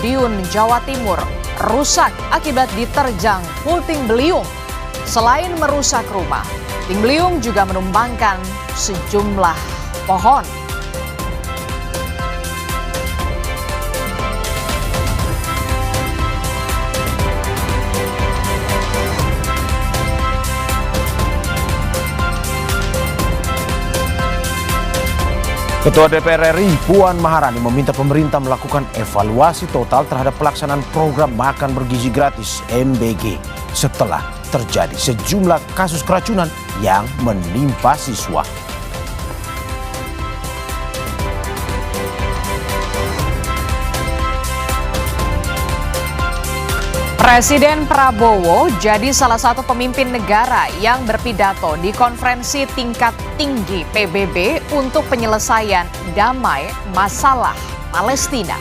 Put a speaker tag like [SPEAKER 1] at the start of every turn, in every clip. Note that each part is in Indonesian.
[SPEAKER 1] Madiun, Jawa Timur, rusak akibat diterjang puting beliung. Selain merusak rumah, puting beliung juga menumbangkan sejumlah pohon.
[SPEAKER 2] Ketua DPR RI Puan Maharani meminta pemerintah melakukan evaluasi total terhadap pelaksanaan program makan bergizi gratis MBG setelah terjadi sejumlah kasus keracunan yang menimpa siswa.
[SPEAKER 1] Presiden Prabowo jadi salah satu pemimpin negara yang berpidato di konferensi tingkat tinggi PBB untuk penyelesaian damai masalah Palestina.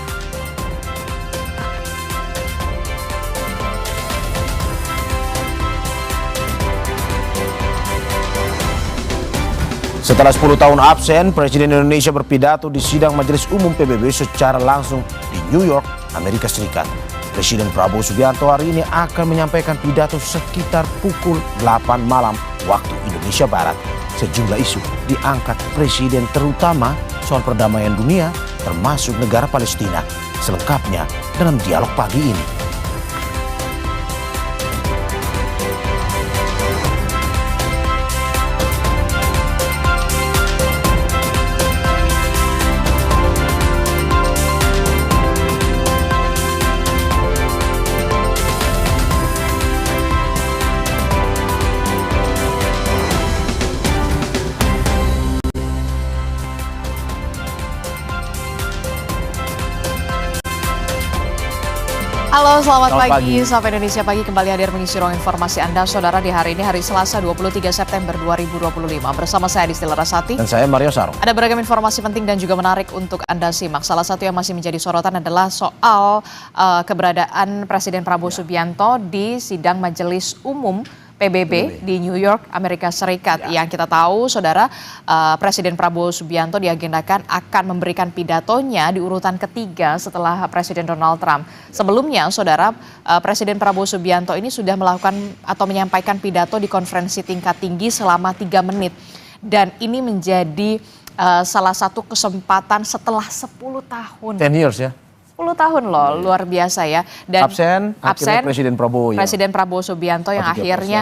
[SPEAKER 2] Setelah 10 tahun absen, Presiden Indonesia berpidato di sidang Majelis Umum PBB secara langsung di New York, Amerika Serikat. Presiden Prabowo Subianto hari ini akan menyampaikan pidato sekitar pukul 8 malam waktu Indonesia Barat. Sejumlah isu diangkat Presiden, terutama soal perdamaian dunia termasuk negara Palestina. Selengkapnya dalam dialog pagi ini.
[SPEAKER 1] Halo, selamat pagi. Sapa Indonesia Pagi kembali hadir mengisi ruang informasi Anda, Saudara, di hari ini, hari Selasa 23 September 2025. Bersama saya Adisti Larasati.
[SPEAKER 2] Dan saya Mario Sarung.
[SPEAKER 1] Ada beragam informasi penting dan juga menarik untuk Anda simak. Salah satu yang masih menjadi sorotan adalah soal keberadaan Presiden Prabowo Subianto di sidang Majelis Umum PBB di New York, Amerika Serikat. Yang kita tahu, Saudara, Presiden Prabowo Subianto diagendakan akan memberikan pidatonya di urutan ketiga setelah Presiden Donald Trump. Sebelumnya, Saudara, Presiden Prabowo Subianto ini sudah melakukan atau menyampaikan pidato di konferensi tingkat tinggi selama 3 menit. Dan ini menjadi salah satu kesempatan setelah 10 tahun.
[SPEAKER 2] 10 years ya.
[SPEAKER 1] 10 tahun loh, luar biasa ya. Dan
[SPEAKER 2] absen Presiden Prabowo.
[SPEAKER 1] Presiden Prabowo Subianto yang akhirnya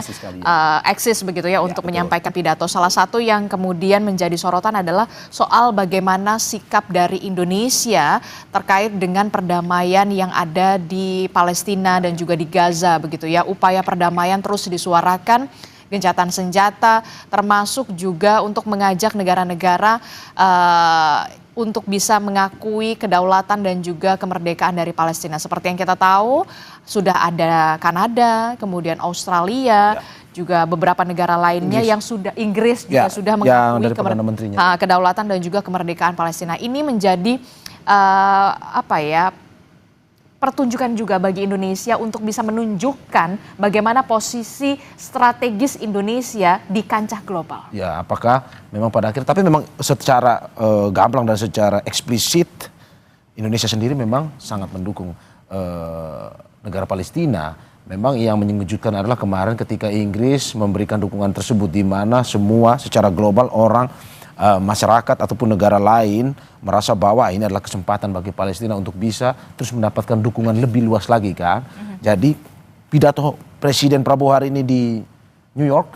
[SPEAKER 1] eksis begitu ya untuk menyampaikan pidato. Salah satu yang kemudian menjadi sorotan adalah soal bagaimana sikap dari Indonesia terkait dengan perdamaian yang ada di Palestina dan juga di Gaza begitu ya. Upaya perdamaian terus disuarakan, gencatan senjata, termasuk juga untuk mengajak negara-negara untuk bisa mengakui kedaulatan dan juga kemerdekaan dari Palestina. Seperti yang kita tahu, sudah ada Kanada, kemudian Australia, juga beberapa negara lainnya yang sudah, Inggris juga sudah mengakui kedaulatan dan juga kemerdekaan Palestina. Ini menjadi pertunjukan juga bagi Indonesia untuk bisa menunjukkan bagaimana posisi strategis Indonesia di kancah global.
[SPEAKER 2] Ya, apakah memang pada akhirnya, tapi memang secara gamblang dan secara eksplisit Indonesia sendiri memang sangat mendukung negara Palestina. Memang yang mengejutkan adalah kemarin ketika Inggris memberikan dukungan tersebut, di mana semua secara global orang, masyarakat ataupun negara lain merasa bahwa ini adalah kesempatan bagi Palestina untuk bisa terus mendapatkan dukungan lebih luas lagi kan. Jadi pidato Presiden Prabowo hari ini di New York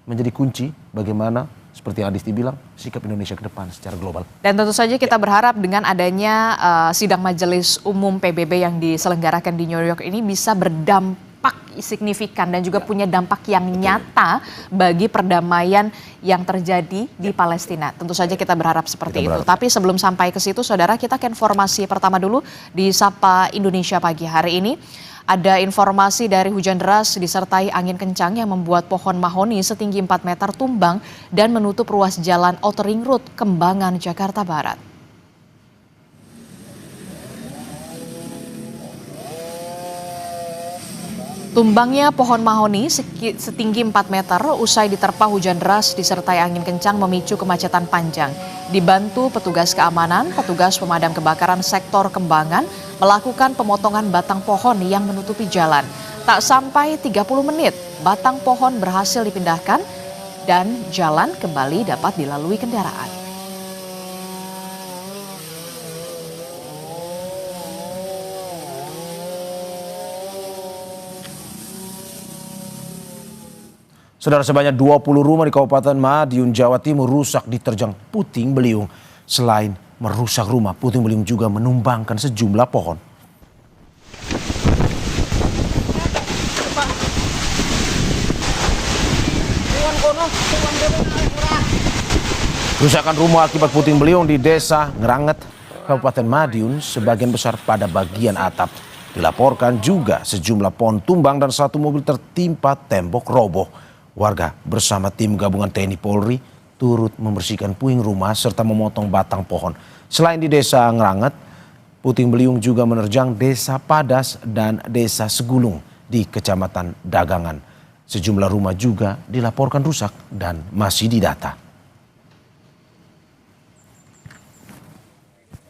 [SPEAKER 2] menjadi kunci bagaimana, seperti yang Adisti bilang, sikap Indonesia ke depan secara global. Dan
[SPEAKER 1] tentu saja kita berharap dengan adanya sidang Majelis Umum PBB yang diselenggarakan di New York ini bisa berdampak signifikan dan juga punya dampak yang nyata bagi perdamaian yang terjadi di Palestina. Tentu saja kita berharap seperti itu. Tapi sebelum sampai ke situ, Saudara, kita ke informasi pertama dulu di Sapa Indonesia Pagi hari ini. Ada informasi dari hujan deras disertai angin kencang yang membuat pohon mahoni setinggi 4 meter tumbang dan menutup ruas jalan Outer Ring Road Kembangan, Jakarta Barat. Tumbangnya pohon mahoni setinggi 4 meter usai diterpa hujan deras disertai angin kencang memicu kemacetan panjang. Dibantu petugas keamanan, petugas pemadam kebakaran sektor Kembangan melakukan pemotongan batang pohon yang menutupi jalan. Tak sampai 30 menit, batang pohon berhasil dipindahkan dan jalan kembali dapat dilalui kendaraan.
[SPEAKER 2] Saudara, sebanyak 20 rumah di Kabupaten Madiun, Jawa Timur rusak diterjang puting beliung. Selain merusak rumah, puting beliung juga menumbangkan sejumlah pohon. Kerusakan rumah akibat puting beliung di Desa Ngeranget, Kabupaten Madiun, sebagian besar pada bagian atap. Dilaporkan juga sejumlah pohon tumbang dan satu mobil tertimpa tembok roboh. Warga bersama tim gabungan TNI Polri turut membersihkan puing rumah serta memotong batang pohon. Selain di Desa Ngeranget, puting beliung juga menerjang Desa Padas dan Desa Segulung di Kecamatan Dagangan. Sejumlah rumah juga dilaporkan rusak dan masih didata.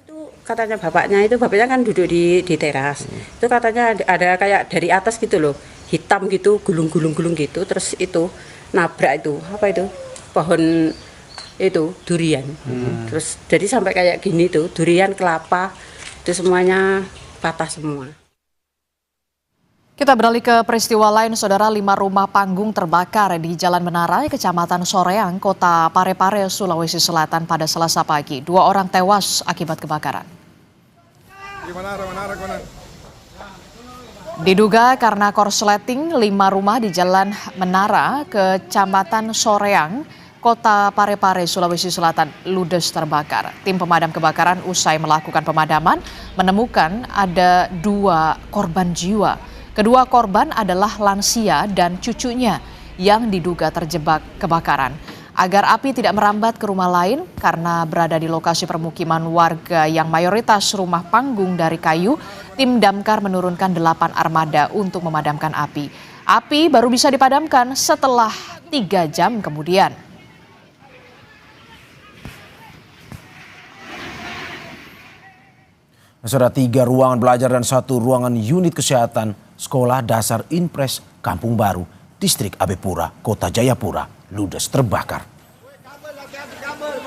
[SPEAKER 3] Itu katanya bapaknya kan duduk di teras. Itu katanya ada kayak dari atas gitu loh. Hitam gitu, gulung-gulung gitu, terus itu nabrak itu, apa itu, pohon itu, durian. Terus jadi sampai kayak gini tuh, durian, kelapa, itu semuanya patah semua.
[SPEAKER 1] Kita beralih ke peristiwa lain, Saudara. 5 rumah panggung terbakar di Jalan Menara, Kecamatan Soreang, Kota Parepare, Sulawesi Selatan pada Selasa pagi. 2 orang tewas akibat kebakaran. Diduga karena korsleting, 5 rumah di Jalan Menara, Kecamatan Soreang, Kota Parepare, Sulawesi Selatan ludes terbakar. Tim pemadam kebakaran usai melakukan pemadaman menemukan ada 2 korban jiwa. Kedua korban adalah lansia dan cucunya yang diduga terjebak kebakaran. Agar api tidak merambat ke rumah lain karena berada di lokasi permukiman warga yang mayoritas rumah panggung dari kayu, tim damkar menurunkan 8 armada untuk memadamkan api. Api baru bisa dipadamkan setelah 3 jam kemudian.
[SPEAKER 2] Saudara, 3 ruangan belajar dan 1 ruangan unit kesehatan Sekolah Dasar Impres Kampung Baru, Distrik Abepura, Kota Jayapura, ludes terbakar.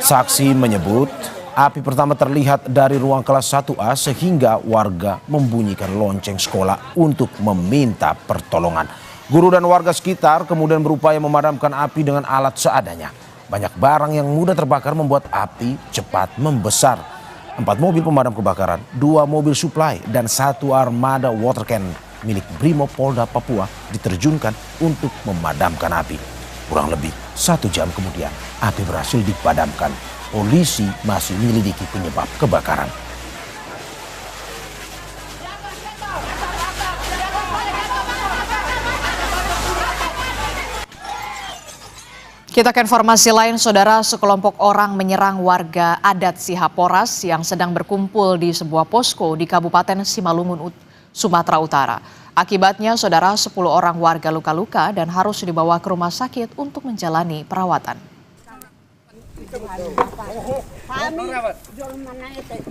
[SPEAKER 2] Saksi menyebut api pertama terlihat dari ruang kelas 1A sehingga warga membunyikan lonceng sekolah untuk meminta pertolongan. Guru dan warga sekitar kemudian berupaya memadamkan api dengan alat seadanya. Banyak barang yang mudah terbakar membuat api cepat membesar. 4 mobil pemadam kebakaran, 2 mobil suplai, dan 1 armada water can milik Brimob Polda Papua diterjunkan untuk memadamkan api. Kurang lebih 1 jam kemudian, api berhasil dipadamkan. Polisi masih menyelidiki penyebab kebakaran.
[SPEAKER 1] Kita ke informasi lain, Saudara. Sekelompok orang menyerang warga adat Sihaporas yang sedang berkumpul di sebuah posko di Kabupaten Simalungun, Sumatera Utara. Akibatnya, Saudara, 10 orang warga luka-luka dan harus dibawa ke rumah sakit untuk menjalani perawatan.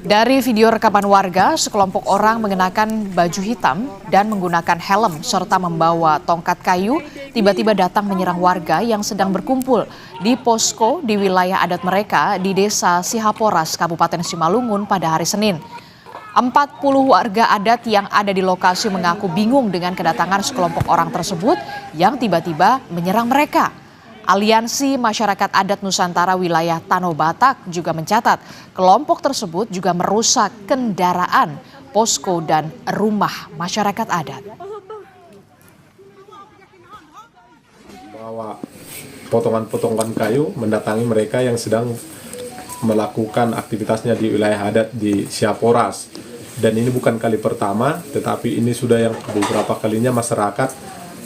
[SPEAKER 1] Dari video rekaman warga, sekelompok orang mengenakan baju hitam dan menggunakan helm serta membawa tongkat kayu tiba-tiba datang menyerang warga yang sedang berkumpul di posko di wilayah adat mereka di Desa Sihaporas, Kabupaten Simalungun pada hari Senin. 40 warga adat yang ada di lokasi mengaku bingung dengan kedatangan sekelompok orang tersebut yang tiba-tiba menyerang mereka. Aliansi Masyarakat Adat Nusantara Wilayah Tano Batak juga mencatat kelompok tersebut juga merusak kendaraan, posko, dan rumah masyarakat adat.
[SPEAKER 4] Bawa potongan-potongan kayu mendatangi mereka yang sedang melakukan aktivitasnya di wilayah adat di Sihaporas. Dan ini bukan kali pertama, tetapi ini sudah yang beberapa kalinya masyarakat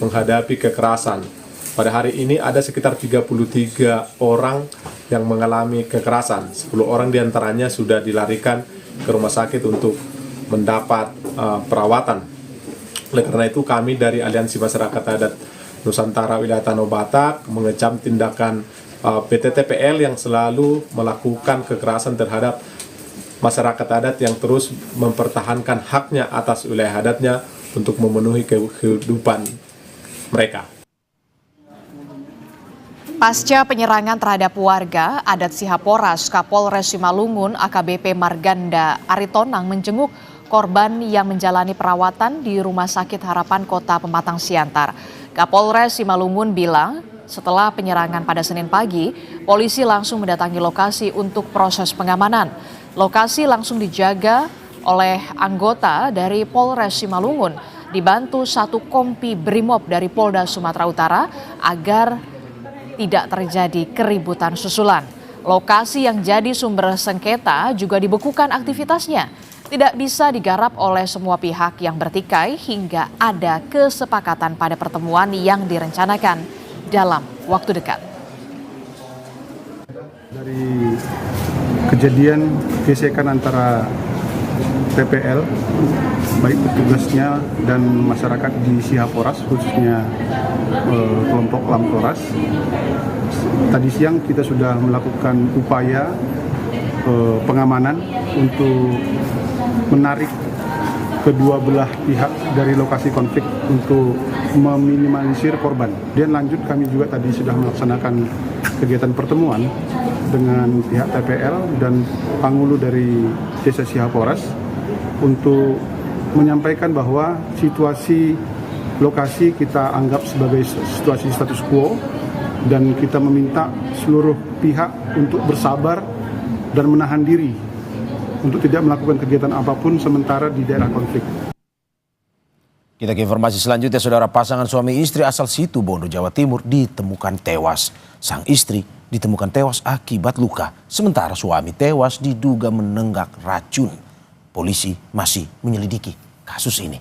[SPEAKER 4] menghadapi kekerasan. Pada hari ini ada sekitar 33 orang yang mengalami kekerasan. 10 orang diantaranya sudah dilarikan ke rumah sakit untuk mendapat perawatan. Oleh karena itu kami dari Aliansi Masyarakat Adat Nusantara Wilayah Tanah Batak mengecam tindakan PT TPL yang selalu melakukan kekerasan terhadap masyarakat adat yang terus mempertahankan haknya atas wilayah adatnya untuk memenuhi kehidupan mereka.
[SPEAKER 1] Pasca penyerangan terhadap warga adat Sihaporas, Kapolres Simalungun AKBP Marganda Aritonang menjenguk korban yang menjalani perawatan di Rumah Sakit Harapan Kota Pematang Siantar. Kapolres Simalungun bilang setelah penyerangan pada Senin pagi, polisi langsung mendatangi lokasi untuk proses pengamanan. Lokasi langsung dijaga oleh anggota dari Polres Simalungun, dibantu satu kompi Brimob dari Polda Sumatera Utara agar tidak terjadi keributan susulan. Lokasi yang jadi sumber sengketa juga dibekukan aktivitasnya. Tidak bisa digarap oleh semua pihak yang bertikai hingga ada kesepakatan pada pertemuan yang direncanakan dalam waktu dekat.
[SPEAKER 5] Dari kejadian gesekan antara TPL, baik petugasnya dan masyarakat di Sihaporas, khususnya kelompok Lamtoras. Tadi siang kita sudah melakukan upaya pengamanan untuk menarik kedua belah pihak dari lokasi konflik untuk meminimalisir korban. Dan lanjut kami juga tadi sudah melaksanakan kegiatan pertemuan dengan pihak TPL dan Pangulu dari Desa Sihaporas untuk menyampaikan bahwa situasi lokasi kita anggap sebagai situasi status quo dan kita meminta seluruh pihak untuk bersabar dan menahan diri untuk tidak melakukan kegiatan apapun sementara di daerah konflik.
[SPEAKER 2] Kita ke informasi selanjutnya, saudara. Pasangan suami istri asal Situbondo, Jawa Timur ditemukan tewas. Sang istri ditemukan tewas akibat luka, sementara suami tewas diduga menenggak racun. Polisi masih menyelidiki kasus ini.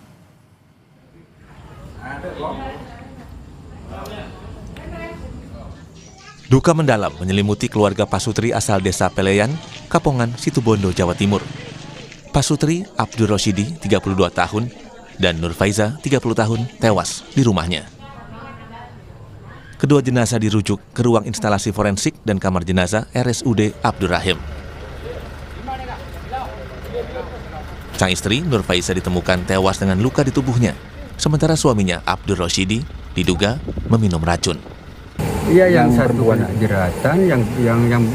[SPEAKER 6] Duka mendalam menyelimuti keluarga Pasutri asal desa Peleyan, Kapongan, Situbondo, Jawa Timur. Pasutri Abdur Rosyidi, 32 tahun, dan Nur Faiza, 30 tahun, tewas di rumahnya. Kedua jenazah dirujuk ke ruang instalasi forensik dan kamar jenazah RSUD Abdur Rahim. Sang istri, Nur Faiza, ditemukan tewas dengan luka di tubuhnya, sementara suaminya, Abdur Rosyidi, diduga meminum racun.
[SPEAKER 7] Iya, yang satu kena jeratan,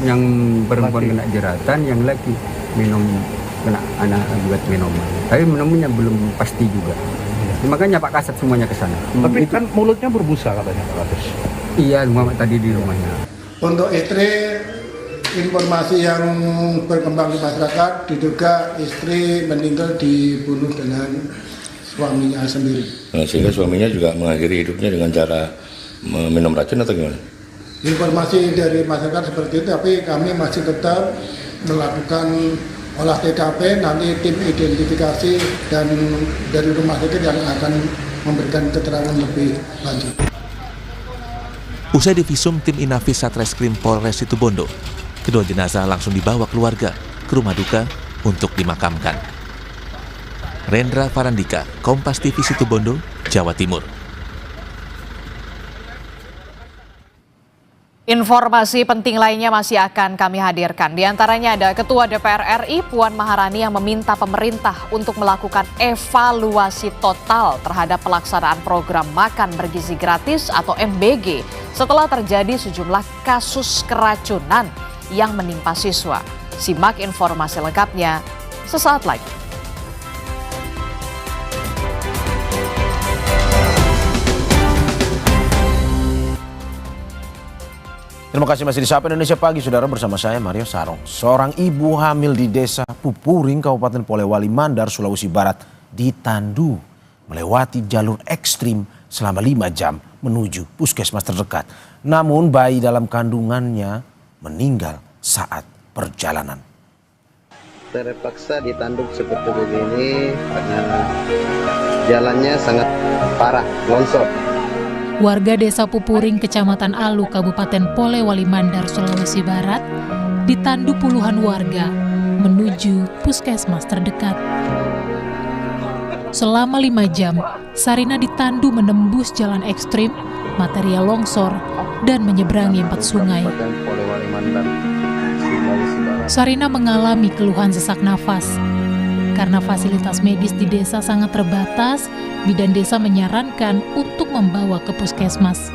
[SPEAKER 7] yang perempuan kena jeratan, yang laki kena anak buat minuman. Tapi minumnya belum pasti juga. Makanya Pak Kasat semuanya ke sana.
[SPEAKER 8] Tapi kan mulutnya berbusa katanya Pak Kasat.
[SPEAKER 7] Iya, Muhammad tadi di rumahnya.
[SPEAKER 9] Untuk istri, informasi yang berkembang di masyarakat diduga istri meninggal dibunuh dengan suaminya sendiri.
[SPEAKER 10] Nah, sehingga suaminya juga mengakhiri hidupnya dengan cara minum racun atau gimana?
[SPEAKER 9] Informasi dari masyarakat seperti itu, tapi kami masih tetap melakukan olah TKP, nanti tim identifikasi dan dari rumah sakit yang akan memberikan keterangan lebih lanjut.
[SPEAKER 6] Usai divisum tim Inafis Satreskrim Polres Situbondo, kedua jenazah langsung dibawa keluarga ke rumah duka untuk dimakamkan. Rendra Farandika, Kompas TV Situbondo, Jawa Timur.
[SPEAKER 1] Informasi penting lainnya masih akan kami hadirkan. Di antaranya ada Ketua DPR RI Puan Maharani yang meminta pemerintah untuk melakukan evaluasi total terhadap pelaksanaan program makan bergizi gratis atau MBG setelah terjadi sejumlah kasus keracunan yang menimpa siswa. Simak informasi lengkapnya sesaat lagi.
[SPEAKER 2] Terima kasih masih di Sapa Indonesia Pagi, saudara, bersama saya Mario Sarong. Seorang ibu hamil di desa Pupuring, Kabupaten Polewali Mandar, Sulawesi Barat, ditandu melewati jalur ekstrim selama 5 jam menuju puskesmas terdekat. Namun bayi dalam kandungannya meninggal saat perjalanan.
[SPEAKER 11] Terpaksa ditanduk seperti begini karena jalannya sangat parah, longsor.
[SPEAKER 12] Warga desa Pupuring, Kecamatan Alu, Kabupaten Polewali Mandar, Sulawesi Barat, ditandu puluhan warga menuju puskesmas terdekat. Selama 5 jam, Sarina ditandu menembus jalan ekstrim, material longsor, dan menyeberangi 4 sungai. Sarina mengalami keluhan sesak nafas. Karena fasilitas medis di desa sangat terbatas, bidan desa menyarankan untuk membawa ke puskesmas.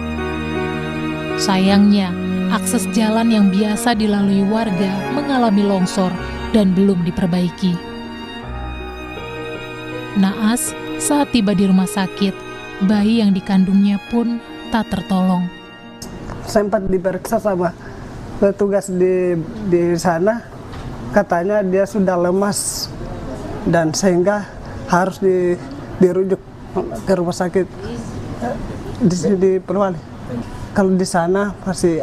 [SPEAKER 12] Sayangnya, akses jalan yang biasa dilalui warga mengalami longsor dan belum diperbaiki. Naas, saat tiba di rumah sakit, bayi yang dikandungnya pun tak tertolong.
[SPEAKER 13] Sempat diperiksa sama petugas di sana, katanya dia sudah lemas dan sehingga harus dirujuk ke rumah sakit di sini di Polewali. Kalau di sana masih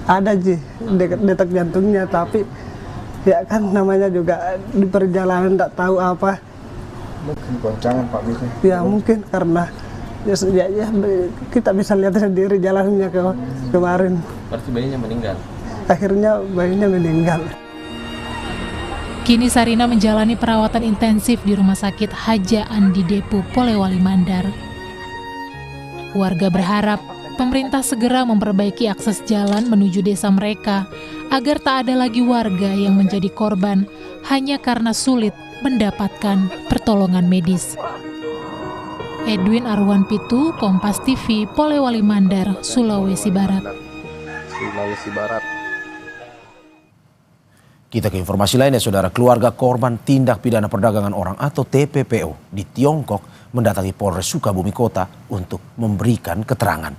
[SPEAKER 13] ada detak jantungnya, tapi ya kan namanya juga di perjalanan tidak tahu apa.
[SPEAKER 14] Mungkin goncangan Pak Bisa.
[SPEAKER 13] Ya mungkin karena ya kita bisa lihat sendiri jalannya kemarin.
[SPEAKER 15] Berarti bayinya meninggal?
[SPEAKER 13] Akhirnya bayinya meninggal.
[SPEAKER 12] Kini Sarina menjalani perawatan intensif di Rumah Sakit Haja Andi Depu, Polewali Mandar. Warga berharap pemerintah segera memperbaiki akses jalan menuju desa mereka agar tak ada lagi warga yang menjadi korban hanya karena sulit mendapatkan pertolongan medis. Edwin Arwan Pitu, Kompas TV, Polewali Mandar, Sulawesi Barat.
[SPEAKER 2] Kita ke informasi lainnya, saudara. Keluarga korban tindak pidana perdagangan orang atau TPPO di Tiongkok mendatangi Polres Sukabumi Kota untuk memberikan keterangan.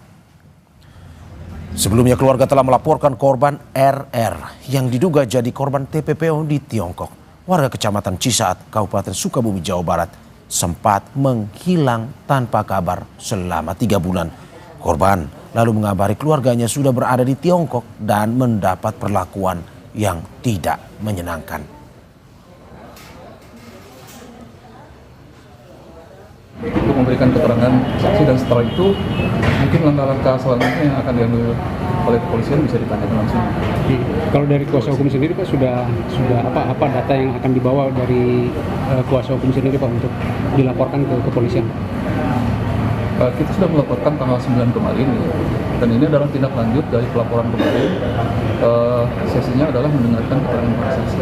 [SPEAKER 2] Sebelumnya keluarga telah melaporkan korban RR yang diduga jadi korban TPPO di Tiongkok. Warga Kecamatan Cisaat, Kabupaten Sukabumi, Jawa Barat sempat menghilang tanpa kabar selama 3 bulan. Korban lalu mengabari keluarganya sudah berada di Tiongkok dan mendapat perlakuan yang tidak menyenangkan.
[SPEAKER 8] Untuk memberikan keterangan saksi dan setelah itu mungkin langkah-langkah selanjutnya yang akan diambil oleh kepolisian bisa ditanyakan langsung.
[SPEAKER 16] Kalau dari kuasa hukum sendiri Pak sudah apa data yang akan dibawa dari kuasa hukum sendiri Pak untuk dilaporkan ke kepolisian?
[SPEAKER 8] Kita sudah melaporkan tanggal 9 kemarin dan ini adalah tindak lanjut dari pelaporan kemarin. Sesinya adalah mendengarkan keterangan para saksi.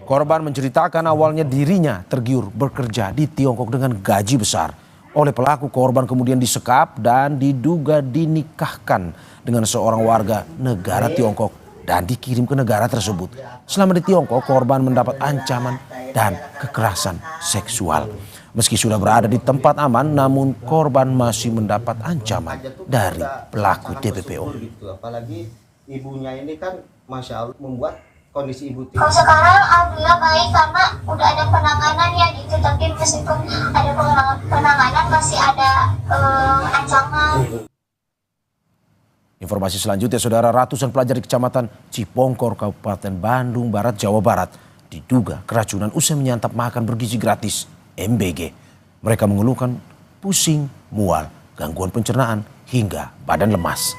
[SPEAKER 2] Korban menceritakan awalnya dirinya tergiur bekerja di Tiongkok dengan gaji besar. Oleh pelaku, korban kemudian disekap dan diduga dinikahkan dengan seorang warga negara Tiongkok dan dikirim ke negara tersebut. Selama di Tiongkok, korban mendapat ancaman dan kekerasan seksual. Meski sudah berada di tempat aman, namun korban masih mendapat ancaman dari pelaku TPPO.
[SPEAKER 11] Apalagi ibunya ini kan Masya Allah membuat kondisi ibu.
[SPEAKER 17] Kalau sekarang alhamdulillah baik karena udah ada penanganan ya gitu, tapi meskipun ada penanganan masih ada ancaman.
[SPEAKER 2] Informasi selanjutnya, saudara, ratusan pelajar di Kecamatan Cipongkor, Kabupaten Bandung Barat, Jawa Barat diduga keracunan usai menyantap makan bergizi gratis MBG. Mereka mengeluhkan pusing, mual, gangguan pencernaan hingga badan lemas.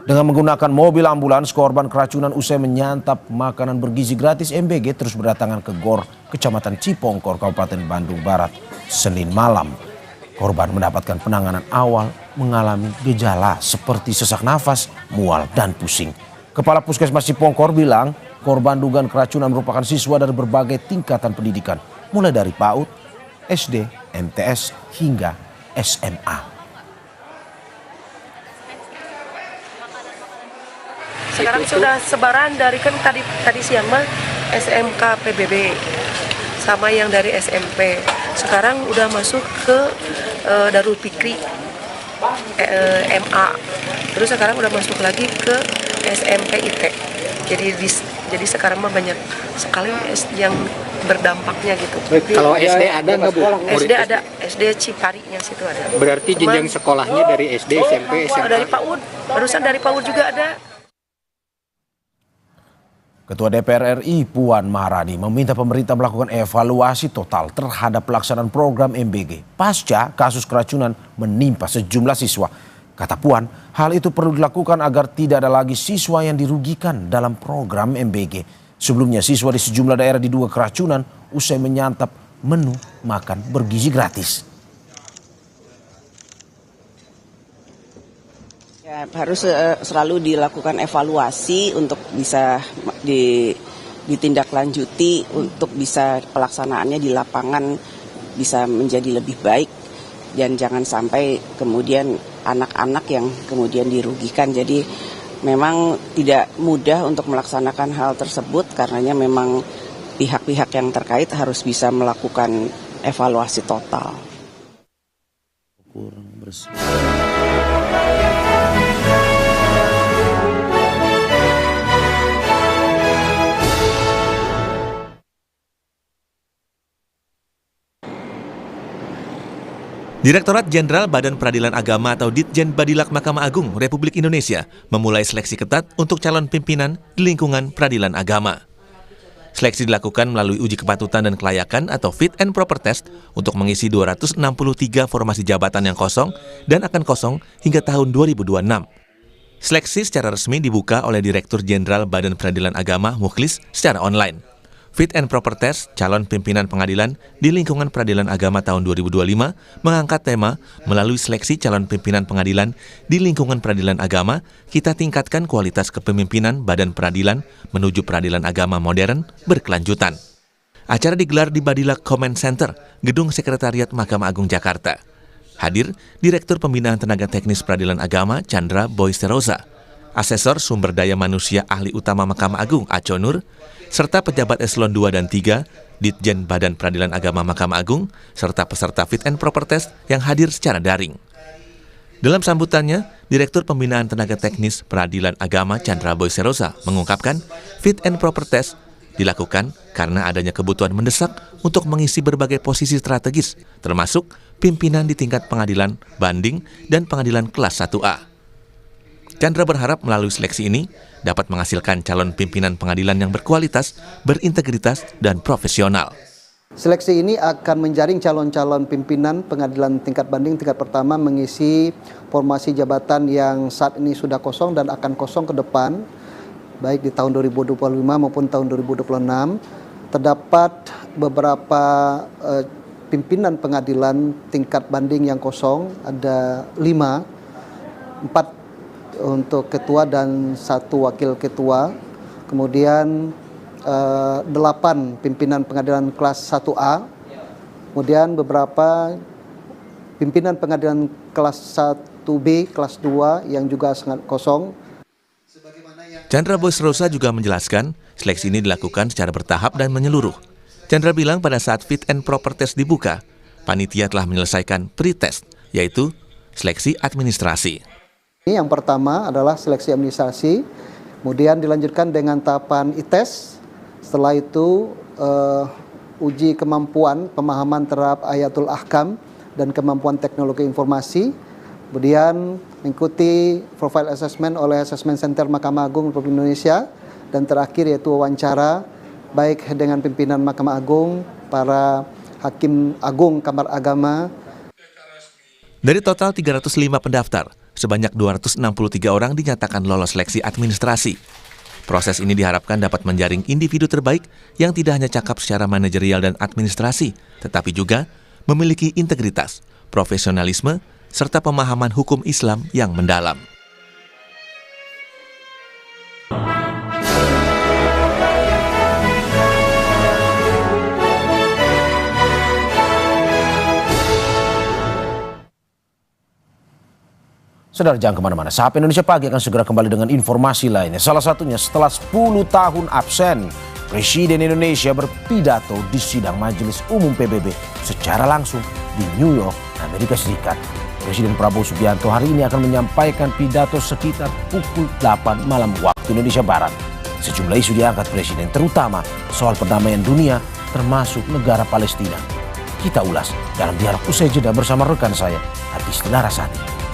[SPEAKER 2] Dengan menggunakan mobil ambulans, korban keracunan usai menyantap makanan bergizi gratis MBG terus berdatangan ke GOR Kecamatan Cipongkor, Kabupaten Bandung Barat, Senin malam. Korban mendapatkan penanganan awal mengalami gejala seperti sesak nafas, mual, dan pusing. Kepala Puskesmas Cipongkor bilang korban dugaan keracunan merupakan siswa dari berbagai tingkatan pendidikan, mulai dari PAUD, SD, MTS, hingga SMA.
[SPEAKER 18] Sekarang sudah sebaran dari kan tadi siang mah SMK PBB sama yang dari SMP. Sekarang udah masuk ke Darul Fikri MA. Terus sekarang udah masuk lagi ke SMP IT. Jadi sekarang mah banyak sekali yang berdampaknya gitu.
[SPEAKER 16] Kalau SD ada nggak Bu?
[SPEAKER 18] SD ada, SD Ciparinya situ ada.
[SPEAKER 16] Berarti jenjang sekolahnya dari SD, SMP, SMA?
[SPEAKER 18] Dari PAUD, barusan dari PAUD juga ada.
[SPEAKER 2] Ketua DPR RI Puan Maharani meminta pemerintah melakukan evaluasi total terhadap pelaksanaan program MBG pasca kasus keracunan menimpa sejumlah siswa. Kata Puan, hal itu perlu dilakukan agar tidak ada lagi siswa yang dirugikan dalam program MBG. Sebelumnya siswa di sejumlah daerah diduga keracunan usai menyantap menu makan bergizi gratis.
[SPEAKER 15] Ya, harus selalu dilakukan evaluasi untuk bisa ditindaklanjuti untuk bisa pelaksanaannya di lapangan bisa menjadi lebih baik dan jangan sampai kemudian anak-anak yang kemudian dirugikan. Jadi memang tidak mudah untuk melaksanakan hal tersebut karenanya memang pihak-pihak yang terkait harus bisa melakukan evaluasi total.
[SPEAKER 2] Kurang bersih.
[SPEAKER 6] Direktorat Jenderal Badan Peradilan Agama atau Ditjen Badilak Mahkamah Agung Republik Indonesia memulai seleksi ketat untuk calon pimpinan di lingkungan peradilan agama. Seleksi dilakukan melalui uji kepatutan dan kelayakan atau fit and proper test untuk mengisi 263 formasi jabatan yang kosong dan akan kosong hingga tahun 2026. Seleksi secara resmi dibuka oleh Direktur Jenderal Badan Peradilan Agama Mukhlis secara online. Fit and Proper Test calon pimpinan pengadilan di lingkungan peradilan agama tahun 2025 mengangkat tema melalui seleksi calon pimpinan pengadilan di lingkungan peradilan agama, kita tingkatkan kualitas kepemimpinan badan peradilan menuju peradilan agama modern berkelanjutan. Acara digelar di Badilak Comment Center, Gedung Sekretariat Mahkamah Agung Jakarta. Hadir Direktur Pembinaan Tenaga Teknis Peradilan Agama Chandra Boysterosa, Asesor Sumber Daya Manusia Ahli Utama Mahkamah Agung Aco Nur, serta pejabat eselon 2 dan 3, Ditjen Badan Peradilan Agama Mahkamah Agung, serta peserta fit and proper test yang hadir secara daring. Dalam sambutannya, Direktur Pembinaan Tenaga Teknis Peradilan Agama Chandra Boysterosa mengungkapkan fit and proper test dilakukan karena adanya kebutuhan mendesak untuk mengisi berbagai posisi strategis, termasuk pimpinan di tingkat pengadilan banding dan pengadilan kelas 1A. Chandra berharap melalui seleksi ini dapat menghasilkan calon pimpinan pengadilan yang berkualitas, berintegritas, dan profesional.
[SPEAKER 19] Seleksi ini akan menjaring calon-calon pimpinan pengadilan tingkat banding tingkat pertama mengisi formasi jabatan yang saat ini sudah kosong dan akan kosong ke depan, baik di tahun 2025 maupun tahun 2026. Terdapat beberapa pimpinan pengadilan tingkat banding yang kosong, ada 5, 4 untuk ketua dan 1 wakil ketua, kemudian 8 pimpinan pengadilan kelas 1A, kemudian beberapa pimpinan pengadilan kelas 1B, kelas 2 yang juga sangat kosong.
[SPEAKER 6] Chandra Boysterosa juga menjelaskan seleksi ini dilakukan secara bertahap dan menyeluruh. Chandra bilang pada saat fit and proper test dibuka, panitia telah menyelesaikan pre-test, yaitu seleksi administrasi.
[SPEAKER 19] Yang pertama adalah seleksi administrasi, kemudian dilanjutkan dengan tahapan ITES, setelah itu uji kemampuan pemahaman terhadap ayatul ahkam dan kemampuan teknologi informasi, kemudian mengikuti profile assessment oleh Assessment Center Mahkamah Agung Republik Indonesia, dan terakhir yaitu wawancara baik dengan pimpinan Mahkamah Agung, para Hakim Agung, Kamar Agama.
[SPEAKER 6] Dari total 305 pendaftar, sebanyak 263 orang dinyatakan lolos seleksi administrasi. Proses ini diharapkan dapat menjaring individu terbaik yang tidak hanya cakap secara manajerial dan administrasi, tetapi juga memiliki integritas, profesionalisme, serta pemahaman hukum Islam yang mendalam.
[SPEAKER 2] Saudara, jangan kemana-mana. Sahab Indonesia Pagi akan segera kembali dengan informasi lainnya. Salah satunya setelah 10 tahun absen, Presiden Indonesia berpidato di sidang Majelis Umum PBB secara langsung di New York, Amerika Serikat. Presiden Prabowo Subianto hari ini akan menyampaikan pidato sekitar pukul 8 malam waktu Indonesia Barat. Sejumlah isu diangkat Presiden, terutama soal perdamaian dunia termasuk negara Palestina. Kita ulas dalam dialog usai jeda bersama rekan saya, Adisti Larasati.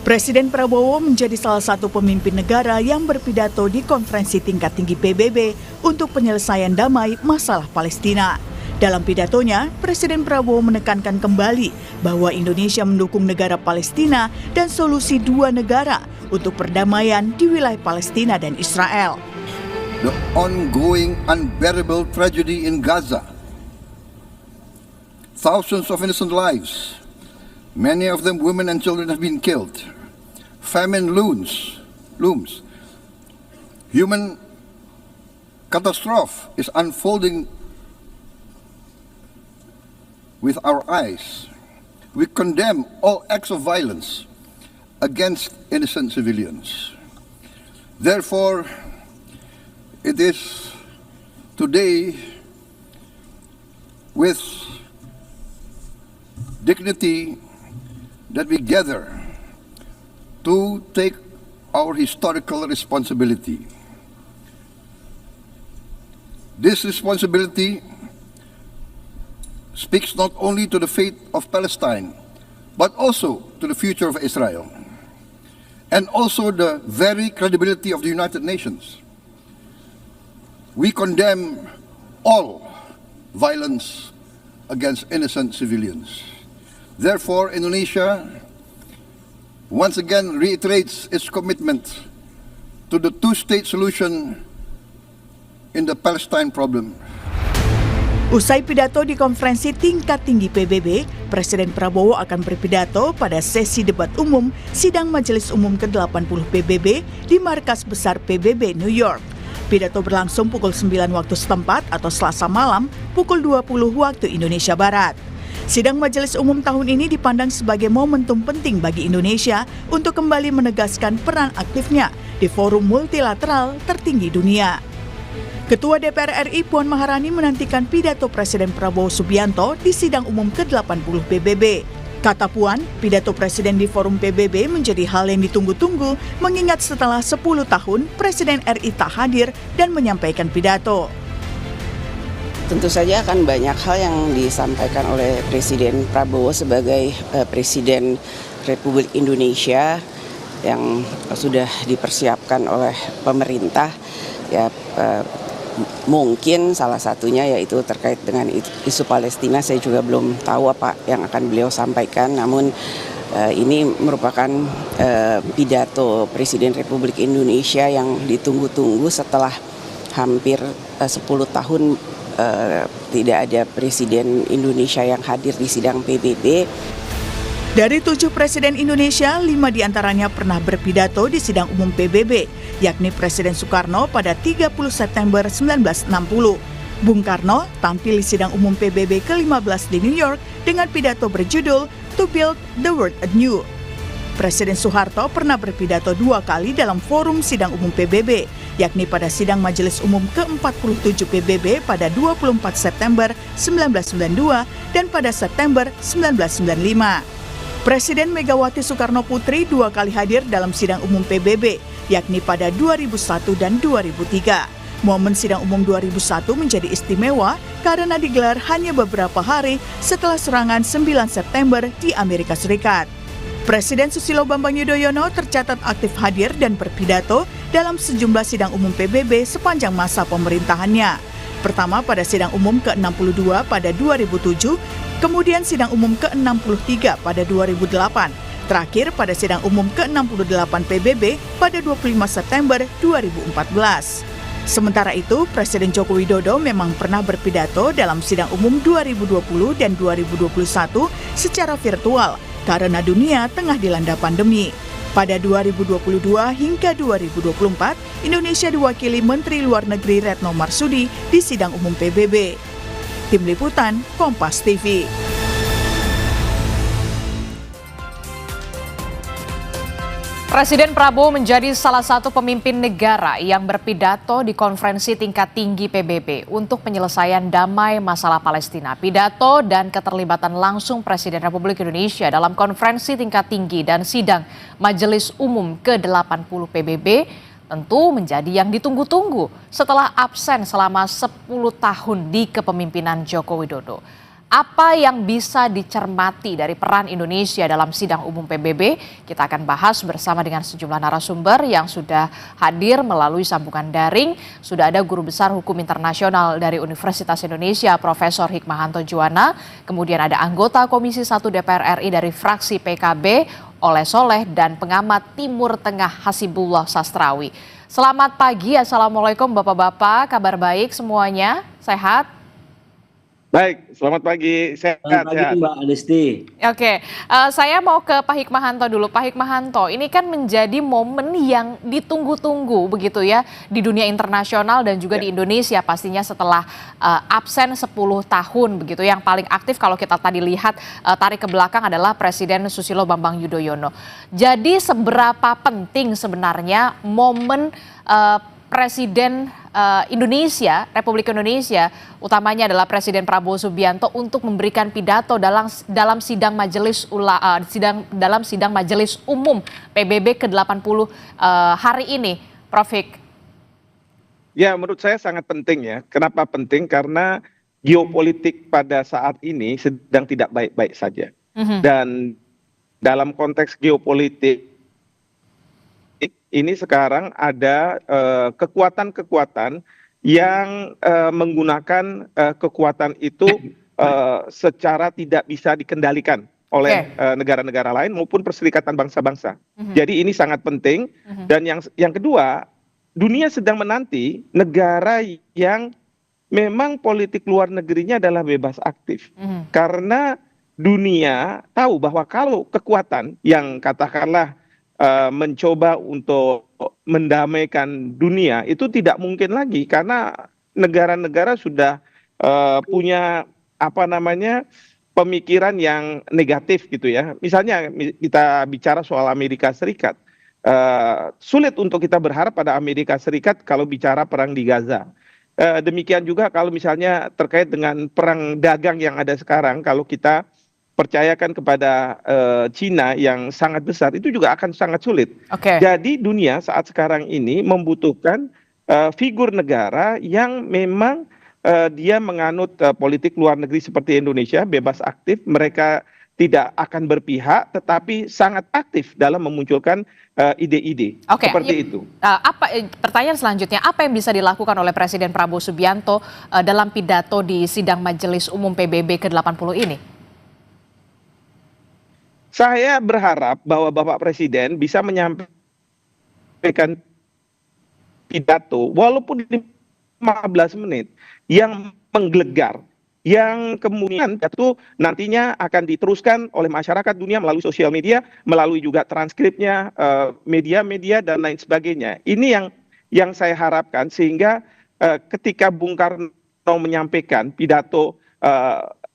[SPEAKER 20] Presiden Prabowo menjadi salah satu pemimpin negara yang berpidato di konferensi tingkat tinggi PBB untuk penyelesaian damai masalah Palestina. Dalam pidatonya, Presiden Prabowo menekankan kembali bahwa Indonesia mendukung negara Palestina dan solusi dua negara untuk perdamaian di wilayah Palestina dan Israel.
[SPEAKER 21] The ongoing unbearable tragedy in Gaza. Thousands of innocent lives, many of them women and children, have been killed. Famine looms. Human catastrophe is unfolding with our eyes. We condemn all acts of violence against innocent civilians. Therefore, it is today with dignity that we gather to take our historical responsibility. This responsibility speaks not only to the fate of Palestine, but also to the future of Israel, and also the very credibility of the United Nations. We condemn all violence against innocent civilians. Therefore, Indonesia once again reiterates its commitment to the two-state solution in the Palestine problem.
[SPEAKER 20] Usai pidato di konferensi tingkat tinggi PBB, Presiden Prabowo akan berpidato pada sesi debat umum sidang Majelis Umum ke-80 PBB di markas besar PBB New York. Pidato berlangsung pukul 9 waktu setempat atau Selasa malam, pukul 20 waktu Indonesia Barat. Sidang Majelis Umum tahun ini dipandang sebagai momentum penting bagi Indonesia untuk kembali menegaskan peran aktifnya di forum multilateral tertinggi dunia. Ketua DPR RI Puan Maharani menantikan pidato Presiden Prabowo Subianto di sidang umum ke-80 PBB. Kata Puan, pidato Presiden di forum PBB menjadi hal yang ditunggu-tunggu mengingat setelah 10 tahun Presiden RI tak hadir dan menyampaikan pidato.
[SPEAKER 15] Tentu saja akan banyak hal yang disampaikan oleh Presiden Prabowo sebagai Presiden Republik Indonesia yang sudah dipersiapkan oleh pemerintah. Ya, mungkin salah satunya yaitu terkait dengan isu Palestina. Saya juga belum tahu apa yang akan beliau sampaikan, namun ini merupakan pidato Presiden Republik Indonesia yang ditunggu-tunggu setelah hampir 10 tahun tidak ada Presiden Indonesia yang hadir di sidang PBB.
[SPEAKER 20] Dari 7 Presiden Indonesia, 5 diantaranya pernah berpidato di sidang umum PBB, yakni Presiden Soekarno pada 30 September 1960. Bung Karno tampil di sidang umum PBB ke-15 di New York dengan pidato berjudul To Build the World Anew. Presiden Soeharto pernah berpidato 2 kali dalam forum sidang umum PBB, yakni pada sidang Majelis Umum ke-47 PBB pada 24 September 1992 dan pada September 1995. Presiden Megawati Soekarno Putri 2 kali hadir dalam sidang umum PBB, yakni pada 2001 dan 2003. Momen sidang umum 2001 menjadi istimewa karena digelar hanya beberapa hari setelah serangan 9 September di Amerika Serikat. Presiden Susilo Bambang Yudhoyono tercatat aktif hadir dan berpidato dalam sejumlah sidang umum PBB sepanjang masa pemerintahannya. Pertama pada sidang umum ke-62 pada 2007, kemudian sidang umum ke-63 pada 2008, terakhir pada sidang umum ke-68 PBB pada 25 September 2014. Sementara itu, Presiden Joko Widodo memang pernah berpidato dalam sidang umum 2020 dan 2021 secara virtual karena dunia tengah dilanda pandemi. Pada 2022 hingga 2024, Indonesia diwakili Menteri Luar Negeri Retno Marsudi di sidang umum PBB. Tim Liputan, Kompas TV.
[SPEAKER 1] Presiden Prabowo menjadi salah satu pemimpin negara yang berpidato di konferensi tingkat tinggi PBB untuk penyelesaian damai masalah Palestina. Pidato dan keterlibatan langsung Presiden Republik Indonesia dalam konferensi tingkat tinggi dan sidang Majelis Umum ke-80 PBB tentu menjadi yang ditunggu-tunggu setelah absen selama 10 tahun di kepemimpinan Joko Widodo. Apa yang bisa dicermati dari peran Indonesia dalam sidang umum PBB? Kita akan bahas bersama dengan sejumlah narasumber yang sudah hadir melalui sambungan daring. Sudah ada Guru Besar Hukum Internasional dari Universitas Indonesia, Profesor Hikmahanto Juwana. Kemudian ada anggota Komisi 1 DPR RI dari fraksi PKB, Oleh Soleh, dan pengamat Timur Tengah Hasibullah Sastrawi. Selamat pagi, Assalamualaikum Bapak-Bapak, kabar baik semuanya, sehat?
[SPEAKER 3] Baik, selamat pagi, sehat.
[SPEAKER 22] Selamat pagi Mbak Desti.
[SPEAKER 1] Oke, saya mau ke Pak Hikmahanto dulu. Pak Hikmahanto, ini kan menjadi momen yang ditunggu-tunggu begitu ya di dunia internasional dan juga di Indonesia pastinya setelah absen 10 tahun begitu. Yang paling aktif kalau kita tadi lihat tarik ke belakang adalah Presiden Susilo Bambang Yudhoyono. Jadi seberapa penting sebenarnya momen Presiden Indonesia, Republik Indonesia, utamanya adalah Presiden Prabowo Subianto untuk memberikan pidato dalam sidang majelis umum PBB ke-80 hari ini, Prof. Hik.
[SPEAKER 3] Ya, menurut saya sangat penting ya. Kenapa penting? Karena geopolitik pada saat ini sedang tidak baik-baik saja. Dan dalam konteks geopolitik ini sekarang ada kekuatan-kekuatan yang menggunakan kekuatan itu secara tidak bisa dikendalikan oleh negara-negara lain maupun perserikatan bangsa-bangsa. Jadi ini sangat penting. Dan yang kedua, dunia sedang menanti negara yang memang politik luar negerinya adalah bebas aktif. Karena dunia tahu bahwa kalau kekuatan yang katakanlah mencoba untuk mendamaikan dunia itu tidak mungkin lagi karena negara-negara sudah punya pemikiran yang negatif gitu ya. Misalnya kita bicara soal Amerika Serikat, sulit untuk kita berharap pada Amerika Serikat kalau bicara perang di Gaza. Demikian juga kalau misalnya terkait dengan perang dagang yang ada sekarang, kalau kita percayakan kepada Cina yang sangat besar, itu juga akan sangat sulit. Jadi dunia saat sekarang ini membutuhkan figur negara yang memang dia menganut politik luar negeri seperti Indonesia, bebas aktif, mereka tidak akan berpihak, tetapi sangat aktif dalam memunculkan ide-ide seperti itu.
[SPEAKER 1] Pertanyaan selanjutnya, apa yang bisa dilakukan oleh Presiden Prabowo Subianto dalam pidato di sidang Majelis Umum PBB ke-80 ini?
[SPEAKER 3] Saya berharap bahwa Bapak Presiden bisa menyampaikan pidato walaupun 15 menit yang menggelegar, yang kemudian itu nantinya akan diteruskan oleh masyarakat dunia melalui sosial media, melalui juga transkripnya, media-media dan lain sebagainya. Ini yang saya harapkan sehingga ketika Bung Karno menyampaikan pidato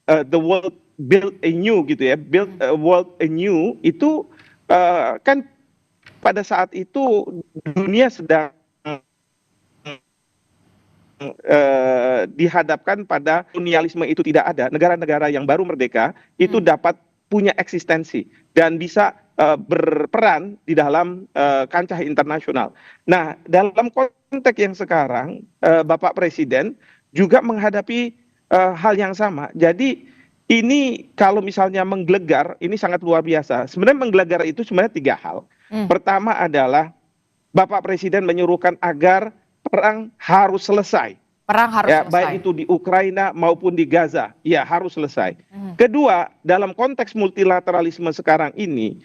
[SPEAKER 3] The World Build a New gitu ya, Build a World anew, itu kan pada saat itu dunia sedang dihadapkan pada kolonialisme itu tidak ada. Negara-negara yang baru merdeka itu dapat punya eksistensi dan bisa berperan di dalam kancah internasional. Nah, dalam konteks yang sekarang Bapak Presiden juga menghadapi hal yang sama. Jadi ini kalau misalnya menggelegar, ini sangat luar biasa. Sebenarnya menggelegar itu sebenarnya 3 hal. Pertama adalah Bapak Presiden menyuruhkan agar perang harus selesai.
[SPEAKER 1] Perang harus selesai.
[SPEAKER 3] Baik itu di Ukraina maupun di Gaza, ya harus selesai. Kedua, dalam konteks multilateralisme sekarang ini,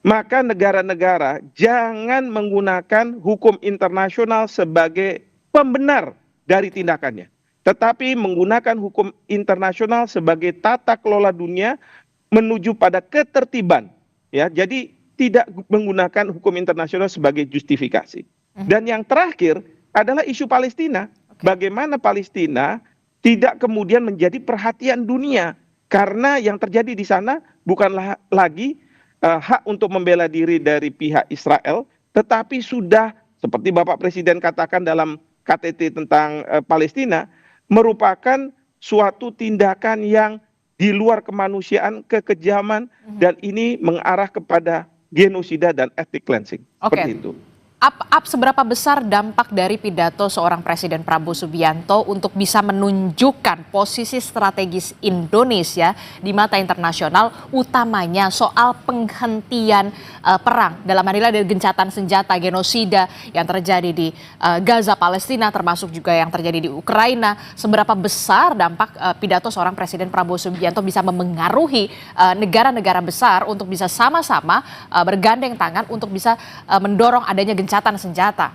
[SPEAKER 3] maka negara-negara jangan menggunakan hukum internasional sebagai pembenar dari tindakannya, tetapi menggunakan hukum internasional sebagai tata kelola dunia menuju pada ketertiban. Ya, jadi tidak menggunakan hukum internasional sebagai justifikasi. Dan yang terakhir adalah isu Palestina. Bagaimana Palestina tidak kemudian menjadi perhatian dunia karena yang terjadi di sana bukanlah lagi hak untuk membela diri dari pihak Israel, tetapi sudah seperti Bapak Presiden katakan dalam KTT tentang Palestina, merupakan suatu tindakan yang di luar kemanusiaan, kekejaman, dan ini mengarah kepada genosida dan ethnic cleansing. Seperti itu.
[SPEAKER 1] Seberapa besar dampak dari pidato seorang Presiden Prabowo Subianto untuk bisa menunjukkan posisi strategis Indonesia di mata internasional, utamanya soal penghentian perang, dalam hal ini dari gencatan senjata genosida yang terjadi di Gaza, Palestina, termasuk juga yang terjadi di Ukraina. Seberapa besar dampak pidato seorang Presiden Prabowo Subianto bisa memengaruhi negara-negara besar untuk bisa sama-sama bergandeng tangan untuk bisa mendorong adanya gencatan senjata?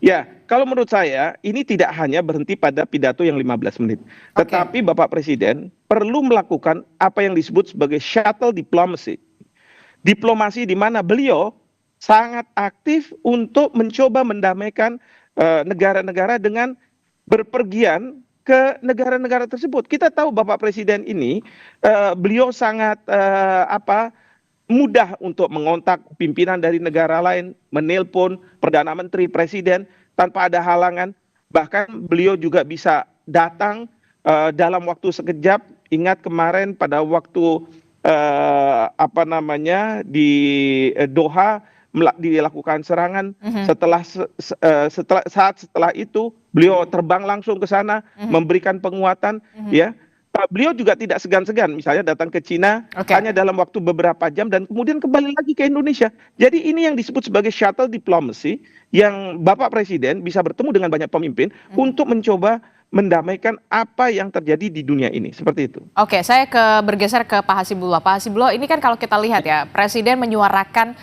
[SPEAKER 3] Ya, kalau menurut saya ini tidak hanya berhenti pada pidato yang 15 menit. Tetapi Bapak Presiden perlu melakukan apa yang disebut sebagai shuttle diplomacy. Diplomasi di mana beliau sangat aktif untuk mencoba mendamaikan negara-negara dengan berpergian ke negara-negara tersebut. Kita tahu Bapak Presiden ini beliau sangat mudah untuk mengontak pimpinan dari negara lain, menelpon Perdana Menteri, Presiden tanpa ada halangan. Bahkan beliau juga bisa datang dalam waktu sekejap. Ingat kemarin pada waktu di Doha dilakukan serangan. Setelah itu beliau terbang langsung ke sana, memberikan penguatan, ya. Beliau juga tidak segan-segan misalnya datang ke Cina hanya dalam waktu beberapa jam dan kemudian kembali lagi ke Indonesia. Jadi ini yang disebut sebagai shuttle diplomacy yang Bapak Presiden bisa bertemu dengan banyak pemimpin untuk mencoba mendamaikan apa yang terjadi di dunia ini. Seperti itu.
[SPEAKER 1] Oke, saya bergeser ke Pak Hasibullah. Pak Hasibullah, ini kan kalau kita lihat ya, Presiden menyuarakan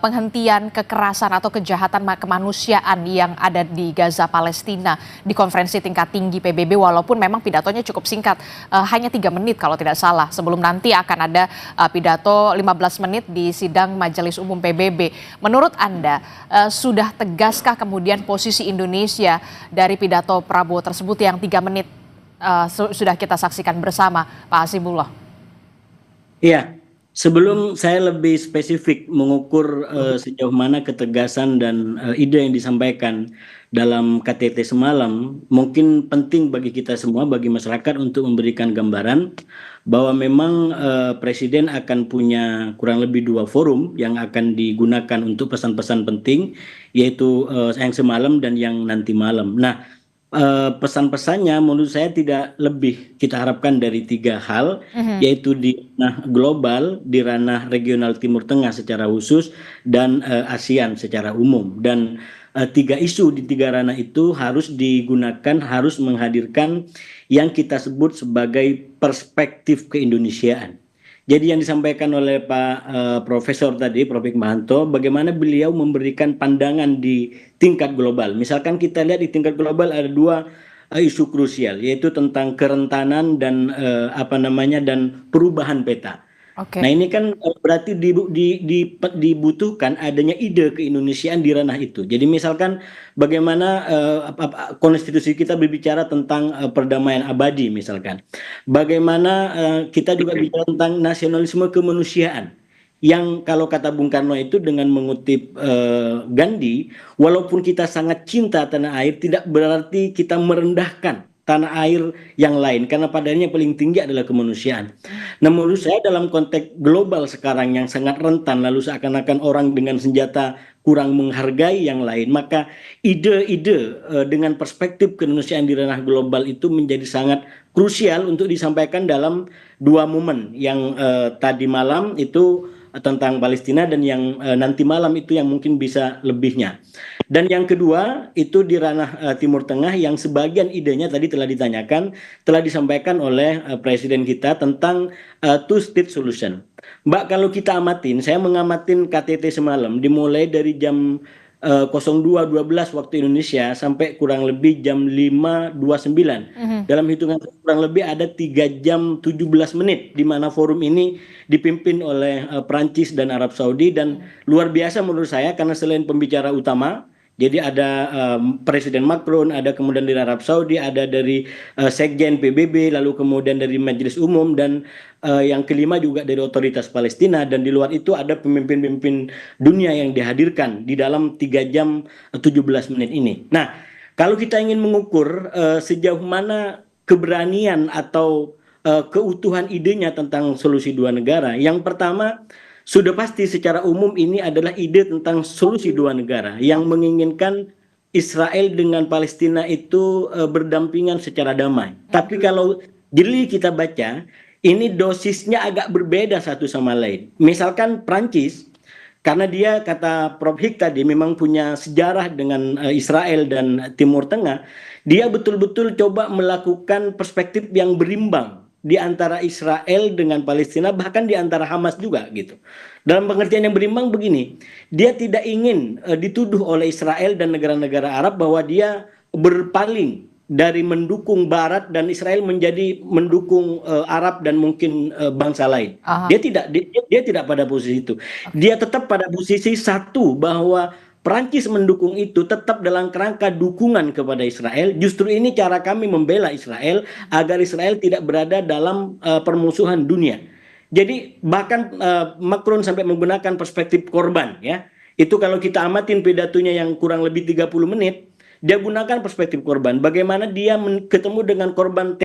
[SPEAKER 1] penghentian kekerasan atau kejahatan kemanusiaan yang ada di Gaza, Palestina di konferensi tingkat tinggi PBB, walaupun memang pidatonya cukup singkat, hanya 3 menit kalau tidak salah, sebelum nanti akan ada pidato 15 menit di sidang Majelis Umum PBB. Menurut Anda, sudah tegaskah kemudian posisi Indonesia dari pidato Prabowo tersebut yang 3 menit sudah kita saksikan bersama, Pak Hasibullah?
[SPEAKER 4] Iya. Sebelum saya lebih spesifik mengukur sejauh mana ketegasan dan ide yang disampaikan dalam KTT semalam, mungkin penting bagi kita semua, bagi masyarakat untuk memberikan gambaran bahwa memang Presiden akan punya kurang lebih 2 forum yang akan digunakan untuk pesan-pesan penting, yaitu yang semalam dan yang nanti malam. Nah, pesan-pesannya menurut saya tidak lebih kita harapkan dari 3 hal, yaitu di ranah global, di ranah regional Timur Tengah secara khusus, dan ASEAN secara umum. Dan 3 isu di 3 ranah itu harus digunakan, harus menghadirkan yang kita sebut sebagai perspektif keindonesiaan. Jadi yang disampaikan oleh Pak Profesor tadi, Prof. Hikmahanto, bagaimana beliau memberikan pandangan di tingkat global. Misalkan kita lihat di tingkat global ada 2 isu krusial, yaitu tentang kerentanan dan dan perubahan peta. Nah ini kan berarti dibutuhkan adanya ide keindonesiaan di ranah itu. Jadi misalkan bagaimana konstitusi kita berbicara tentang perdamaian abadi misalkan. Bagaimana kita juga bicara tentang nasionalisme kemanusiaan. Yang kalau kata Bung Karno itu dengan mengutip Gandhi, walaupun kita sangat cinta tanah air, tidak berarti kita merendahkan tanah air yang lain, karena padanya paling tinggi adalah kemanusiaan. Nah menurut saya dalam konteks global sekarang yang sangat rentan, lalu seakan-akan orang dengan senjata kurang menghargai yang lain, maka ide-ide dengan perspektif keindonesiaan di ranah global itu menjadi sangat krusial untuk disampaikan dalam 2 momen yang tadi malam itu tentang Palestina dan yang nanti malam itu yang mungkin bisa lebihnya. Dan yang kedua itu di ranah Timur Tengah yang sebagian idenya tadi telah ditanyakan, telah disampaikan oleh Presiden kita tentang two-state solution. Mbak, kalau kita amatin, saya mengamatin KTT semalam dimulai dari jam 02.12 waktu Indonesia sampai kurang lebih jam 5.29. Dalam hitungan kurang lebih ada 3 jam 17 menit di mana forum ini dipimpin oleh Prancis dan Arab Saudi, dan luar biasa menurut saya karena selain pembicara utama, jadi ada Presiden Macron, ada kemudian dari Arab Saudi, ada dari Sekjen PBB, lalu kemudian dari Majelis Umum, dan yang kelima juga dari otoritas Palestina, dan di luar itu ada pemimpin-pemimpin dunia yang dihadirkan di dalam 3 jam 17 menit ini. Nah, kalau kita ingin mengukur sejauh mana keberanian atau keutuhan idenya tentang solusi 2 negara, yang pertama sudah pasti secara umum ini adalah ide tentang solusi dua negara yang menginginkan Israel dengan Palestina itu berdampingan secara damai. Tapi kalau jeli kita baca, ini dosisnya agak berbeda satu sama lain. Misalkan Prancis, karena dia kata Prof. Hik tadi memang punya sejarah dengan Israel dan Timur Tengah, dia betul-betul coba melakukan perspektif yang berimbang di antara Israel dengan Palestina, bahkan di antara Hamas juga gitu. Dalam pengertian yang berimbang begini, dia tidak ingin dituduh oleh Israel dan negara-negara Arab bahwa dia berpaling dari mendukung Barat dan Israel menjadi mendukung Arab dan mungkin bangsa lain. Dia tidak pada posisi itu. Dia tetap pada posisi satu, bahwa Prancis mendukung itu tetap dalam kerangka dukungan kepada Israel. Justru ini cara kami membela Israel agar Israel tidak berada dalam permusuhan dunia. Jadi bahkan Macron sampai menggunakan perspektif korban, ya. Itu kalau kita amatin pidatonya yang kurang lebih 30 menit, dia gunakan perspektif korban. Bagaimana dia ketemu dengan korban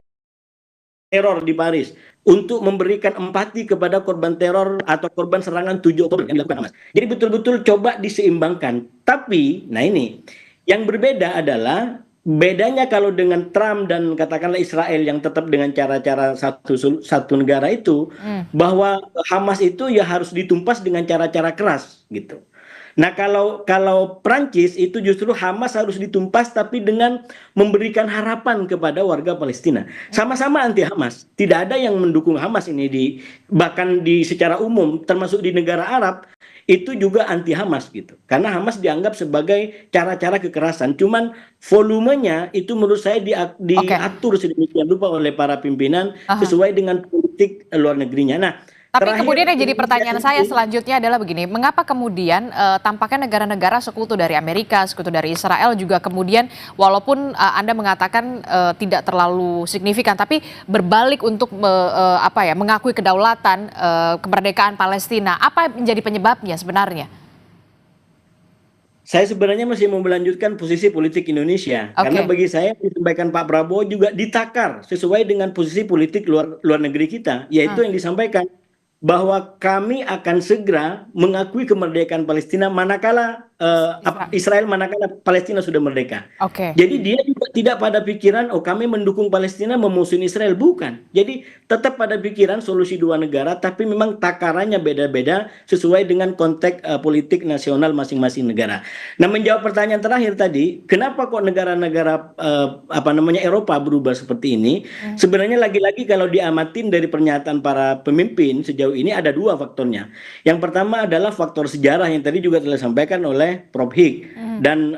[SPEAKER 4] teror di Paris untuk memberikan empati kepada korban teror atau korban serangan 7 Oktober yang dilakukan Hamas. Jadi betul-betul coba diseimbangkan. Tapi, nah ini, yang berbeda adalah bedanya kalau dengan Trump dan katakanlah Israel yang tetap dengan cara-cara satu negara itu, bahwa Hamas itu ya harus ditumpas dengan cara-cara keras gitu. Nah kalau Prancis itu justru Hamas harus ditumpas tapi dengan memberikan harapan kepada warga Palestina. Sama-sama anti Hamas. Tidak ada yang mendukung Hamas ini bahkan secara umum termasuk di negara Arab itu juga anti Hamas gitu. Karena Hamas dianggap sebagai cara-cara kekerasan. Cuman volumenya itu menurut saya diatur sedemikian rupa oleh para pimpinan sesuai dengan politik luar negerinya. Nah,
[SPEAKER 1] tapi kemudian yang jadi pertanyaan saya selanjutnya adalah begini, mengapa kemudian tampaknya negara-negara sekutu dari Amerika, sekutu dari Israel juga kemudian walaupun Anda mengatakan tidak terlalu signifikan, tapi berbalik untuk mengakui kedaulatan, kemerdekaan Palestina. Apa menjadi penyebabnya sebenarnya?
[SPEAKER 4] Saya sebenarnya masih mau melanjutkan posisi politik Indonesia. Karena bagi saya disampaikan Pak Prabowo juga ditakar sesuai dengan posisi politik luar negeri kita, yaitu yang disampaikan bahwa kami akan segera mengakui kemerdekaan Palestina manakala Israel manakala Palestina sudah merdeka. Jadi dia juga tidak pada pikiran kami mendukung Palestina memusuhi Israel, bukan. Jadi tetap pada pikiran solusi dua negara, tapi memang takarannya beda-beda sesuai dengan konteks politik nasional masing-masing negara. Nah, menjawab pertanyaan terakhir tadi, kenapa kok negara-negara Eropa berubah seperti ini? Sebenarnya lagi-lagi kalau diamatin dari pernyataan para pemimpin sejauh ini ada dua faktornya. Yang pertama adalah faktor sejarah yang tadi juga telah disampaikan oleh Prof. Hik dan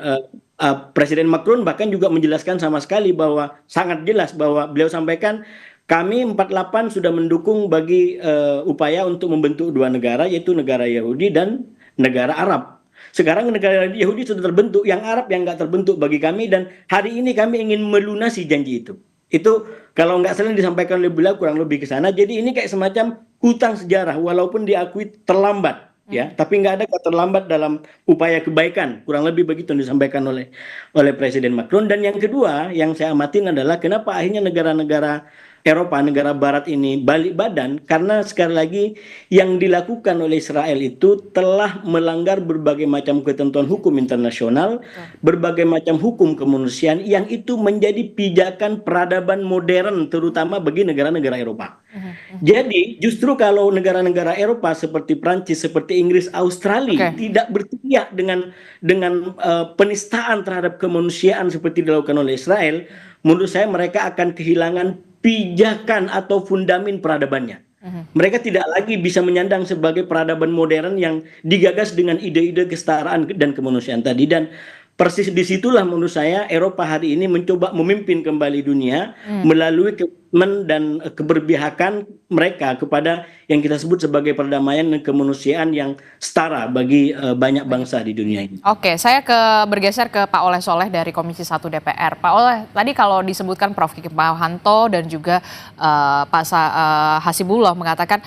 [SPEAKER 4] Presiden Macron bahkan juga menjelaskan sama sekali bahwa sangat jelas bahwa beliau sampaikan kami 48 sudah mendukung bagi upaya untuk membentuk dua negara, yaitu negara Yahudi dan negara Arab. Sekarang negara Yahudi sudah terbentuk, yang Arab yang nggak terbentuk bagi kami, dan hari ini kami ingin melunasi janji itu. Itu kalau nggak salah disampaikan oleh beliau kurang lebih ke sana. Jadi ini kayak semacam hutang sejarah walaupun diakui terlambat. Ya, tapi nggak ada kata terlambat dalam upaya kebaikan, kurang lebih begitu yang disampaikan oleh Presiden Macron. Dan yang kedua yang saya amatin adalah kenapa akhirnya negara-negara Eropa, negara Barat ini balik badan, karena sekali lagi yang dilakukan oleh Israel itu telah melanggar berbagai macam ketentuan hukum internasional, berbagai macam hukum kemanusiaan yang itu menjadi pijakan peradaban modern terutama bagi negara-negara Eropa. Jadi justru kalau negara-negara Eropa seperti Prancis, seperti Inggris, Australia tidak berteriak dengan penistaan terhadap kemanusiaan seperti dilakukan oleh Israel, menurut saya mereka akan kehilangan pijakan atau fundamen peradabannya. Mereka tidak lagi bisa menyandang sebagai peradaban modern yang digagas dengan ide-ide kesetaraan dan kemanusiaan tadi. Dan persis disitulah menurut saya Eropa hari ini mencoba memimpin kembali dunia melalui komitmen dan keberpihakan mereka kepada yang kita sebut sebagai perdamaian dan kemanusiaan yang setara bagi banyak bangsa di dunia ini.
[SPEAKER 1] Oke, saya bergeser ke Pak Oleh Soleh dari Komisi 1 DPR. Pak Oleh, tadi kalau disebutkan Prof. Hikmahanto dan juga Pak Hasibullah mengatakan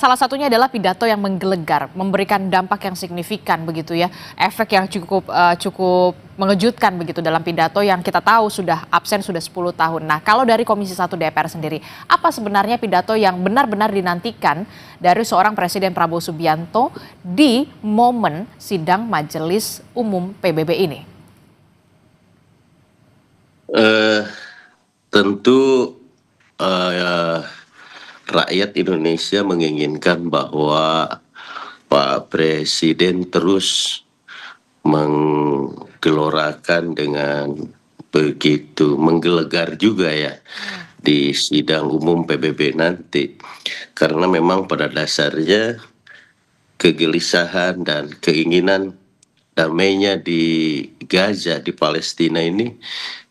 [SPEAKER 1] salah satunya adalah pidato yang menggelegar, memberikan dampak yang signifikan begitu ya, efek yang cukup mengejutkan begitu dalam pidato yang kita tahu sudah absen sudah 10 tahun. Nah, kalau dari Komisi 1 DPR sendiri, apa sebenarnya pidato yang benar-benar dinantikan dari seorang Presiden Prabowo Subianto di momen sidang Majelis Umum PBB ini?
[SPEAKER 5] Tentu rakyat Indonesia menginginkan bahwa Pak Presiden terus menggelorakan dengan begitu menggelegar juga ya di sidang umum PBB nanti, karena memang pada dasarnya kegelisahan dan keinginan damainya di Gaza, di Palestina ini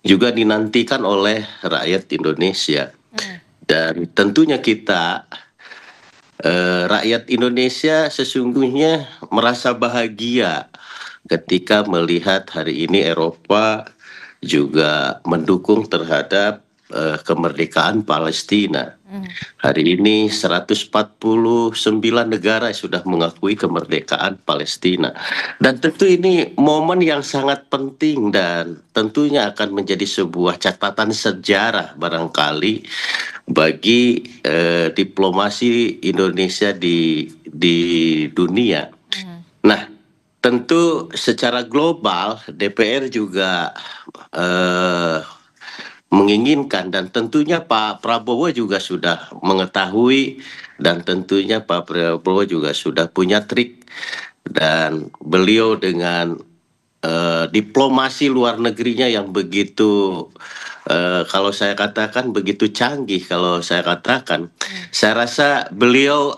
[SPEAKER 5] juga dinantikan oleh rakyat Indonesia. Dan tentunya kita rakyat Indonesia sesungguhnya merasa bahagia ketika melihat hari ini Eropa juga mendukung terhadap kemerdekaan Palestina. Hari ini 149 negara sudah mengakui kemerdekaan Palestina. Dan tentu ini momen yang sangat penting dan tentunya akan menjadi sebuah catatan sejarah barangkali bagi diplomasi Indonesia di dunia. Nah, tentu secara global DPR juga menginginkan, dan tentunya Pak Prabowo juga sudah mengetahui, dan tentunya Pak Prabowo juga sudah punya trik, dan beliau dengan diplomasi luar negerinya yang begitu kalau saya katakan begitu canggih, kalau saya katakan saya rasa beliau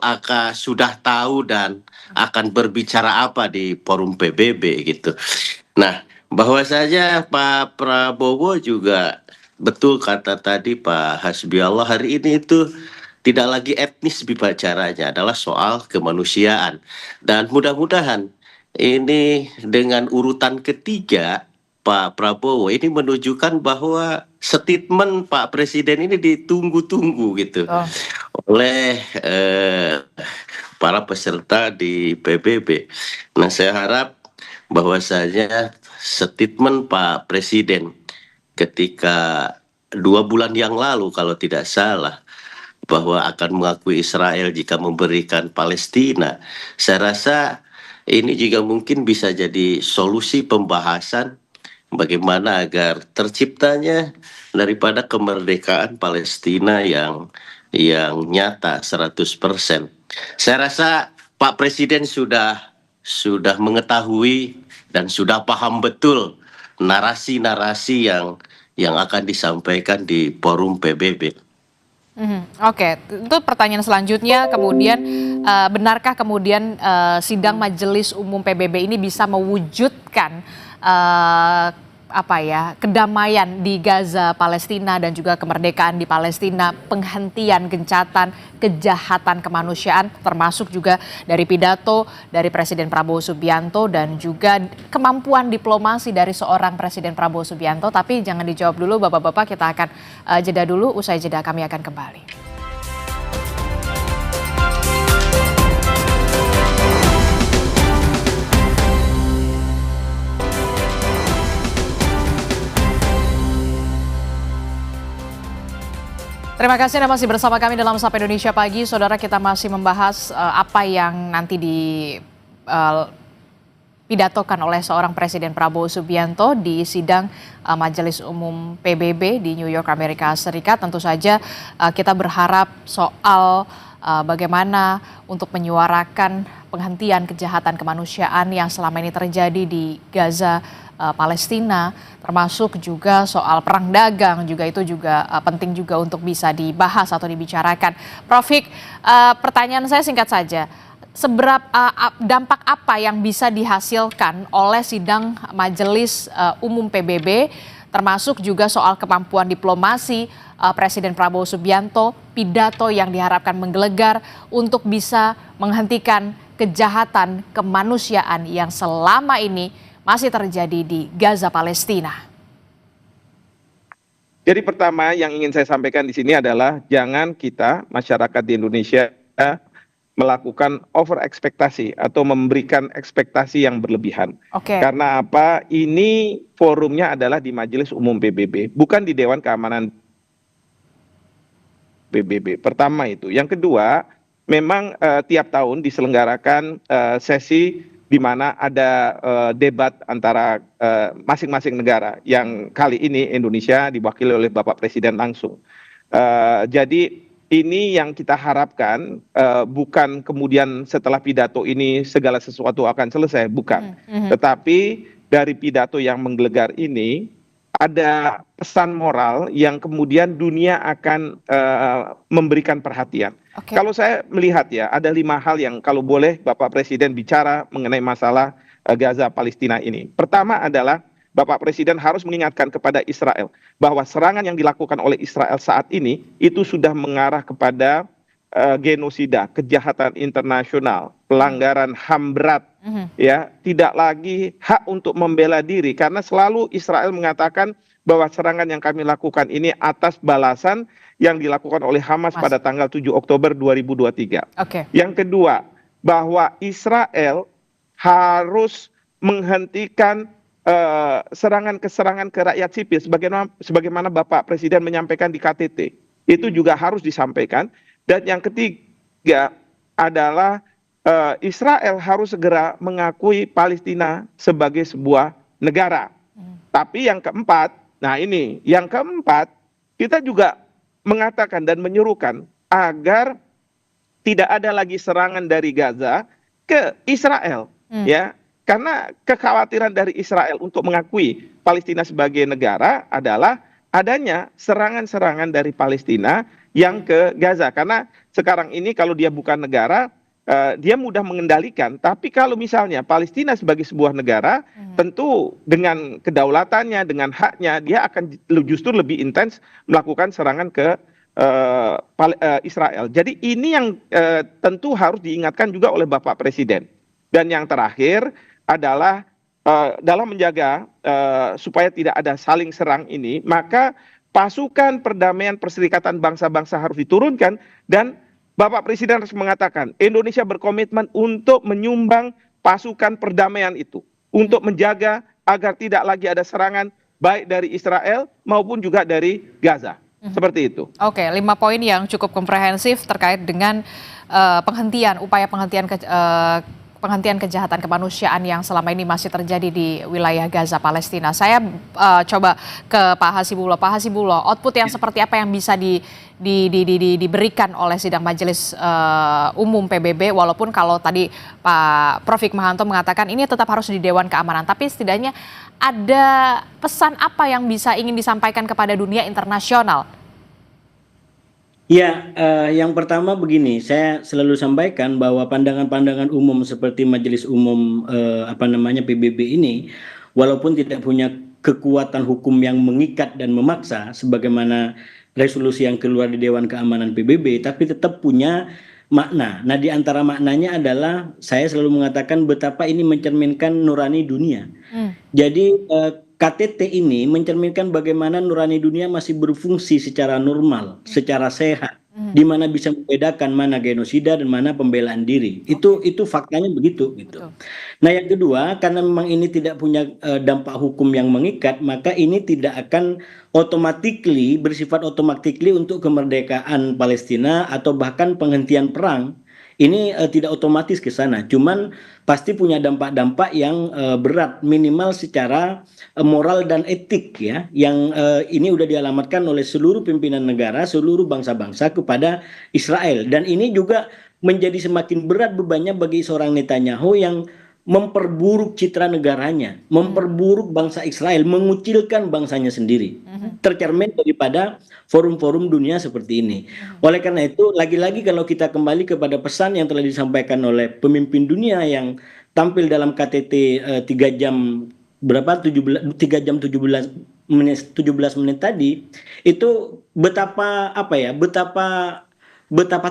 [SPEAKER 5] sudah tahu dan akan berbicara apa di forum PBB gitu. Nah, bahwa saja Pak Prabowo juga betul kata tadi Pak Hasbiallah, hari ini itu tidak lagi etnis bicaranya, adalah soal kemanusiaan. Dan mudah-mudahan ini dengan urutan ketiga Pak Prabowo ini menunjukkan bahwa statement Pak Presiden ini ditunggu-tunggu gitu oleh para peserta di PBB. Nah, saya harap bahwasanya statement Pak Presiden ketika 2 bulan yang lalu kalau tidak salah bahwa akan mengakui Israel jika memberikan Palestina, saya rasa ini juga mungkin bisa jadi solusi pembahasan bagaimana agar terciptanya daripada kemerdekaan Palestina yang nyata 100%. Saya rasa Pak Presiden sudah mengetahui dan sudah paham betul narasi-narasi yang akan disampaikan di forum PBB.
[SPEAKER 1] Oke, itu pertanyaan selanjutnya. Kemudian benarkah kemudian sidang Majelis Umum PBB ini bisa mewujudkan kedamaian di Gaza, Palestina, dan juga kemerdekaan di Palestina, penghentian gencatan kejahatan kemanusiaan, termasuk juga dari pidato dari Presiden Prabowo Subianto dan juga kemampuan diplomasi dari seorang Presiden Prabowo Subianto. Tapi jangan dijawab dulu Bapak-bapak, kita akan jeda dulu, usai jeda kami akan kembali. Terima kasih Anda masih bersama kami dalam Sapa Indonesia Pagi. Saudara, kita masih membahas apa yang nanti dipidatokan oleh seorang Presiden Prabowo Subianto di sidang Majelis Umum PBB di New York, Amerika Serikat. Tentu saja kita berharap soal bagaimana untuk menyuarakan penghentian kejahatan kemanusiaan yang selama ini terjadi di Gaza, Palestina, termasuk juga soal perang dagang, juga itu juga penting juga untuk bisa dibahas atau dibicarakan. Prof Hik, pertanyaan saya singkat saja, seberapa dampak apa yang bisa dihasilkan oleh sidang Majelis Umum PBB, termasuk juga soal kemampuan diplomasi Presiden Prabowo Subianto, pidato yang diharapkan menggelegar untuk bisa menghentikan kejahatan kemanusiaan yang selama ini masih terjadi di Gaza, Palestina?
[SPEAKER 3] Jadi pertama yang ingin saya sampaikan di sini adalah jangan kita masyarakat di Indonesia melakukan over ekspektasi atau memberikan ekspektasi yang berlebihan.
[SPEAKER 1] Oke.
[SPEAKER 3] Karena apa? Ini forumnya adalah di Majelis Umum PBB, bukan di Dewan Keamanan PBB. Pertama itu. Yang kedua, memang tiap tahun diselenggarakan sesi di mana ada debat antara masing-masing negara. Yang kali ini Indonesia diwakili oleh Bapak Presiden langsung. Jadi ini yang kita harapkan, bukan kemudian setelah pidato ini segala sesuatu akan selesai, bukan. Tetapi dari pidato yang menggelegar ini ada pesan moral yang kemudian dunia akan memberikan perhatian. Kalau saya melihat ya, ada 5 hal yang kalau boleh Bapak Presiden bicara mengenai masalah Gaza Palestina ini. Pertama adalah Bapak Presiden harus mengingatkan kepada Israel bahwa serangan yang dilakukan oleh Israel saat ini itu sudah mengarah kepada genosida, kejahatan internasional, pelanggaran HAM berat, ya, tidak lagi hak untuk membela diri, karena selalu Israel mengatakan bahwa serangan yang kami lakukan ini atas balasan yang dilakukan oleh Hamas pada tanggal 7 Oktober 2023. Yang kedua, bahwa Israel harus menghentikan serangan-keserangan ke rakyat sipil sebagaimana Bapak Presiden menyampaikan di KTT. Itu juga harus disampaikan. Dan yang ketiga adalah Israel harus segera mengakui Palestina sebagai sebuah negara. Tapi yang keempat, nah ini, yang keempat, kita juga mengatakan dan menyerukan agar tidak ada lagi serangan dari Gaza ke Israel, ya. Karena kekhawatiran dari Israel untuk mengakui Palestina sebagai negara adalah adanya serangan-serangan dari Palestina yang ke Gaza. Karena sekarang ini kalau dia bukan negara, dia mudah mengendalikan. Tapi kalau misalnya Palestina sebagai sebuah negara, tentu dengan kedaulatannya, dengan haknya, dia akan justru lebih intens melakukan serangan ke Israel. Jadi ini yang tentu harus diingatkan juga oleh Bapak Presiden. Dan yang terakhir adalah dalam menjaga supaya tidak ada saling serang ini, maka pasukan perdamaian Perserikatan Bangsa-Bangsa harus diturunkan, dan Bapak Presiden harus mengatakan Indonesia berkomitmen untuk menyumbang pasukan perdamaian itu, untuk menjaga agar tidak lagi ada serangan baik dari Israel maupun juga dari Gaza. Seperti itu.
[SPEAKER 1] Oke, 5 poin yang cukup komprehensif terkait dengan upaya penghentian kejahatan kemanusiaan yang selama ini masih terjadi di wilayah Gaza Palestina. Saya coba ke Pak Hasibullah. Pak Hasibullah, output yang seperti apa yang bisa diberikan oleh sidang Majelis Umum PBB, walaupun kalau tadi Pak Prof Hikmahanto mengatakan ini tetap harus di Dewan Keamanan, tapi setidaknya ada pesan apa yang bisa ingin disampaikan kepada dunia internasional?
[SPEAKER 4] Ya, yang pertama begini, saya selalu sampaikan bahwa pandangan-pandangan umum seperti Majelis Umum PBB ini, walaupun tidak punya kekuatan hukum yang mengikat dan memaksa, sebagaimana resolusi yang keluar di Dewan Keamanan PBB, tapi tetap punya makna. Nah, di antara maknanya adalah saya selalu mengatakan betapa ini mencerminkan nurani dunia. Jadi KTT ini mencerminkan bagaimana nurani dunia masih berfungsi secara normal, secara sehat, di mana bisa membedakan mana genosida dan mana pembelaan diri. Itu faktanya begitu gitu. Nah, yang kedua, karena memang ini tidak punya dampak hukum yang mengikat, maka ini tidak akan bersifat otomatikly untuk kemerdekaan Palestina atau bahkan penghentian perang. Ini tidak otomatis ke sana, cuman pasti punya dampak-dampak yang berat, minimal secara moral dan etik ya, yang ini udah dialamatkan oleh seluruh pimpinan negara, seluruh bangsa-bangsa kepada Israel. Dan ini juga menjadi semakin berat bebannya bagi seorang Netanyahu yang memperburuk citra negaranya, memperburuk bangsa Israel, mengucilkan bangsanya sendiri. Tercermin daripada forum-forum dunia seperti ini. Oleh karena itu, lagi-lagi kalau kita kembali kepada pesan yang telah disampaikan oleh pemimpin dunia yang tampil dalam KTT 3 jam 17 menit tadi, itu betapa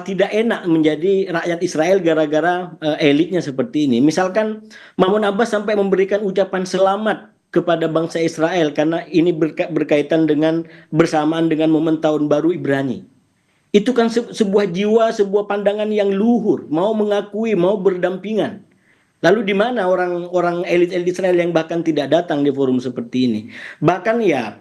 [SPEAKER 4] tidak enak menjadi rakyat Israel gara-gara elitnya seperti ini. Misalkan Mahmud Abbas sampai memberikan ucapan selamat kepada bangsa Israel karena ini berkaitan dengan bersamaan dengan momen Tahun Baru Ibrani. Itu kan sebuah jiwa, sebuah pandangan yang luhur, mau mengakui, mau berdampingan. Lalu di mana orang elit-elit Israel yang bahkan tidak datang di forum seperti ini? Bahkan ya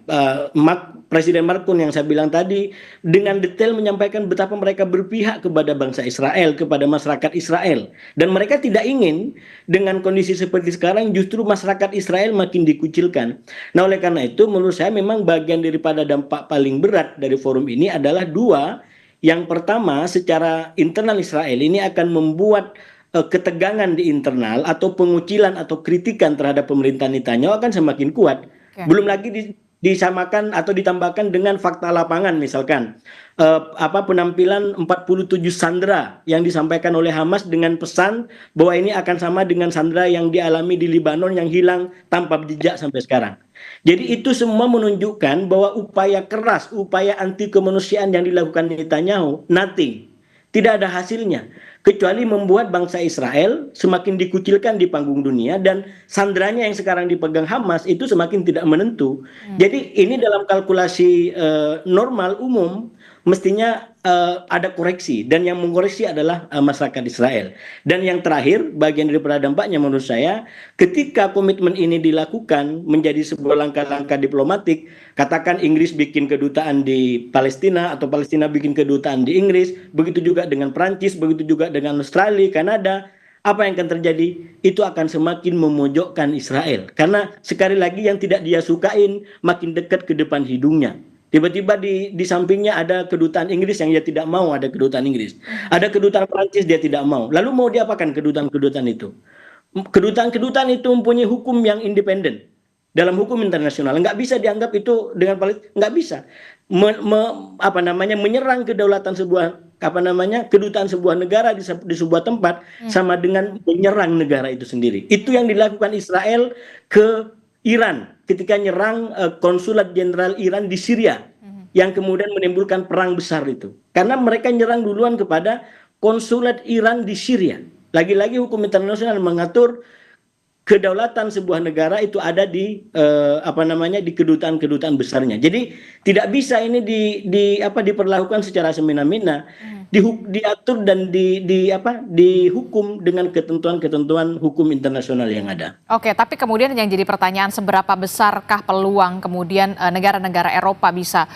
[SPEAKER 4] Presiden Markun yang saya bilang tadi dengan detail menyampaikan betapa mereka berpihak kepada bangsa Israel, kepada masyarakat Israel. Dan mereka tidak ingin dengan kondisi seperti sekarang justru masyarakat Israel makin dikucilkan. Nah oleh karena itu menurut saya memang bagian daripada dampak paling berat dari forum ini adalah dua. Yang pertama secara internal Israel ini akan membuat ketegangan di internal atau pengucilan atau kritikan terhadap pemerintahan Netanyahu akan semakin kuat. Belum lagi disamakan atau ditambahkan dengan fakta lapangan misalkan penampilan 47 sandera yang disampaikan oleh Hamas dengan pesan bahwa ini akan sama dengan sandera yang dialami di Libanon yang hilang tanpa jejak sampai sekarang. Jadi itu semua menunjukkan bahwa upaya keras, upaya anti kemanusiaan yang dilakukan Netanyahu nothing. Tidak ada hasilnya, kecuali membuat bangsa Israel semakin dikucilkan di panggung dunia dan sandranya yang sekarang dipegang Hamas itu semakin tidak menentu. Jadi ini dalam kalkulasi normal umum mestinya ada koreksi dan yang mengkoreksi adalah masyarakat Israel. Dan yang terakhir bagian daripada dampaknya menurut saya ketika komitmen ini dilakukan menjadi sebuah langkah-langkah diplomatik, katakan Inggris bikin kedutaan di Palestina atau Palestina bikin kedutaan di Inggris, begitu juga dengan Prancis, begitu juga dengan Australia, Kanada, apa yang akan terjadi? Itu akan semakin memojokkan Israel. Karena sekali lagi yang tidak dia sukain makin dekat ke depan hidungnya. Tiba-tiba di sampingnya ada kedutaan Inggris yang dia tidak mau ada kedutaan Inggris. Ada kedutaan Prancis dia tidak mau. Lalu mau diapakan kedutaan-kedutaan itu? Kedutaan-kedutaan itu mempunyai hukum yang independen. Dalam hukum internasional nggak bisa dianggap itu dengan nggak bisa menyerang kedaulatan sebuah kedutaan sebuah negara di sebuah tempat sama dengan menyerang negara itu sendiri. Itu yang dilakukan Israel ke Iran ketika nyerang konsulat jenderal Iran di Syria yang kemudian menimbulkan perang besar itu. Karena mereka nyerang duluan kepada konsulat Iran di Syria. Lagi-lagi hukum internasional mengatur kedaulatan sebuah negara itu ada di di kedutaan-kedutaan besarnya. Jadi tidak bisa ini diperlakukan secara semena-mena, diatur dan dihukum dengan ketentuan-ketentuan hukum internasional yang ada.
[SPEAKER 1] Oke, tapi kemudian yang jadi pertanyaan seberapa besarkah peluang kemudian negara-negara Eropa bisa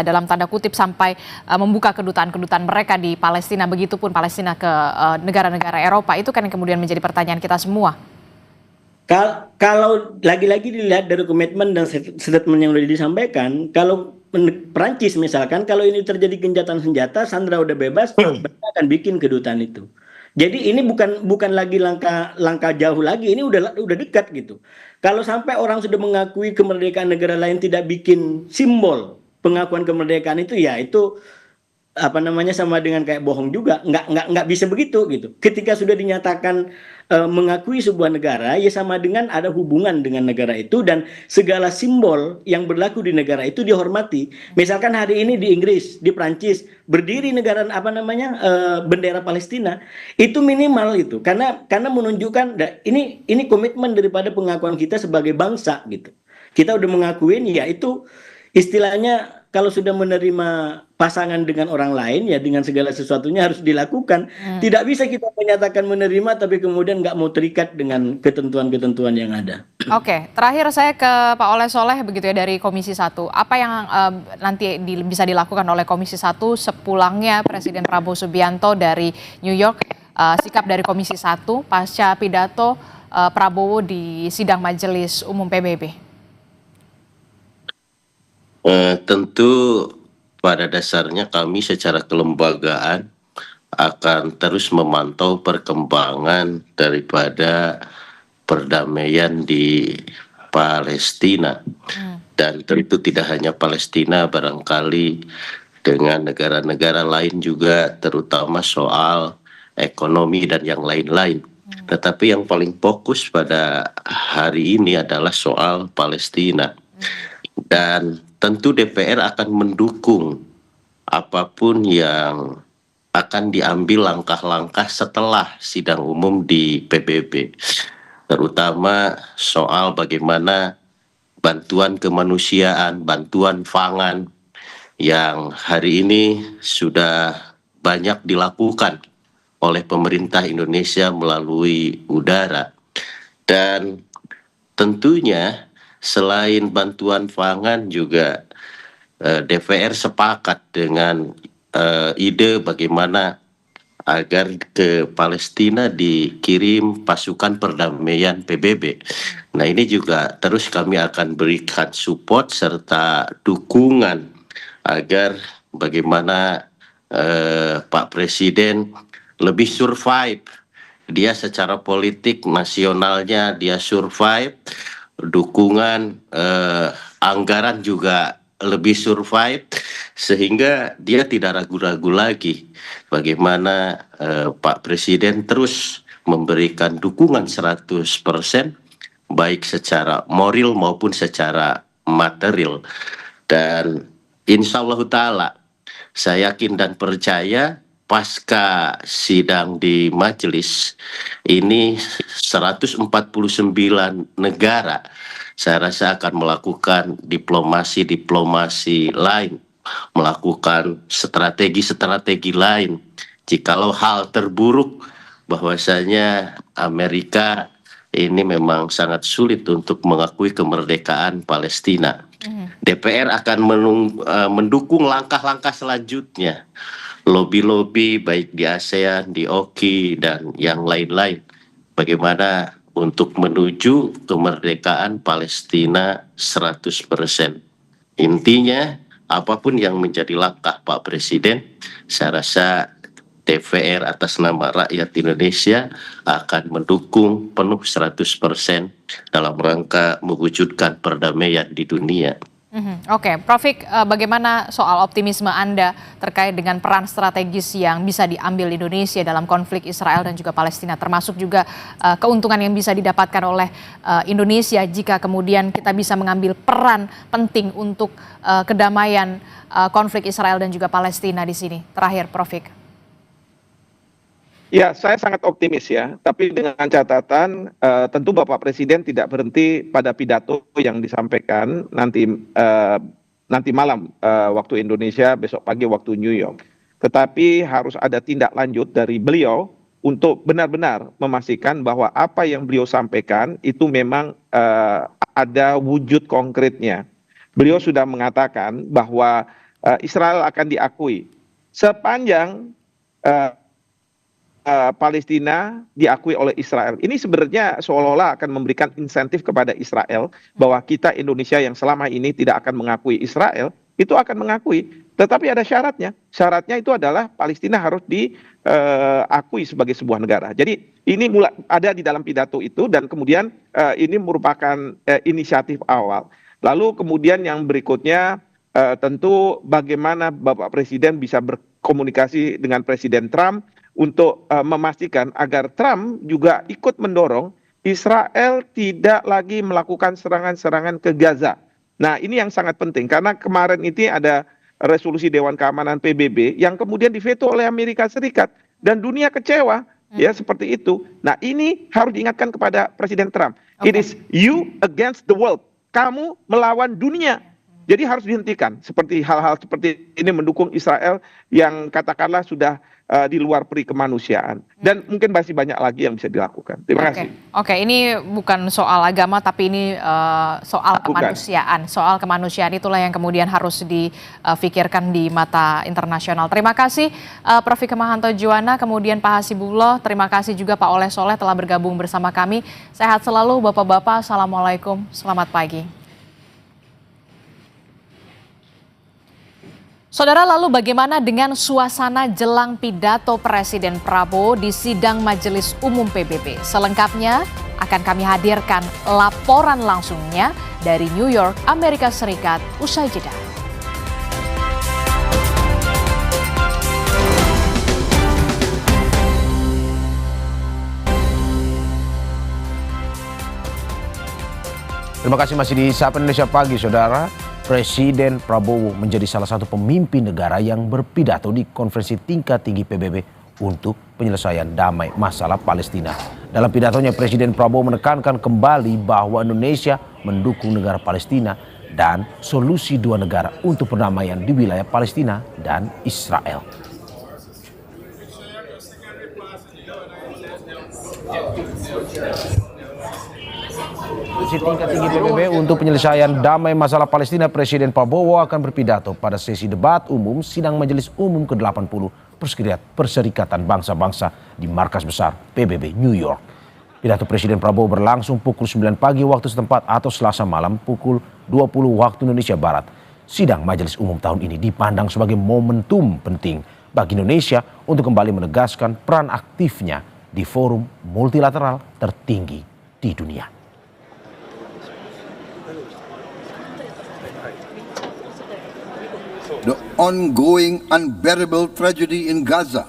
[SPEAKER 1] dalam tanda kutip sampai membuka kedutaan-kedutaan mereka di Palestina, begitupun Palestina ke negara-negara Eropa, itu kan yang kemudian menjadi pertanyaan kita semua. Kalau
[SPEAKER 4] lagi-lagi dilihat dari komitmen dan statement yang sudah disampaikan, kalau Perancis misalkan, kalau ini terjadi gencatan senjata, sandera udah bebas, mereka akan bikin kedutaan itu. Jadi ini bukan lagi langkah jauh lagi, ini udah dekat gitu. Kalau sampai orang sudah mengakui kemerdekaan negara lain tidak bikin simbol pengakuan kemerdekaan itu, ya itu sama dengan kayak bohong juga, nggak bisa begitu gitu. Ketika sudah dinyatakan mengakui sebuah negara, ya sama dengan ada hubungan dengan negara itu dan segala simbol yang berlaku di negara itu dihormati. Misalkan hari ini di Inggris, di Prancis berdiri negara bendera Palestina, itu minimal itu karena menunjukkan ini komitmen daripada pengakuan kita sebagai bangsa gitu. Kita udah mengakuin, ya itu istilahnya kalau sudah menerima pasangan dengan orang lain, ya dengan segala sesuatunya harus dilakukan. Tidak bisa kita menyatakan menerima tapi kemudian nggak mau terikat dengan ketentuan-ketentuan yang ada.
[SPEAKER 1] Oke, terakhir saya ke Pak Oleh Soleh begitu ya dari Komisi 1. Apa yang nanti bisa dilakukan oleh Komisi 1 sepulangnya Presiden Prabowo Subianto dari New York, sikap dari Komisi 1 pasca pidato Prabowo di sidang Majelis Umum PBB?
[SPEAKER 5] Tentu pada dasarnya kami secara kelembagaan akan terus memantau perkembangan daripada perdamaian di Palestina. Dan tentu tidak hanya Palestina, barangkali dengan negara-negara lain juga, terutama soal ekonomi dan yang lain-lain. Tetapi yang paling fokus pada hari ini adalah soal Palestina. Dan tentu DPR akan mendukung apapun yang akan diambil langkah-langkah setelah sidang umum di PBB. Terutama soal bagaimana bantuan kemanusiaan, bantuan pangan yang hari ini sudah banyak dilakukan oleh pemerintah Indonesia melalui udara. Dan tentunya selain bantuan pangan juga DPR sepakat dengan ide bagaimana agar ke Palestina dikirim pasukan perdamaian PBB. Nah, ini juga terus kami akan berikan support serta dukungan agar bagaimana Pak Presiden lebih survive. Dia secara politik nasionalnya dia survive, dukungan anggaran juga lebih survive, sehingga dia tidak ragu-ragu lagi bagaimana Pak Presiden terus memberikan dukungan 100% baik secara moral maupun secara material. Dan insya Allah Ta'ala saya yakin dan percaya pasca sidang di majelis ini 149 negara saya rasa akan melakukan diplomasi lain, melakukan strategi lain. Jikalau hal terburuk bahwasanya Amerika ini memang sangat sulit untuk mengakui kemerdekaan Palestina. DPR akan mendukung langkah-langkah selanjutnya. Lobby-lobby baik di ASEAN, di OKI, dan yang lain-lain. Bagaimana untuk menuju kemerdekaan Palestina 100%. Intinya, apapun yang menjadi langkah Pak Presiden, saya rasa DPR atas nama rakyat Indonesia akan mendukung penuh 100% dalam rangka mewujudkan perdamaian di dunia.
[SPEAKER 1] Oke, Prof. Bagaimana soal optimisme Anda terkait dengan peran strategis yang bisa diambil Indonesia dalam konflik Israel dan juga Palestina, termasuk juga keuntungan yang bisa didapatkan oleh Indonesia jika kemudian kita bisa mengambil peran penting untuk kedamaian konflik Israel dan juga Palestina di sini. Terakhir, Prof.
[SPEAKER 3] Ya, saya sangat optimis ya, tapi dengan catatan tentu Bapak Presiden tidak berhenti pada pidato yang disampaikan nanti malam waktu Indonesia, besok pagi waktu New York. Tetapi harus ada tindak lanjut dari beliau untuk benar-benar memastikan bahwa apa yang beliau sampaikan itu memang ada wujud konkretnya. Beliau sudah mengatakan bahwa Israel akan diakui sepanjang Palestina diakui oleh Israel. Ini sebenarnya seolah-olah akan memberikan insentif kepada Israel bahwa kita Indonesia yang selama ini tidak akan mengakui Israel, itu akan mengakui. Tetapi ada syaratnya. Syaratnya itu adalah Palestina harus diakui sebagai sebuah negara. Jadi ini ada di dalam pidato itu dan kemudian ini merupakan inisiatif awal. Lalu kemudian yang berikutnya tentu bagaimana Bapak Presiden bisa berkomunikasi dengan Presiden Trump untuk memastikan agar Trump juga ikut mendorong Israel tidak lagi melakukan serangan-serangan ke Gaza. Nah, ini yang sangat penting karena kemarin ini ada resolusi Dewan Keamanan PBB yang kemudian diveto oleh Amerika Serikat dan dunia kecewa ya seperti itu. Nah, ini harus diingatkan kepada Presiden Trump. It is you against the world. Kamu melawan dunia. Jadi harus dihentikan seperti hal-hal seperti ini mendukung Israel yang katakanlah sudah di luar peri kemanusiaan dan mungkin masih banyak lagi yang bisa dilakukan. Terima kasih.
[SPEAKER 1] Oke, ini bukan soal agama tapi ini soal kemanusiaan. Soal kemanusiaan itulah yang kemudian harus difikirkan di mata internasional. Terima kasih Prof. Hikmahanto Juwana, kemudian Pak Hasibullah, terima kasih juga Pak Oleh Soleh telah bergabung bersama kami. Sehat selalu Bapak-bapak. Assalamualaikum. Selamat pagi. Saudara, lalu bagaimana dengan suasana jelang pidato Presiden Prabowo di sidang Majelis Umum PBB? Selengkapnya akan kami hadirkan laporan langsungnya dari New York, Amerika Serikat, usai jeda.
[SPEAKER 2] Terima kasih masih di Sapa Indonesia Pagi, Saudara. Presiden Prabowo menjadi salah satu pemimpin negara yang berpidato di konferensi tingkat tinggi PBB untuk penyelesaian damai masalah Palestina. Dalam pidatonya, Presiden Prabowo menekankan kembali bahwa Indonesia mendukung negara Palestina dan solusi dua negara untuk perdamaian di wilayah Palestina dan Israel. Komisi tingkat tinggi PBB untuk penyelesaian damai masalah Palestina, Presiden Prabowo akan berpidato pada sesi debat umum sidang Majelis Umum ke-80 Perserikatan Bangsa-Bangsa di markas besar PBB New York. Pidato Presiden Prabowo berlangsung pukul 9 pagi waktu setempat atau Selasa malam pukul 20 waktu Indonesia Barat. Sidang Majelis Umum tahun ini dipandang sebagai momentum penting bagi Indonesia untuk kembali menegaskan peran aktifnya di forum multilateral tertinggi di dunia.
[SPEAKER 21] The ongoing unbearable tragedy in Gaza.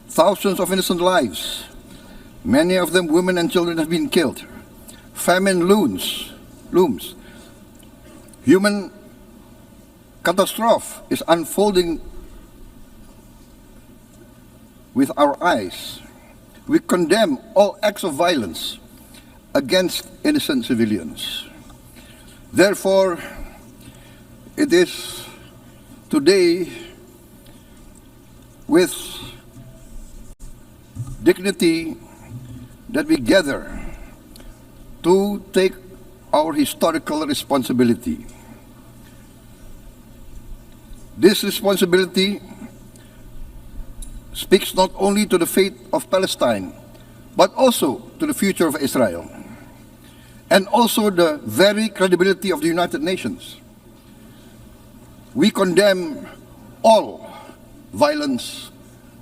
[SPEAKER 21] Thousands of innocent lives, many of them women and children, have been killed. Famine looms. Human catastrophe is unfolding with our eyes. We condemn all acts of violence against innocent civilians. Therefore, it is today with dignity that we gather to take our historical responsibility. This responsibility speaks not only to the fate of Palestine, but also to the future of Israel, and also the very credibility of the United Nations. We condemn all violence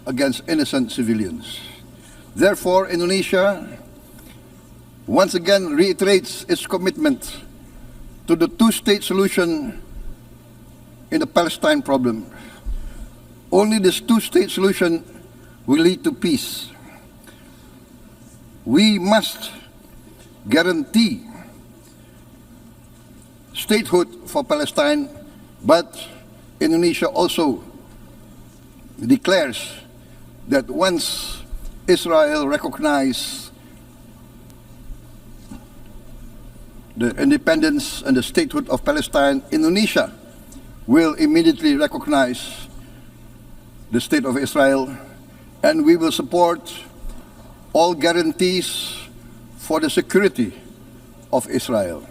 [SPEAKER 21] against innocent civilians. Therefore, Indonesia once again reiterates its commitment to the two-state solution in the Palestine problem. Only this two-state solution will lead to peace. We must guarantee statehood for Palestine, but Indonesia also declares that once Israel recognizes the independence and the statehood of Palestine, Indonesia will immediately recognize the state of Israel, and we will support all guarantees for the security of Israel.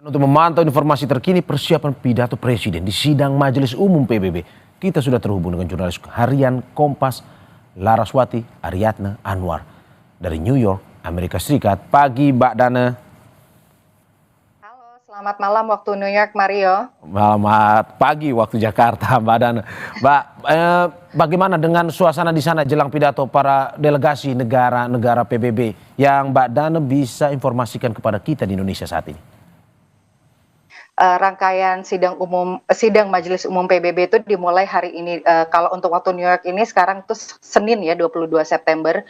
[SPEAKER 2] Untuk memantau informasi terkini persiapan pidato Presiden di sidang Majelis Umum PBB, kita sudah terhubung dengan jurnalis harian Kompas Laraswati Ariadna Anwar dari New York, Amerika Serikat. Pagi Mbak Dana.
[SPEAKER 7] Selamat malam waktu New York, Mario.
[SPEAKER 2] Selamat pagi waktu Jakarta, Mbak Dana. Mbak, bagaimana dengan suasana di sana jelang pidato para delegasi negara-negara PBB yang Mbak Dana bisa informasikan kepada kita di Indonesia saat ini?
[SPEAKER 7] Rangkaian sidang Majelis Umum PBB itu dimulai hari ini. Kalau untuk waktu New York ini sekarang itu Senin ya, 22 September.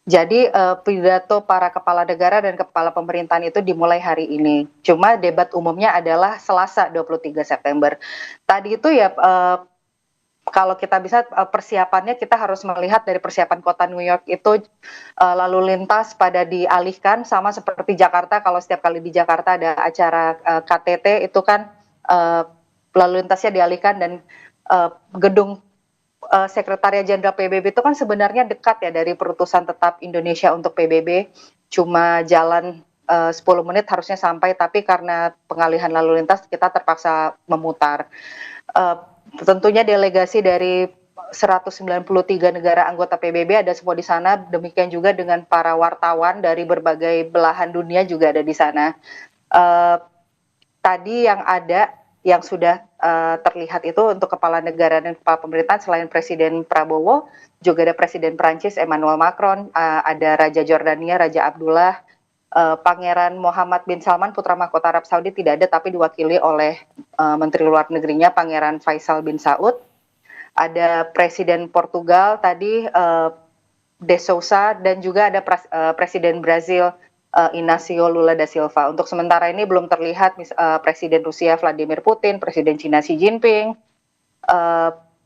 [SPEAKER 7] Jadi pidato para kepala negara dan kepala pemerintahan itu dimulai hari ini. Cuma debat umumnya adalah Selasa 23 September. Tadi itu ya kalau kita bisa persiapannya kita harus melihat dari persiapan kota New York itu lalu lintas pada dialihkan sama seperti Jakarta. Kalau setiap kali di Jakarta ada acara KTT itu kan lalu lintasnya dialihkan, dan gedung Sekretariat Jenderal PBB itu kan sebenarnya dekat ya dari Perutusan Tetap Indonesia untuk PBB, cuma jalan 10 menit harusnya sampai, tapi karena pengalihan lalu lintas kita terpaksa memutar. Tentunya delegasi dari 193 negara anggota PBB ada semua di sana, demikian juga dengan para wartawan dari berbagai belahan dunia juga ada di sana. Tadi yang sudah terlihat itu untuk kepala negara dan kepala pemerintahan, selain Presiden Prabowo, juga ada Presiden Prancis Emmanuel Macron, ada Raja Jordania, Raja Abdullah, Pangeran Muhammad bin Salman, putra mahkota Arab Saudi tidak ada, tapi diwakili oleh Menteri Luar Negerinya Pangeran Faisal bin Saud. Ada Presiden Portugal tadi De Souza, dan juga ada Presiden Brazil Inácio Lula da Silva. Untuk sementara ini belum terlihat Presiden Rusia Vladimir Putin, Presiden Cina Xi Jinping,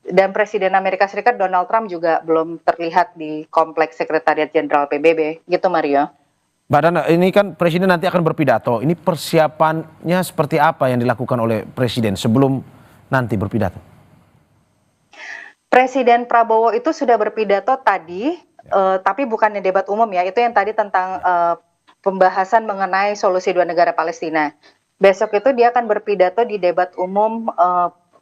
[SPEAKER 7] dan Presiden Amerika Serikat Donald Trump juga belum terlihat di Kompleks Sekretariat Jenderal PBB. Gitu, Mario.
[SPEAKER 2] Mbak Dana, ini kan Presiden nanti akan berpidato. Ini persiapannya seperti apa yang dilakukan oleh Presiden sebelum nanti berpidato?
[SPEAKER 7] Presiden Prabowo itu sudah berpidato tadi, tapi bukannya debat umum ya. Itu yang tadi tentang pembahasan mengenai solusi dua negara Palestina. Besok itu dia akan berpidato di debat umum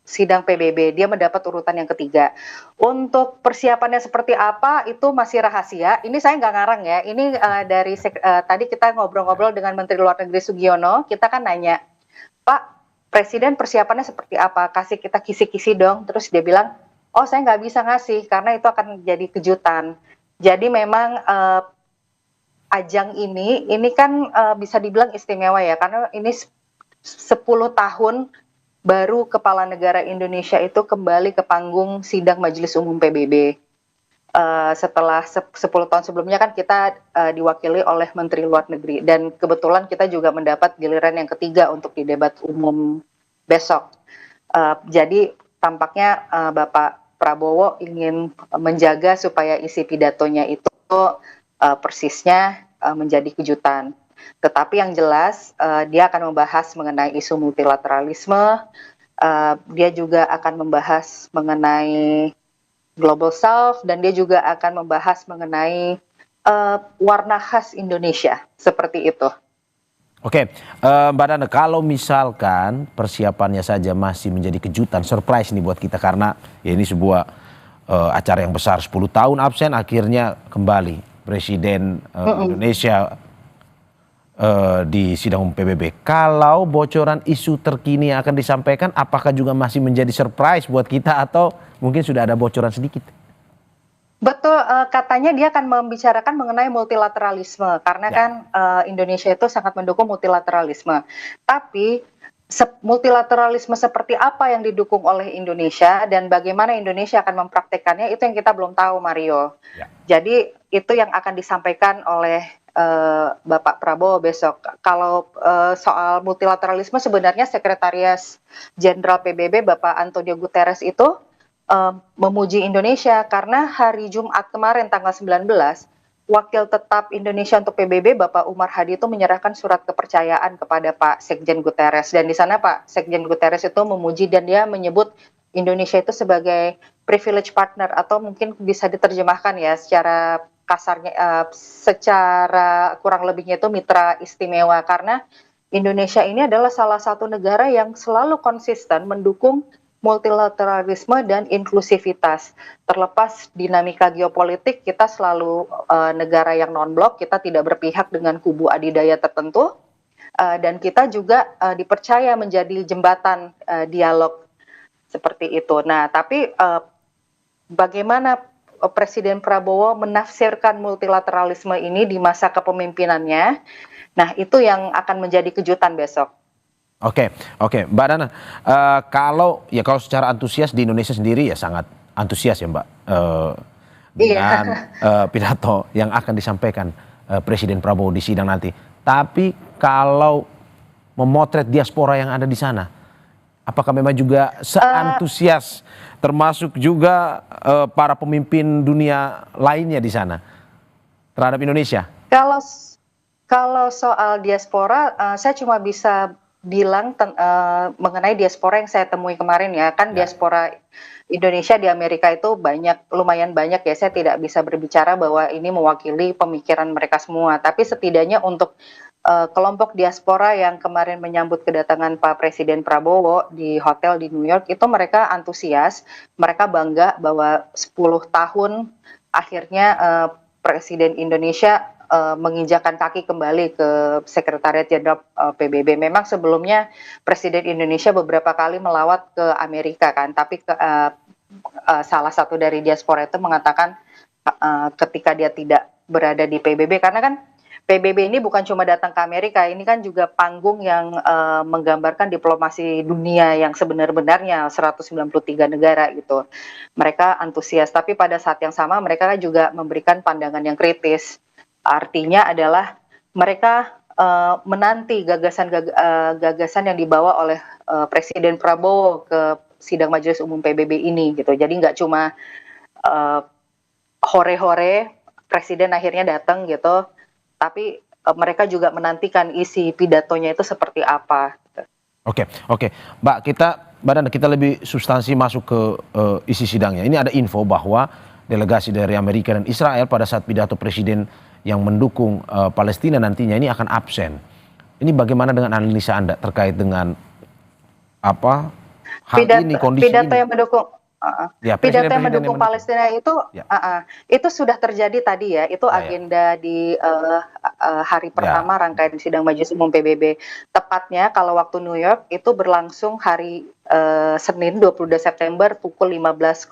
[SPEAKER 7] sidang PBB, dia mendapat urutan yang ketiga. Untuk persiapannya seperti apa itu masih rahasia. Ini saya nggak ngarang ya. Ini tadi kita ngobrol-ngobrol dengan Menteri Luar Negeri Sugiono, kita kan nanya, Pak, Presiden persiapannya seperti apa? Kasih kita kisi-kisi dong. Terus dia bilang, oh saya nggak bisa ngasih karena itu akan jadi kejutan. Jadi memang ajang ini kan bisa dibilang istimewa ya, karena ini 10 tahun baru kepala negara Indonesia itu kembali ke panggung sidang Majelis Umum PBB. Setelah 10 tahun sebelumnya kan kita diwakili oleh Menteri Luar Negeri, dan kebetulan kita juga mendapat giliran yang ketiga untuk di debat umum besok. Jadi tampaknya Bapak Prabowo ingin menjaga supaya isi pidatonya itu persisnya menjadi kejutan. Tetapi yang jelas dia akan membahas mengenai isu multilateralisme, dia juga akan membahas mengenai Global South, dan dia juga akan membahas mengenai warna khas Indonesia, seperti itu.
[SPEAKER 2] Oke, Mbak Dana, kalau misalkan persiapannya saja masih menjadi kejutan, surprise nih buat kita, karena ya ini sebuah acara yang besar, 10 tahun absen, akhirnya kembali Presiden Indonesia di sidang umum PBB. Kalau bocoran isu terkini yang akan disampaikan, apakah juga masih menjadi surprise buat kita atau mungkin sudah ada bocoran sedikit?
[SPEAKER 7] Betul, katanya dia akan membicarakan mengenai multilateralisme karena kan Indonesia itu sangat mendukung multilateralisme. Tapi multilateralisme seperti apa yang didukung oleh Indonesia dan bagaimana Indonesia akan mempraktekannya, itu yang kita belum tahu, Mario. Jadi itu yang akan disampaikan oleh Bapak Prabowo besok. Kalau soal multilateralisme, sebenarnya Sekretaris Jenderal PBB Bapak Antonio Guterres itu memuji Indonesia karena hari Jumat kemarin tanggal 19, Wakil Tetap Indonesia untuk PBB Bapak Umar Hadi itu menyerahkan surat kepercayaan kepada Pak Sekjen Guterres, dan di sana Pak Sekjen Guterres itu memuji dan dia menyebut Indonesia itu sebagai privilege partner, atau mungkin bisa diterjemahkan ya secara kasarnya, secara kurang lebihnya itu mitra istimewa, karena Indonesia ini adalah salah satu negara yang selalu konsisten mendukung multilateralisme dan inklusivitas. Terlepas dinamika geopolitik, kita selalu negara yang non-blok, kita tidak berpihak dengan kubu adidaya tertentu, dan kita juga dipercaya menjadi jembatan dialog seperti itu. Nah, tapi bagaimana Presiden Prabowo menafsirkan multilateralisme ini di masa kepemimpinannya, nah itu yang akan menjadi kejutan besok.
[SPEAKER 2] Oke, Mbak Dana, kalau secara antusias di Indonesia sendiri ya sangat antusias ya Mbak, dengan pidato yang akan disampaikan Presiden Prabowo di sidang nanti. Tapi kalau memotret diaspora yang ada di sana, apakah memang juga seantusias termasuk juga para pemimpin dunia lainnya di sana terhadap Indonesia?
[SPEAKER 7] Kalau soal diaspora, saya cuma bisa bilang mengenai diaspora yang saya temui kemarin ya, kan diaspora Indonesia di Amerika itu lumayan banyak ya. Saya tidak bisa berbicara bahwa ini mewakili pemikiran mereka semua, tapi setidaknya untuk kelompok diaspora yang kemarin menyambut kedatangan Pak Presiden Prabowo di hotel di New York, itu mereka antusias, mereka bangga bahwa 10 tahun akhirnya Presiden Indonesia menginjakan kaki kembali ke Sekretariat Jenderal PBB. Memang sebelumnya Presiden Indonesia beberapa kali melawat ke Amerika kan, tapi salah satu dari diaspora itu mengatakan ketika dia tidak berada di PBB, karena kan PBB ini bukan cuma datang ke Amerika, ini kan juga panggung yang menggambarkan diplomasi dunia yang sebenar-benarnya, 193 negara gitu. Mereka antusias, tapi pada saat yang sama mereka juga memberikan pandangan yang kritis. Artinya adalah mereka menanti gagasan yang dibawa oleh Presiden Prabowo ke sidang Majelis Umum PBB ini gitu. Jadi nggak cuma hore-hore Presiden akhirnya datang gitu, tapi mereka juga menantikan isi pidatonya itu seperti apa.
[SPEAKER 2] Oke, Mbak, kita lebih substansi masuk ke isi sidangnya. Ini ada info bahwa delegasi dari Amerika dan Israel pada saat pidato presiden yang mendukung Palestina nantinya ini akan absen. Ini bagaimana dengan analisa Anda terkait dengan apa hal ini, kondisi
[SPEAKER 7] pidato
[SPEAKER 2] ini?
[SPEAKER 7] yang mendukung pidato yang mendukung Palestina itu sudah terjadi tadi ya, itu agenda di hari pertama rangkaian sidang Majelis Umum PBB. Tepatnya kalau waktu New York itu berlangsung hari Senin 22 September pukul 15.00.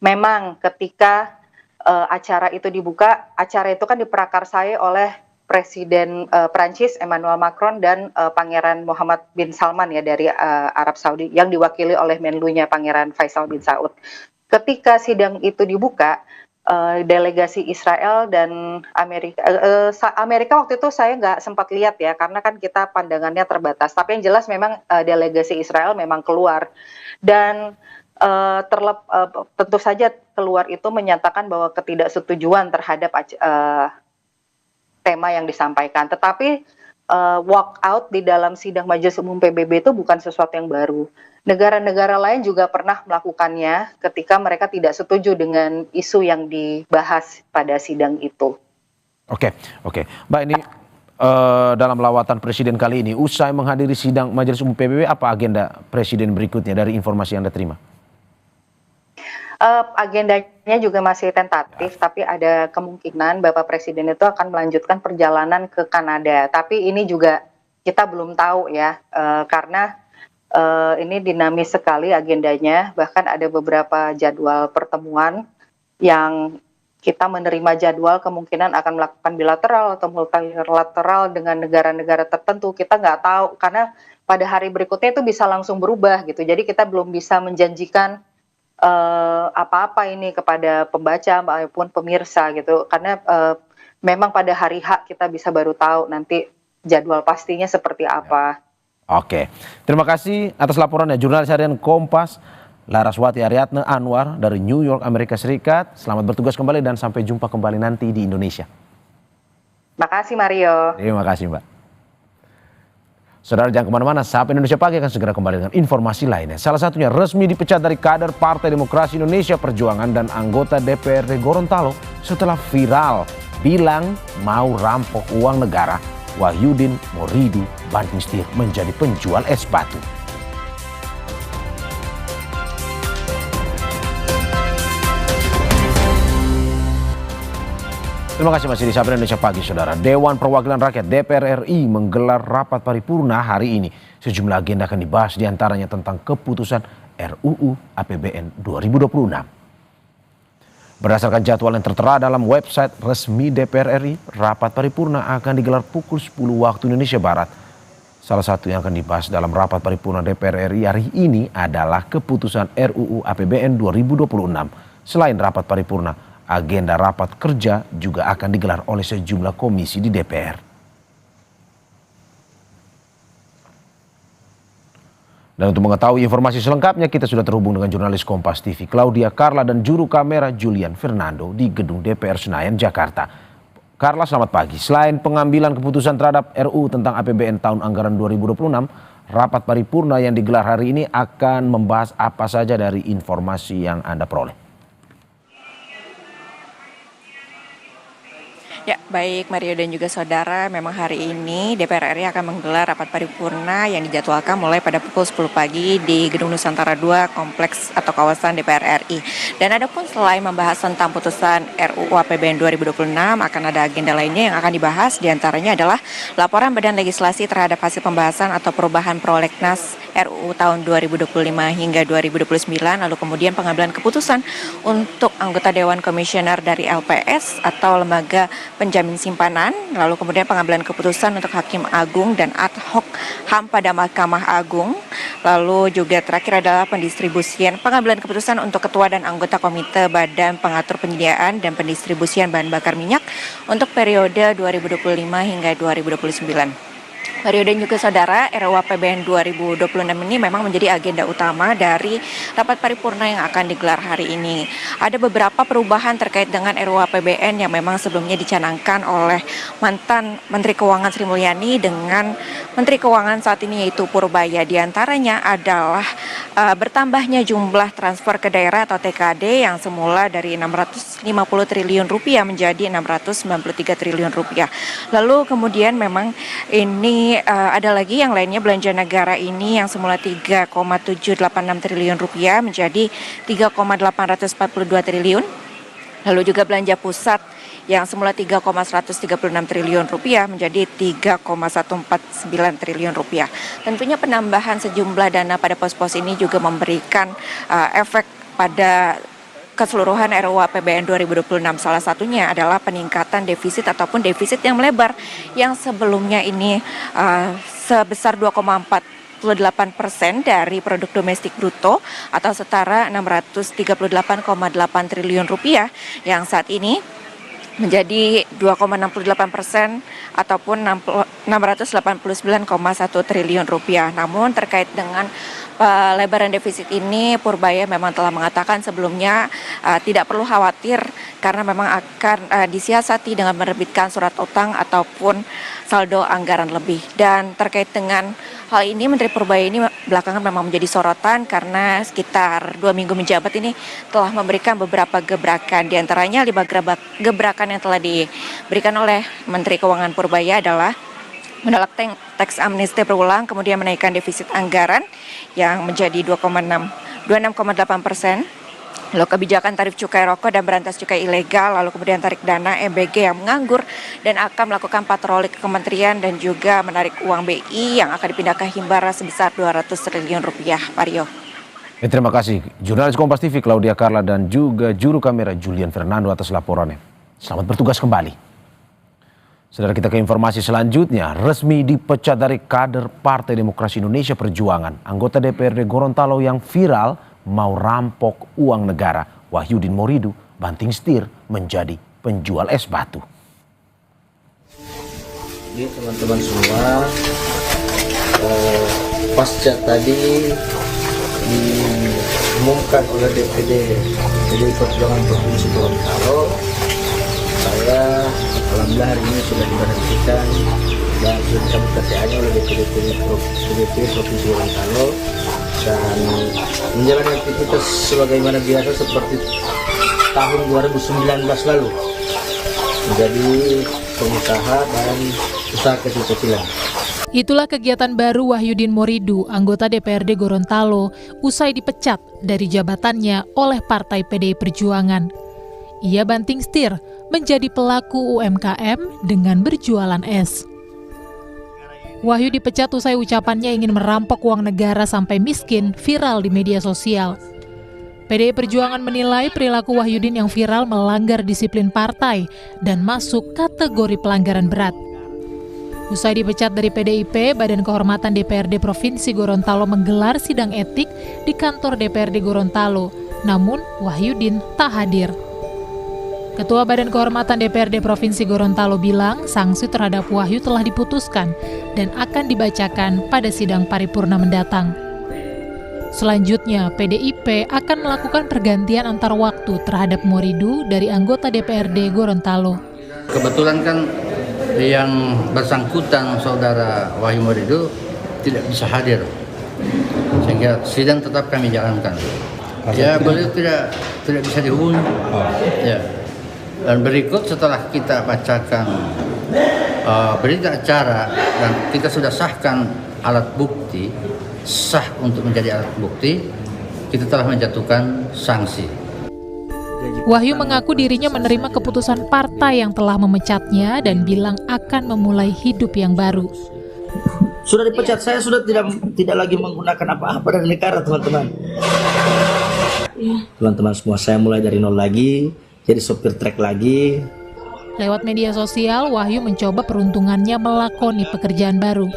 [SPEAKER 7] Memang ketika acara itu dibuka, acara itu kan diprakarsai oleh Presiden Prancis Emmanuel Macron dan Pangeran Muhammad bin Salman ya dari Arab Saudi yang diwakili oleh menlunya Pangeran Faisal bin Saud. Ketika sidang itu dibuka, delegasi Israel dan Amerika waktu itu saya nggak sempat lihat ya karena kan kita pandangannya terbatas. Tapi yang jelas memang delegasi Israel memang keluar dan tentu saja keluar itu menyatakan bahwa ketidaksetujuan terhadap tema yang disampaikan. Tetapi walk out di dalam sidang Majelis Umum PBB itu bukan sesuatu yang baru. Negara-negara lain juga pernah melakukannya ketika mereka tidak setuju dengan isu yang dibahas pada sidang itu.
[SPEAKER 2] Oke. Mbak, ini dalam lawatan Presiden kali ini, usai menghadiri sidang Majelis Umum PBB, apa agenda Presiden berikutnya dari informasi yang Anda terima?
[SPEAKER 7] Agendanya juga masih tentatif, tapi ada kemungkinan Bapak Presiden itu akan melanjutkan perjalanan ke Kanada. Tapi ini juga kita belum tahu ya, karena ini dinamis sekali agendanya. Bahkan ada beberapa jadwal pertemuan yang kita menerima jadwal kemungkinan akan melakukan bilateral atau multilateral dengan negara-negara tertentu. Kita nggak tahu, karena pada hari berikutnya itu bisa langsung berubah gitu. Jadi kita belum bisa menjanjikan apa-apa ini kepada pembaca maupun pemirsa gitu, karena memang pada hari H kita bisa baru tahu nanti jadwal pastinya seperti apa.
[SPEAKER 2] Oke, terima kasih atas laporannya jurnalis harian Kompas Laraswati Aryatna Anwar dari New York, Amerika Serikat. Selamat bertugas kembali dan sampai jumpa kembali nanti di Indonesia.
[SPEAKER 7] Makasih Mario.
[SPEAKER 2] Terima kasih Mbak. Saudara, jangan kemana-mana, Sapa Indonesia Pagi akan segera kembali dengan informasi lainnya. Salah satunya resmi dipecat dari kader Partai Demokrasi Indonesia Perjuangan dan anggota DPRD Gorontalo setelah viral bilang mau rampok uang negara. Wahyudin Moridu banting setir menjadi penjual es batu. Terima kasih masih di Sapa Indonesia Pagi, saudara. Dewan Perwakilan Rakyat DPR RI menggelar rapat paripurna hari ini. Sejumlah agenda akan dibahas, diantaranya tentang keputusan RUU APBN 2026. Berdasarkan jadwal yang tertera dalam website resmi DPR RI, rapat paripurna akan digelar pukul 10 waktu Indonesia Barat. Salah satu yang akan dibahas dalam rapat paripurna DPR RI hari ini adalah keputusan RUU APBN 2026. Selain rapat paripurna, agenda rapat kerja juga akan digelar oleh sejumlah komisi di DPR. Dan untuk mengetahui informasi selengkapnya, kita sudah terhubung dengan jurnalis Kompas TV Claudia Carla dan juru kamera Julian Fernando di gedung DPR Senayan, Jakarta. Carla, selamat pagi. Selain pengambilan keputusan terhadap RUU tentang APBN tahun anggaran 2026, rapat paripurna yang digelar hari ini akan membahas apa saja dari informasi yang Anda peroleh?
[SPEAKER 10] Ya, baik Mario dan juga saudara, memang hari ini DPR RI akan menggelar rapat paripurna yang dijadwalkan mulai pada pukul 10 pagi di Gedung Nusantara 2 Kompleks atau kawasan DPR RI. Dan adapun selain membahas tentang putusan RUU APBN 2026, akan ada agenda lainnya yang akan dibahas, diantaranya adalah laporan Badan Legislasi terhadap hasil pembahasan atau perubahan prolegnas RUU tahun 2025 hingga 2029, lalu kemudian pengambilan keputusan untuk anggota Dewan Komisioner dari LPS atau Lembaga Penjamin Simpanan, lalu kemudian pengambilan keputusan untuk Hakim Agung dan ad hoc HAM pada Mahkamah Agung, lalu juga terakhir adalah pengambilan keputusan untuk Ketua dan anggota Komite Badan Pengatur Penyediaan dan Pendistribusian Bahan Bakar Minyak untuk periode 2025 hingga 2029. Mario dan juga saudara, RUU APBN 2026 ini memang menjadi agenda utama dari rapat paripurna yang akan digelar hari ini. Ada beberapa perubahan terkait dengan RUU APBN yang memang sebelumnya dicanangkan oleh mantan Menteri Keuangan Sri Mulyani dengan Menteri Keuangan saat ini yaitu Purbaya. Di antaranya adalah bertambahnya jumlah transfer ke daerah atau TKD yang semula dari 650 triliun rupiah menjadi 693 triliun rupiah. Lalu kemudian memang ini ada lagi yang lainnya, belanja negara ini yang semula 3,786 triliun rupiah menjadi 3,842 triliun. Lalu juga belanja pusat yang semula 3,136 triliun rupiah menjadi 3,149 triliun rupiah. Tentunya penambahan sejumlah dana pada pos-pos ini juga memberikan efek pada keseluruhan RUU APBN 2026. Salah satunya adalah peningkatan defisit ataupun defisit yang melebar yang sebelumnya ini sebesar 2,48% dari produk domestik bruto atau setara 638,8 triliun rupiah yang saat ini menjadi 2,68% ataupun 689,1 triliun rupiah. Namun terkait dengan pelebaran defisit ini, Purbaya memang telah mengatakan sebelumnya tidak perlu khawatir karena memang akan disiasati dengan menerbitkan surat utang ataupun saldo anggaran lebih. Dan terkait dengan hal ini, Menteri Purbaya ini belakangan memang menjadi sorotan karena sekitar 2 minggu menjabat ini telah memberikan beberapa gebrakan. Di antaranya 5 gebrakan yang telah diberikan oleh Menteri Keuangan Purbaya adalah menolak teks amnesti berulang, kemudian menaikkan defisit anggaran yang menjadi 26,8%, lalu kebijakan tarif cukai rokok dan berantas cukai ilegal, lalu kemudian tarik dana MBG yang menganggur dan akan melakukan patroli ke kementerian dan juga menarik uang BI yang akan dipindah ke Himbara sebesar 200 triliun rupiah. Mario.
[SPEAKER 2] Terima kasih jurnalis Kompas TV Claudia Carla dan juga juru kamera Julian Fernando atas laporannya. Selamat bertugas kembali. Saudara, kita ke informasi selanjutnya. Resmi dipecat dari kader Partai Demokrasi Indonesia Perjuangan anggota DPRD Gorontalo yang viral mau rampok uang negara. Wahyudin Moridu banting setir menjadi penjual es batu.
[SPEAKER 9] Ini teman-teman semua, pasca tadi diumumkan oleh DPD Perjuangan Provinsi Gorontalo, saya alhamdulillah hari ini sudah diberhentikan dan sudah dicabut KTA-nya oleh DPD Provinsi Gorontalo dan menjalani aktivitas sebagaimana biasa seperti tahun 2019 lalu menjadi pengusaha dan usaha kecil-kecilan.
[SPEAKER 12] Itulah kegiatan baru Wahyudin Moridu, anggota DPRD Gorontalo, usai dipecat dari jabatannya oleh Partai PDI Perjuangan. Ia banting setir menjadi pelaku UMKM dengan berjualan es. Wahyu dipecat usai ucapannya ingin merampok uang negara sampai miskin viral di media sosial. PDI Perjuangan menilai perilaku Wahyudin yang viral melanggar disiplin partai dan masuk kategori pelanggaran berat. Usai dipecat dari PDIP, Badan Kehormatan DPRD Provinsi Gorontalo menggelar sidang etik di kantor DPRD Gorontalo, namun Wahyudin tak hadir. Ketua Badan Kehormatan DPRD Provinsi Gorontalo bilang sanksi terhadap Wahyu telah diputuskan dan akan dibacakan pada sidang paripurna mendatang. Selanjutnya, PDIP akan melakukan pergantian antar waktu terhadap Moridu dari anggota DPRD Gorontalo.
[SPEAKER 22] Kebetulan kan yang bersangkutan saudara Wahyu Moridu tidak bisa hadir, sehingga sidang tetap kami jalankan. Ya, beliau tidak bisa dihubungi. Ya. Dan berikut setelah kita bacakan berita acara dan kita sudah sahkan alat bukti, sah untuk menjadi alat bukti, kita telah menjatuhkan sanksi.
[SPEAKER 12] Wahyu mengaku dirinya menerima keputusan partai yang telah memecatnya dan bilang akan memulai hidup yang baru.
[SPEAKER 9] Sudah dipecat, saya sudah tidak lagi menggunakan apa-apa dari negara, teman-teman. Teman-teman semua, saya mulai dari nol lagi. Jadi sopir trek lagi.
[SPEAKER 12] Lewat media sosial, Wahyu mencoba peruntungannya melakoni pekerjaan baru.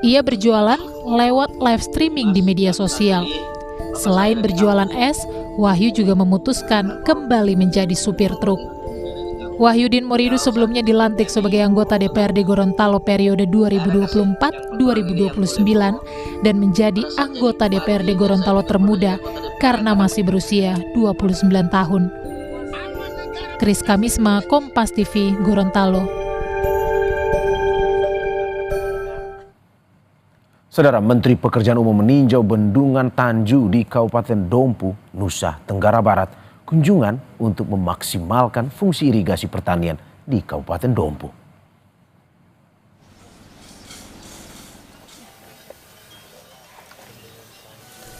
[SPEAKER 12] Ia berjualan lewat live streaming di media sosial. Selain berjualan es, Wahyu juga memutuskan kembali menjadi supir truk. Wahyudin Moridu sebelumnya dilantik sebagai anggota DPRD Gorontalo periode 2024-2029 dan menjadi anggota DPRD Gorontalo termuda karena masih berusia 29 tahun. Kris Kamisma, Kompas TV, Gorontalo.
[SPEAKER 2] Saudara Menteri Pekerjaan Umum meninjau bendungan Tanju di Kabupaten Dompu, Nusa Tenggara Barat. Kunjungan untuk memaksimalkan fungsi irigasi pertanian di Kabupaten Dompu.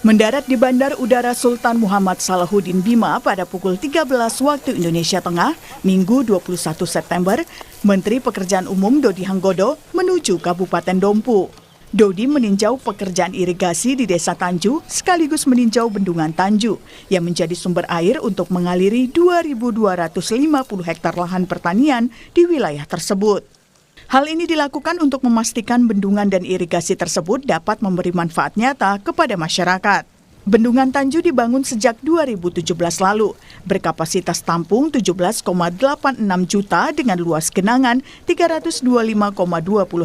[SPEAKER 20] Mendarat di Bandar Udara Sultan Muhammad Salahuddin Bima pada pukul 13 waktu Indonesia Tengah, Minggu 21 September, Menteri Pekerjaan Umum Dodi Hanggodo menuju Kabupaten Dompu. Dodi meninjau pekerjaan irigasi di Desa Tanju sekaligus meninjau bendungan Tanju yang menjadi sumber air untuk mengaliri 2.250 hektar lahan pertanian di wilayah tersebut. Hal ini dilakukan untuk memastikan bendungan dan irigasi tersebut dapat memberi manfaat nyata kepada masyarakat. Bendungan Tanju dibangun sejak 2017 lalu, berkapasitas tampung 17,86 juta dengan luas genangan 325,20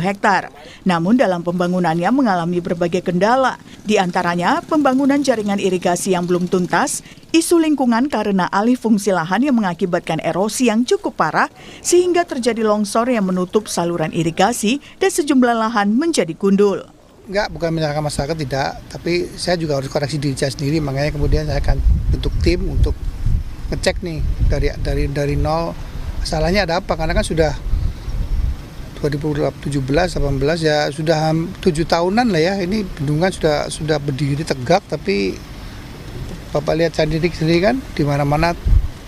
[SPEAKER 20] hektar. Namun dalam pembangunannya mengalami berbagai kendala, di antaranya pembangunan jaringan irigasi yang belum tuntas, isu lingkungan karena alih fungsi lahan yang mengakibatkan erosi yang cukup parah, sehingga terjadi longsor yang menutup saluran irigasi dan sejumlah lahan menjadi gundul.
[SPEAKER 13] Enggak, bukan menyalahkan masyarakat, tidak. Tapi saya juga harus koreksi diri saya sendiri, makanya kemudian saya akan bentuk tim untuk ngecek nih dari nol. Masalahnya ada apa? Karena kan sudah 2017-18 ya sudah 7 tahunan lah ya. Ini bendungan sudah berdiri tegak, tapi Bapak lihat sendiri kan di mana-mana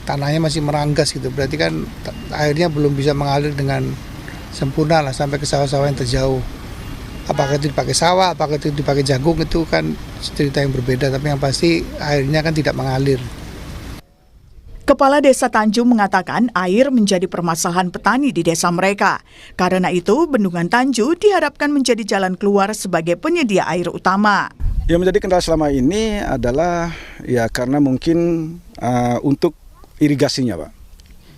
[SPEAKER 13] tanahnya masih meranggas gitu. Berarti kan airnya belum bisa mengalir dengan sempurna lah sampai ke sawah-sawah yang terjauh. Apakah itu dipakai sawah, apakah itu dipakai jagung, itu kan cerita yang berbeda, tapi yang pasti airnya kan tidak mengalir.
[SPEAKER 20] Kepala Desa Tanju mengatakan air menjadi permasalahan petani di desa mereka. Karena itu, bendungan Tanju diharapkan menjadi jalan keluar sebagai penyedia air utama.
[SPEAKER 14] Yang menjadi kendala selama ini adalah ya karena mungkin untuk irigasinya, Pak.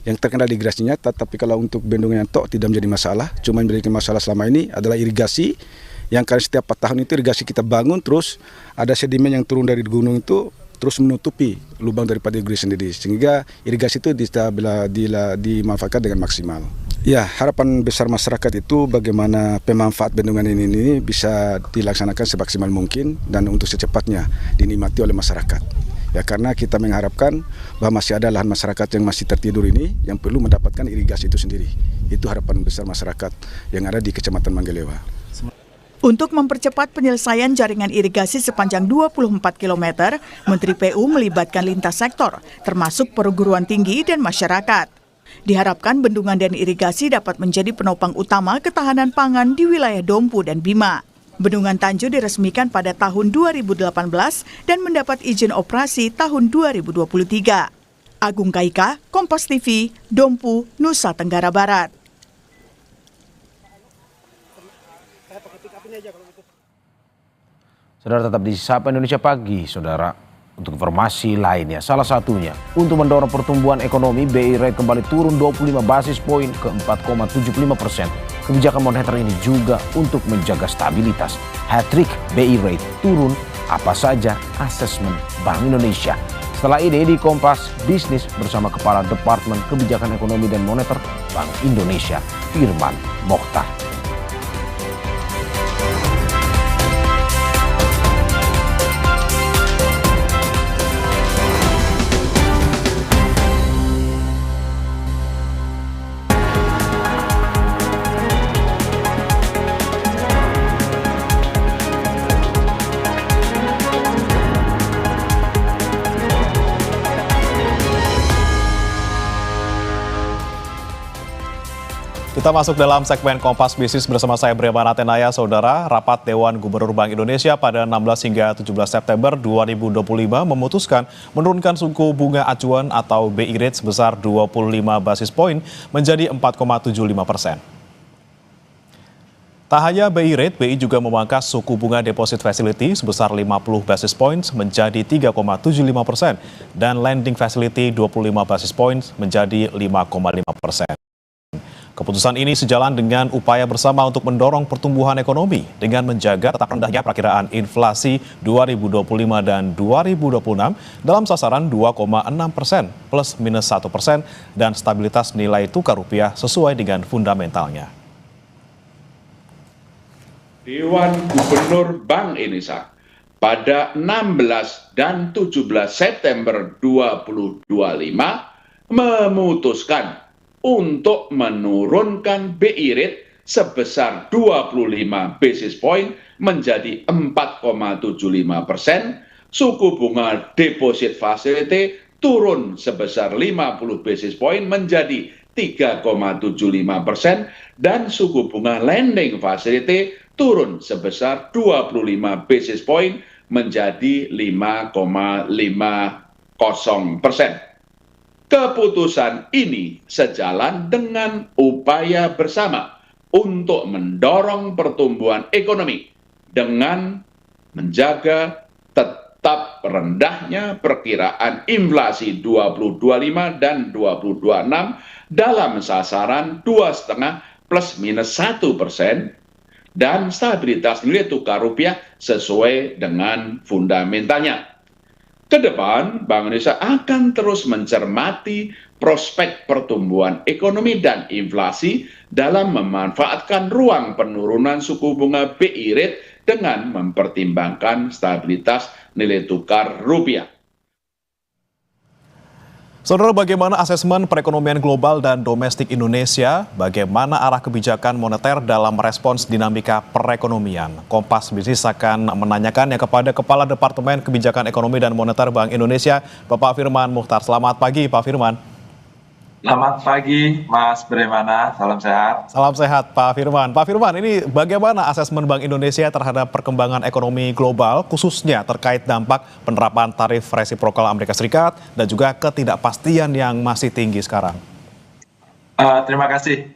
[SPEAKER 14] Yang terkendala di irigasinya, tapi kalau untuk bendungan yang tidak menjadi masalah, cuma yang menjadi masalah selama ini adalah irigasi, yang karena setiap 4 tahun itu irigasi kita bangun, terus ada sedimen yang turun dari gunung itu, terus menutupi lubang daripada irigasi sendiri, sehingga irigasi itu dimanfaatkan dengan maksimal. Ya, harapan besar masyarakat itu bagaimana pemanfaat bendungan ini bisa dilaksanakan semaksimal mungkin dan untuk secepatnya dinikmati oleh masyarakat. Ya, karena kita mengharapkan bahwa masih ada lahan masyarakat yang masih tertidur ini yang perlu mendapatkan irigasi itu sendiri. Itu harapan besar masyarakat yang ada di Kecamatan Manggelewa.
[SPEAKER 20] Untuk mempercepat penyelesaian jaringan irigasi sepanjang 24 km, Menteri PU melibatkan lintas sektor, termasuk perguruan tinggi dan masyarakat. Diharapkan bendungan dan irigasi dapat menjadi penopang utama ketahanan pangan di wilayah Dompu dan Bima. Bendungan Tanju diresmikan pada tahun 2018 dan mendapat izin operasi tahun 2023. Agung Kaika, Kompas TV, Dompu, Nusa Tenggara Barat.
[SPEAKER 2] Saudara tetap di Sapa Indonesia Pagi, saudara. Untuk informasi lainnya, salah satunya untuk mendorong pertumbuhan ekonomi, BI Rate kembali turun 25 basis poin ke 4,75%. Kebijakan moneter ini juga untuk menjaga stabilitas. Hat-trick BI Rate turun, apa saja asesmen Bank Indonesia. Setelah ini di Kompas Bisnis bersama Kepala Departemen Kebijakan Ekonomi dan Moneter Bank Indonesia, Firman Mokhtar.
[SPEAKER 23] Kita masuk dalam segmen Kompas Bisnis bersama saya Brema Natenaya, saudara. Rapat Dewan Gubernur Bank Indonesia pada 16 hingga 17 September 2025 memutuskan menurunkan suku bunga acuan atau BI Rate sebesar 25 basis poin menjadi 4,75%. Tak hanya BI Rate, BI juga memangkas suku bunga deposit facility sebesar 50 basis points menjadi 3,75% dan lending facility 25 basis points menjadi 5,5%. Keputusan ini sejalan dengan upaya bersama untuk mendorong pertumbuhan ekonomi dengan menjaga tetap rendahnya perkiraan inflasi 2025 dan 2026 dalam sasaran 2,6% plus minus 1% dan stabilitas nilai tukar rupiah sesuai dengan fundamentalnya.
[SPEAKER 8] Dewan Gubernur Bank Indonesia pada 16 dan 17 September 2025 memutuskan untuk menurunkan BI Rate sebesar 25 basis point menjadi 4,75%, suku bunga deposit facility turun sebesar 50 basis point menjadi 3,75% dan suku bunga lending facility turun sebesar 25 basis point menjadi 5,50%. Keputusan ini sejalan dengan upaya bersama untuk mendorong pertumbuhan ekonomi dengan menjaga tetap rendahnya perkiraan inflasi 2025 dan 2026 dalam sasaran 2,5 plus minus 1% dan stabilitas nilai tukar rupiah sesuai dengan fundamentalnya. Kedepan, Bank Indonesia akan terus mencermati prospek pertumbuhan ekonomi dan inflasi dalam memanfaatkan ruang penurunan suku bunga BI Rate dengan mempertimbangkan stabilitas nilai tukar rupiah.
[SPEAKER 23] Saudara, bagaimana asesmen perekonomian global dan domestik Indonesia? Bagaimana arah kebijakan moneter dalam respons dinamika perekonomian? Kompas Bisnis akan menanyakannya kepada Kepala Departemen Kebijakan Ekonomi dan Moneter Bank Indonesia, Bapak Firman Muchtar. Selamat pagi, Pak Firman.
[SPEAKER 11] Selamat pagi, Mas Bremana. Salam sehat.
[SPEAKER 23] Salam sehat, Pak Firman. Pak Firman, ini bagaimana asesmen Bank Indonesia terhadap perkembangan ekonomi global, khususnya terkait dampak penerapan tarif resiprokal Amerika Serikat dan juga ketidakpastian yang masih tinggi sekarang?
[SPEAKER 11] Terima kasih.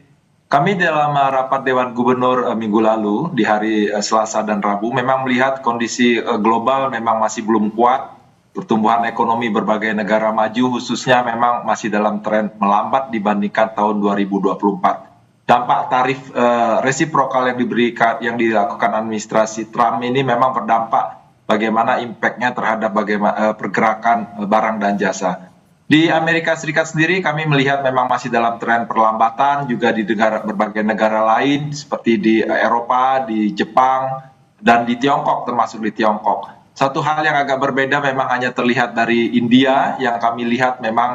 [SPEAKER 11] Kami dalam rapat Dewan Gubernur minggu lalu di hari Selasa dan Rabu memang melihat kondisi global memang masih belum kuat. Pertumbuhan ekonomi berbagai negara maju khususnya memang masih dalam tren melambat dibandingkan tahun 2024. Dampak tarif resiprokal yang dilakukan administrasi Trump ini memang berdampak bagaimana impactnya terhadap bagaimana pergerakan barang dan jasa. Di Amerika Serikat sendiri kami melihat memang masih dalam tren perlambatan juga di berbagai negara lain seperti di Eropa, di Jepang, dan di Tiongkok termasuk di Tiongkok. Satu hal yang agak berbeda memang hanya terlihat dari India yang kami lihat memang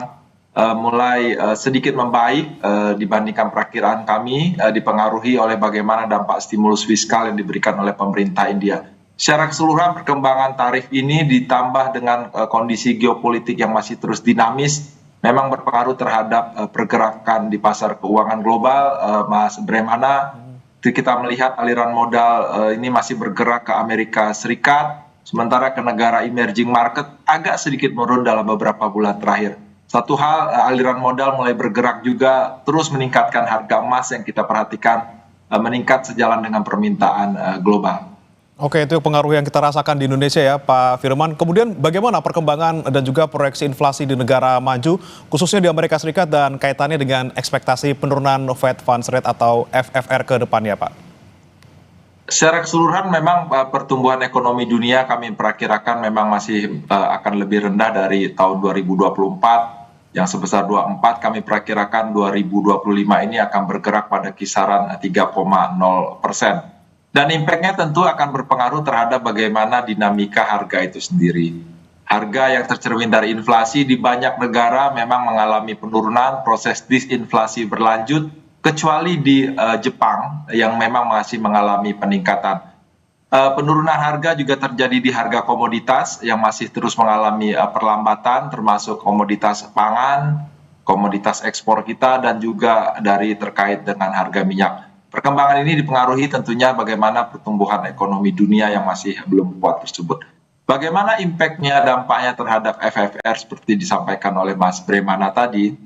[SPEAKER 11] mulai sedikit membaik dibandingkan perakiraan kami dipengaruhi oleh bagaimana dampak stimulus fiskal yang diberikan oleh pemerintah India. Secara keseluruhan perkembangan tarif ini ditambah dengan kondisi geopolitik yang masih terus dinamis memang berpengaruh terhadap pergerakan di pasar keuangan global, Mas Bremana. Kita melihat aliran modal ini masih bergerak ke Amerika Serikat. Sementara ke negara emerging market agak sedikit menurun dalam beberapa bulan terakhir. Satu hal, aliran modal mulai bergerak juga terus meningkatkan harga emas yang kita perhatikan meningkat sejalan dengan permintaan global.
[SPEAKER 23] Oke, itu pengaruh yang kita rasakan di Indonesia ya, Pak Firman. Kemudian bagaimana perkembangan dan juga proyeksi inflasi di negara maju, khususnya di Amerika Serikat dan kaitannya dengan ekspektasi penurunan Fed Funds Rate atau FFR ke depannya, Pak?
[SPEAKER 11] Secara keseluruhan memang pertumbuhan ekonomi dunia kami perkirakan memang masih akan lebih rendah dari tahun 2024 yang sebesar 24. Kami perkirakan 2025 ini akan bergerak pada kisaran 3,0%. Dan impactnya tentu akan berpengaruh terhadap bagaimana dinamika harga itu sendiri. Harga yang tercermin dari inflasi di banyak negara memang mengalami penurunan, proses disinflasi berlanjut, kecuali di Jepang yang memang masih mengalami peningkatan. Penurunan harga juga terjadi di harga komoditas yang masih terus mengalami perlambatan, termasuk komoditas pangan, komoditas ekspor kita, dan juga dari terkait dengan harga minyak. Perkembangan ini dipengaruhi tentunya bagaimana pertumbuhan ekonomi dunia yang masih belum kuat tersebut. Bagaimana impactnya, dampaknya terhadap FFR seperti disampaikan oleh Mas Bremana tadi,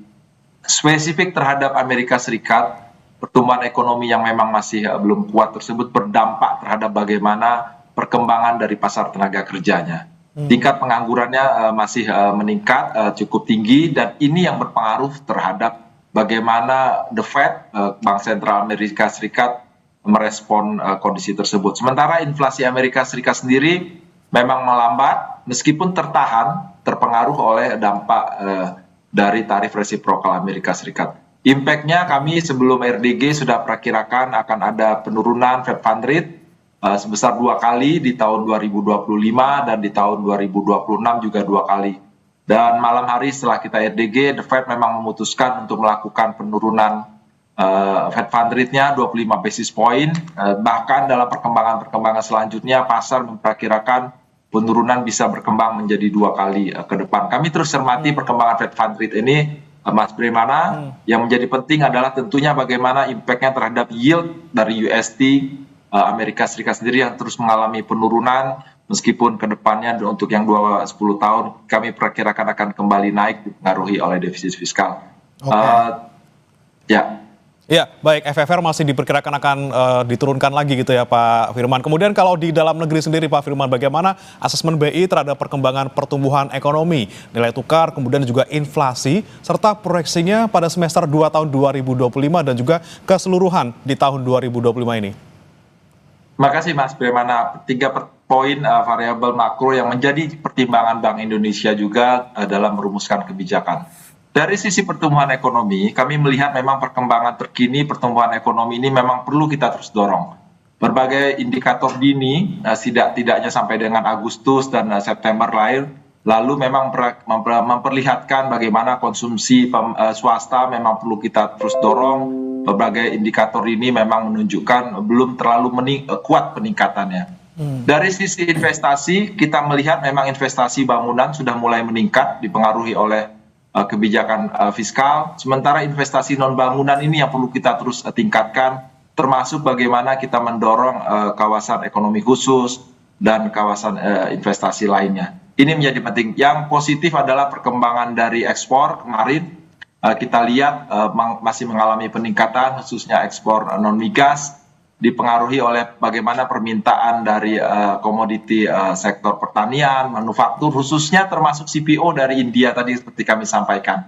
[SPEAKER 11] spesifik terhadap Amerika Serikat, pertumbuhan ekonomi yang memang masih belum kuat tersebut berdampak terhadap bagaimana perkembangan dari pasar tenaga kerjanya. Tingkat penganggurannya masih meningkat cukup tinggi, dan ini yang berpengaruh terhadap bagaimana The Fed, Bank Sentral Amerika Serikat, merespon kondisi tersebut. Sementara inflasi Amerika Serikat sendiri memang melambat meskipun terpengaruh oleh dampak dari tarif resiprokal Amerika Serikat. Impact-nya kami sebelum RDG sudah perkirakan akan ada penurunan Fed Fund Rate sebesar 2 kali di tahun 2025 dan di tahun 2026 juga 2 kali. Dan malam hari setelah kita RDG, The Fed memang memutuskan untuk melakukan penurunan Fed Fund Rate-nya 25 basis point. Bahkan dalam perkembangan selanjutnya pasar memperkirakan penurunan bisa berkembang menjadi 2 kali ke depan. Kami terus cermati perkembangan Fed Fund Rate ini, Mas Bremana. Yang menjadi penting adalah tentunya bagaimana impact-nya terhadap yield dari USD Amerika Serikat sendiri yang terus mengalami penurunan, meskipun ke depannya untuk yang 10 tahun kami perkirakan akan kembali naik dipengaruhi oleh defisit fiskal.
[SPEAKER 23] Ya, baik, FFR masih diperkirakan akan diturunkan lagi gitu ya Pak Firman. Kemudian kalau di dalam negeri sendiri Pak Firman, bagaimana asesmen BI terhadap perkembangan pertumbuhan ekonomi, nilai tukar, kemudian juga inflasi, serta proyeksinya pada semester 2 tahun 2025 dan juga keseluruhan di tahun 2025 ini?
[SPEAKER 11] Terima kasih Mas Bremana. 3 poin variabel makro yang menjadi pertimbangan Bank Indonesia juga dalam merumuskan kebijakan. Dari sisi pertumbuhan ekonomi, kami melihat memang perkembangan terkini pertumbuhan ekonomi ini memang perlu kita terus dorong. Berbagai indikator dini, tidaknya sampai dengan Agustus dan September lalu memang memperlihatkan bagaimana konsumsi swasta memang perlu kita terus dorong. Berbagai indikator ini memang menunjukkan belum terlalu kuat peningkatannya. Dari sisi investasi, kita melihat memang investasi bangunan sudah mulai meningkat dipengaruhi oleh kebijakan fiskal, sementara investasi non bangunan ini yang perlu kita terus tingkatkan, termasuk bagaimana kita mendorong kawasan ekonomi khusus dan kawasan investasi lainnya. Ini menjadi penting. Yang positif adalah perkembangan dari ekspor kemarin, kita lihat masih mengalami peningkatan, khususnya ekspor non migas, dipengaruhi oleh bagaimana permintaan dari komoditi sektor pertanian, manufaktur, khususnya termasuk CPO dari India tadi seperti kami sampaikan.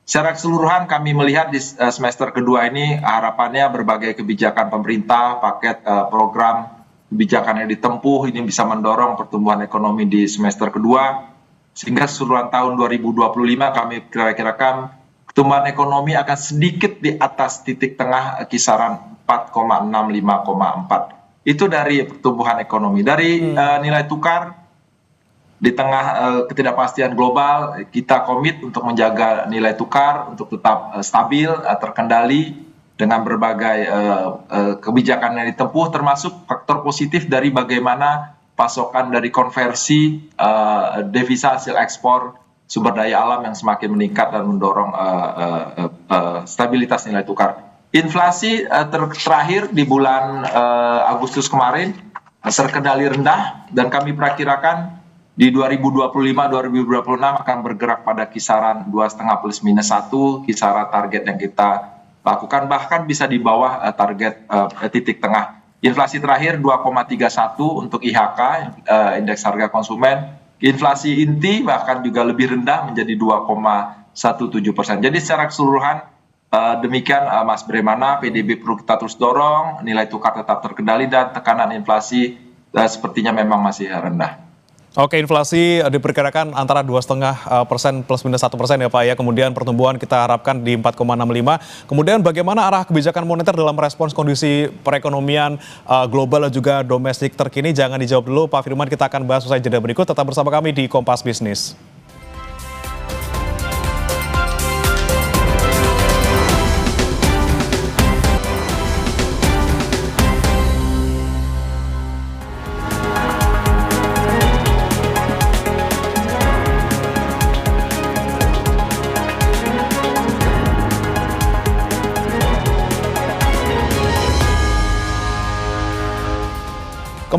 [SPEAKER 11] Secara keseluruhan kami melihat di semester kedua ini harapannya berbagai kebijakan pemerintah, paket program kebijakan yang ditempuh ini bisa mendorong pertumbuhan ekonomi di semester kedua, sehingga keseluruhan tahun 2025 kami kira-kirakan pertumbuhan ekonomi akan sedikit di atas titik tengah kisaran 4,6-5,4. Itu dari pertumbuhan ekonomi. Dari nilai tukar, di tengah ketidakpastian global, kita komit untuk menjaga nilai tukar untuk tetap stabil, terkendali dengan berbagai kebijakan yang ditempuh, termasuk faktor positif dari bagaimana pasokan dari konversi devisa hasil ekspor sumber daya alam yang semakin meningkat dan mendorong stabilitas nilai tukar. Inflasi terakhir di bulan Agustus kemarin terkendali rendah, dan kami perkirakan di 2025-2026 akan bergerak pada kisaran 2,5 plus minus 1, kisaran target yang kita lakukan, bahkan bisa di bawah target titik tengah. Inflasi terakhir 2,31 untuk IHK, indeks harga konsumen. Inflasi inti bahkan juga lebih rendah menjadi 2,17%. Jadi secara keseluruhan demikian Mas Bremana, PDB perlu kita terus dorong, nilai tukar tetap terkendali dan tekanan inflasi sepertinya memang masih rendah.
[SPEAKER 23] Oke, inflasi diperkirakan antara 2,5% plus minus 1% ya Pak ya. Kemudian pertumbuhan kita harapkan di 4,65. Kemudian bagaimana arah kebijakan moneter dalam respons kondisi perekonomian global dan juga domestik terkini? Jangan dijawab dulu Pak Firman, kita akan bahas usai jeda berikut. Tetap bersama kami di Kompas Bisnis.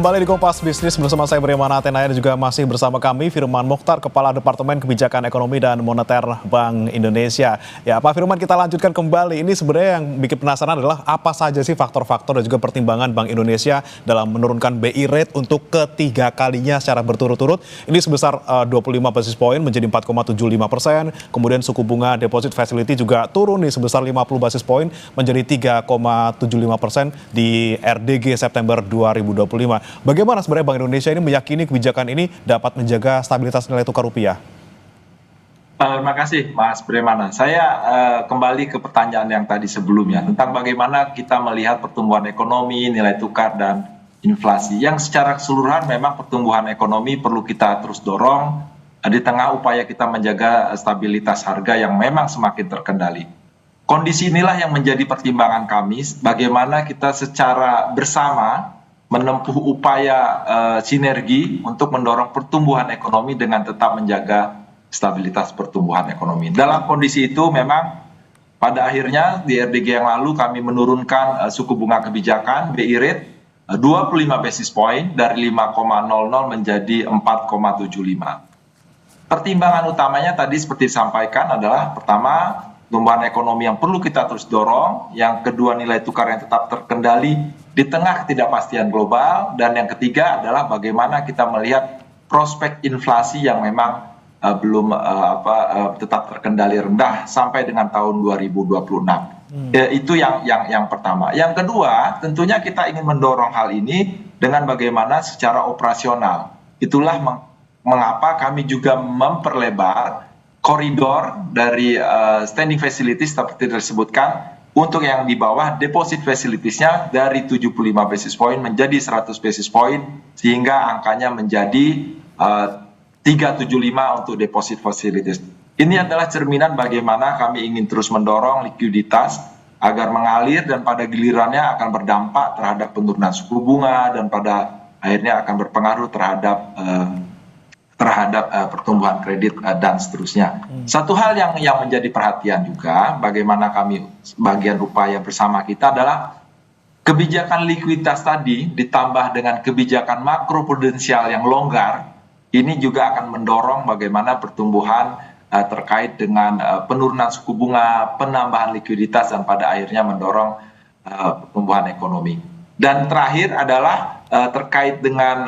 [SPEAKER 23] kembali di Kompas Bisnis bersama saya Bremana Atenaya dan juga masih bersama kami Firman Mokhtar, Kepala Departemen Kebijakan Ekonomi dan Moneter Bank Indonesia. Ya Pak Firman, kita lanjutkan kembali. Ini sebenarnya yang bikin penasaran adalah apa saja sih faktor-faktor dan juga pertimbangan Bank Indonesia dalam menurunkan BI rate untuk ketiga kalinya secara berturut-turut. Ini sebesar 25 basis point menjadi 4,75%. Kemudian suku bunga deposit facility juga turun nih sebesar 50 basis point menjadi 3,75% di RDG September 2025. Bagaimana sebenarnya Bank Indonesia ini meyakini kebijakan ini dapat menjaga stabilitas nilai tukar rupiah?
[SPEAKER 11] Terima kasih Mas Bremana. Saya kembali ke pertanyaan yang tadi sebelumnya tentang bagaimana kita melihat pertumbuhan ekonomi, nilai tukar, dan inflasi. Yang secara keseluruhan memang pertumbuhan ekonomi perlu kita terus dorong di tengah upaya kita menjaga stabilitas harga yang memang semakin terkendali. Kondisi inilah yang menjadi pertimbangan kami bagaimana kita secara bersama menempuh upaya sinergi untuk mendorong pertumbuhan ekonomi dengan tetap menjaga stabilitas pertumbuhan ekonomi. Dalam kondisi itu memang pada akhirnya di RDG yang lalu kami menurunkan suku bunga kebijakan BI rate 25 basis point dari 5,00 menjadi 4,75. Pertimbangan utamanya tadi seperti disampaikan adalah pertama, pertumbuhan ekonomi yang perlu kita terus dorong, yang kedua nilai tukar yang tetap terkendali di tengah ketidakpastian global, dan yang ketiga adalah bagaimana kita melihat prospek inflasi yang memang belum tetap terkendali rendah sampai dengan tahun 2026. Itu yang pertama. Yang kedua, tentunya kita ingin mendorong hal ini dengan bagaimana secara operasional. Itulah mengapa kami juga memperlebar koridor dari standing facilities seperti disebutkan untuk yang di bawah deposit facilities-nya dari 75 basis point menjadi 100 basis point sehingga angkanya menjadi 375 untuk deposit facilities. Ini adalah cerminan bagaimana kami ingin terus mendorong likuiditas agar mengalir dan pada gilirannya akan berdampak terhadap penurunan suku bunga dan pada akhirnya akan berpengaruh terhadap pertumbuhan kredit dan seterusnya. Satu hal yang menjadi perhatian juga bagaimana kami bagian upaya bersama kita adalah kebijakan likuiditas tadi ditambah dengan kebijakan makroprudensial yang longgar, ini juga akan mendorong bagaimana pertumbuhan terkait dengan penurunan suku bunga, penambahan likuiditas dan pada akhirnya mendorong pertumbuhan ekonomi. Dan terakhir adalah terkait dengan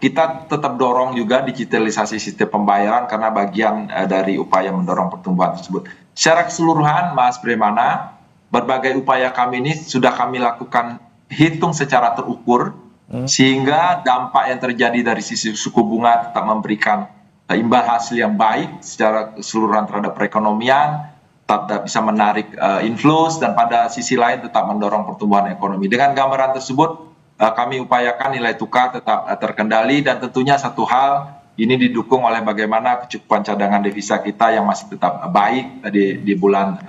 [SPEAKER 11] kita tetap dorong juga digitalisasi sistem pembayaran karena bagian dari upaya mendorong pertumbuhan tersebut. Secara keseluruhan Mas Bremana, berbagai upaya kami ini sudah kami lakukan hitung secara terukur sehingga dampak yang terjadi dari sisi suku bunga tetap memberikan imbal hasil yang baik secara keseluruhan terhadap perekonomian, tetap bisa menarik inflows dan pada sisi lain tetap mendorong pertumbuhan ekonomi. Dengan gambaran tersebut kami upayakan nilai tukar tetap terkendali dan tentunya satu hal ini didukung oleh bagaimana kecukupan cadangan devisa kita yang masih tetap baik di bulan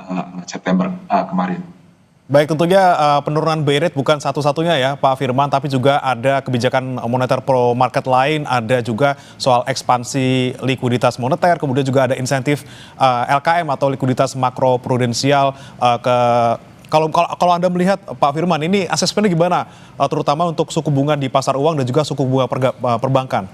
[SPEAKER 11] September kemarin.
[SPEAKER 23] Baik, tentunya penurunan BI rate bukan satu-satunya ya Pak Firman, tapi juga ada kebijakan moneter pro market lain, ada juga soal ekspansi likuiditas moneter, kemudian juga ada insentif LKM atau likuiditas makroprudensial Kalau Anda melihat Pak Firman, ini asesmennya gimana, terutama untuk suku bunga di pasar uang dan juga suku bunga perbankan?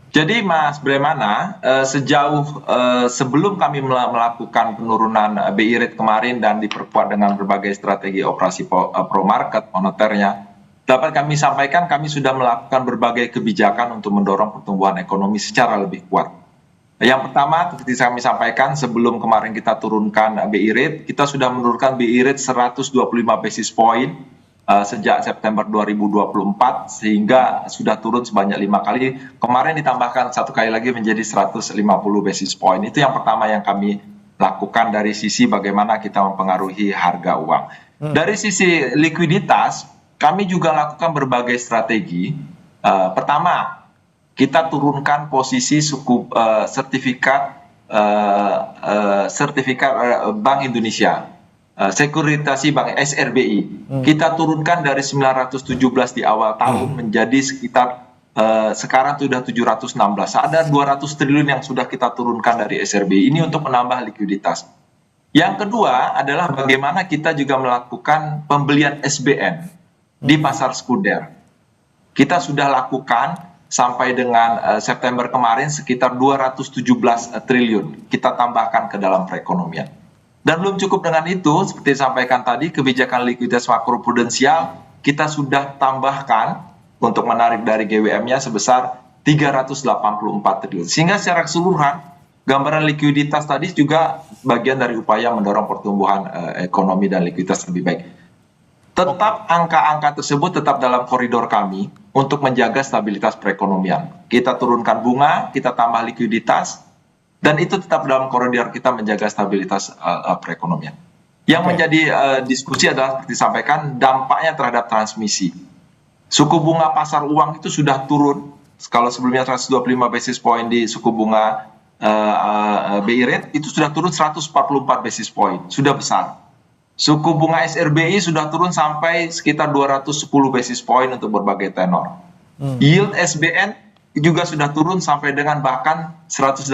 [SPEAKER 11] Jadi Mas Bremana, sejauh sebelum kami melakukan penurunan BI rate kemarin dan diperkuat dengan berbagai strategi operasi pro market moneternya, dapat kami sampaikan kami sudah melakukan berbagai kebijakan untuk mendorong pertumbuhan ekonomi secara lebih kuat. Yang pertama, seperti kami sampaikan sebelum kemarin kita turunkan BI rate, kita sudah menurunkan BI rate 125 basis point sejak September 2024 sehingga sudah turun sebanyak 5 kali. Kemarin ditambahkan satu kali lagi menjadi 150 basis point. Itu yang pertama yang kami lakukan dari sisi bagaimana kita mempengaruhi harga uang. Dari sisi likuiditas, kami juga lakukan berbagai strategi. Pertama, kita turunkan posisi suku sertifikat Bank Indonesia, sekuritasi bank SRBI. Kita turunkan dari 917 di awal tahun menjadi sekitar sekarang sudah 716. Ada 200 triliun yang sudah kita turunkan dari SRBI. Ini untuk menambah likuiditas. Yang kedua adalah bagaimana kita juga melakukan pembelian SBN di pasar sekunder. kita sudah lakukan sampai dengan September kemarin sekitar 217 triliun kita tambahkan ke dalam perekonomian. Dan belum cukup dengan itu, seperti disampaikan tadi, kebijakan likuiditas makroprudensial kita sudah tambahkan untuk menarik dari GWM-nya sebesar 384 triliun. Sehingga secara keseluruhan, gambaran likuiditas tadi juga bagian dari upaya mendorong pertumbuhan ekonomi dan likuiditas lebih baik. Tetap angka-angka tersebut tetap dalam koridor kami untuk menjaga stabilitas perekonomian. Kita turunkan bunga, kita tambah likuiditas, dan itu tetap dalam koridor kita menjaga stabilitas perekonomian. Yang menjadi diskusi adalah seperti disampaikan dampaknya terhadap transmisi. Suku bunga pasar uang itu sudah turun. Kalau sebelumnya 125 basis point di suku bunga BI rate, itu sudah turun 144 basis point, sudah besar. Suku bunga SRBI sudah turun sampai sekitar 210 basis point untuk berbagai tenor. Yield SBN juga sudah turun sampai dengan bahkan 185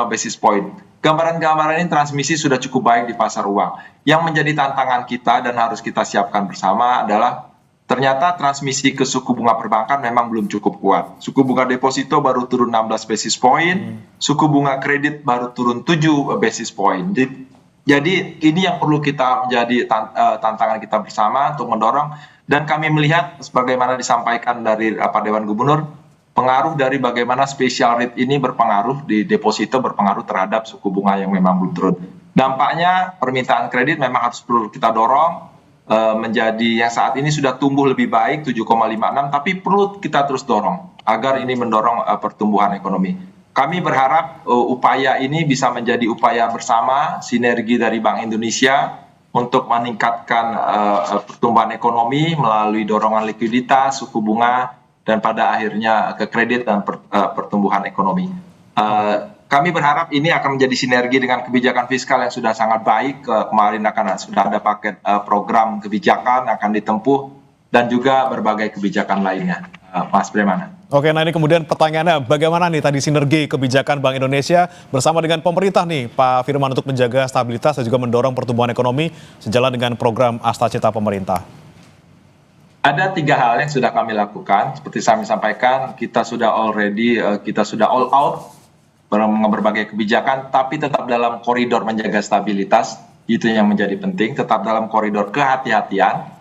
[SPEAKER 11] basis point. Gambaran-gambaran ini transmisi sudah cukup baik di pasar uang. Yang menjadi tantangan kita dan harus kita siapkan bersama adalah ternyata transmisi ke suku bunga perbankan memang belum cukup kuat. Suku bunga deposito baru turun 16 basis point, suku bunga kredit baru turun 7 basis point. Jadi ini yang perlu kita menjadi tantangan kita bersama untuk mendorong, dan kami melihat sebagaimana disampaikan dari Pak Dewan Gubernur, pengaruh dari bagaimana special rate ini berpengaruh di deposito, berpengaruh terhadap suku bunga yang memang belum turun. Dampaknya permintaan kredit memang harus perlu kita dorong menjadi yang saat ini sudah tumbuh lebih baik 7,56, tapi perlu kita terus dorong agar ini mendorong pertumbuhan ekonomi. Kami berharap upaya ini bisa menjadi upaya bersama, sinergi dari Bank Indonesia untuk meningkatkan pertumbuhan ekonomi melalui dorongan likuiditas, suku bunga, dan pada akhirnya ke kredit dan pertumbuhan ekonomi. Kami berharap ini akan menjadi sinergi dengan kebijakan fiskal yang sudah sangat baik. Kemarin sudah ada paket program kebijakan akan ditempuh, dan juga berbagai kebijakan lainnya. Mas Bremana.
[SPEAKER 23] Oke, nah ini kemudian pertanyaannya, bagaimana nih tadi sinergi kebijakan Bank Indonesia bersama dengan pemerintah nih, Pak Firman, untuk menjaga stabilitas dan juga mendorong pertumbuhan ekonomi sejalan dengan program Astacita pemerintah?
[SPEAKER 11] Ada 3 hal yang sudah kami lakukan. Seperti saya sampaikan, kita sudah all out berbagai kebijakan, tapi tetap dalam koridor menjaga stabilitas. Itu yang menjadi penting, tetap dalam koridor kehati-hatian.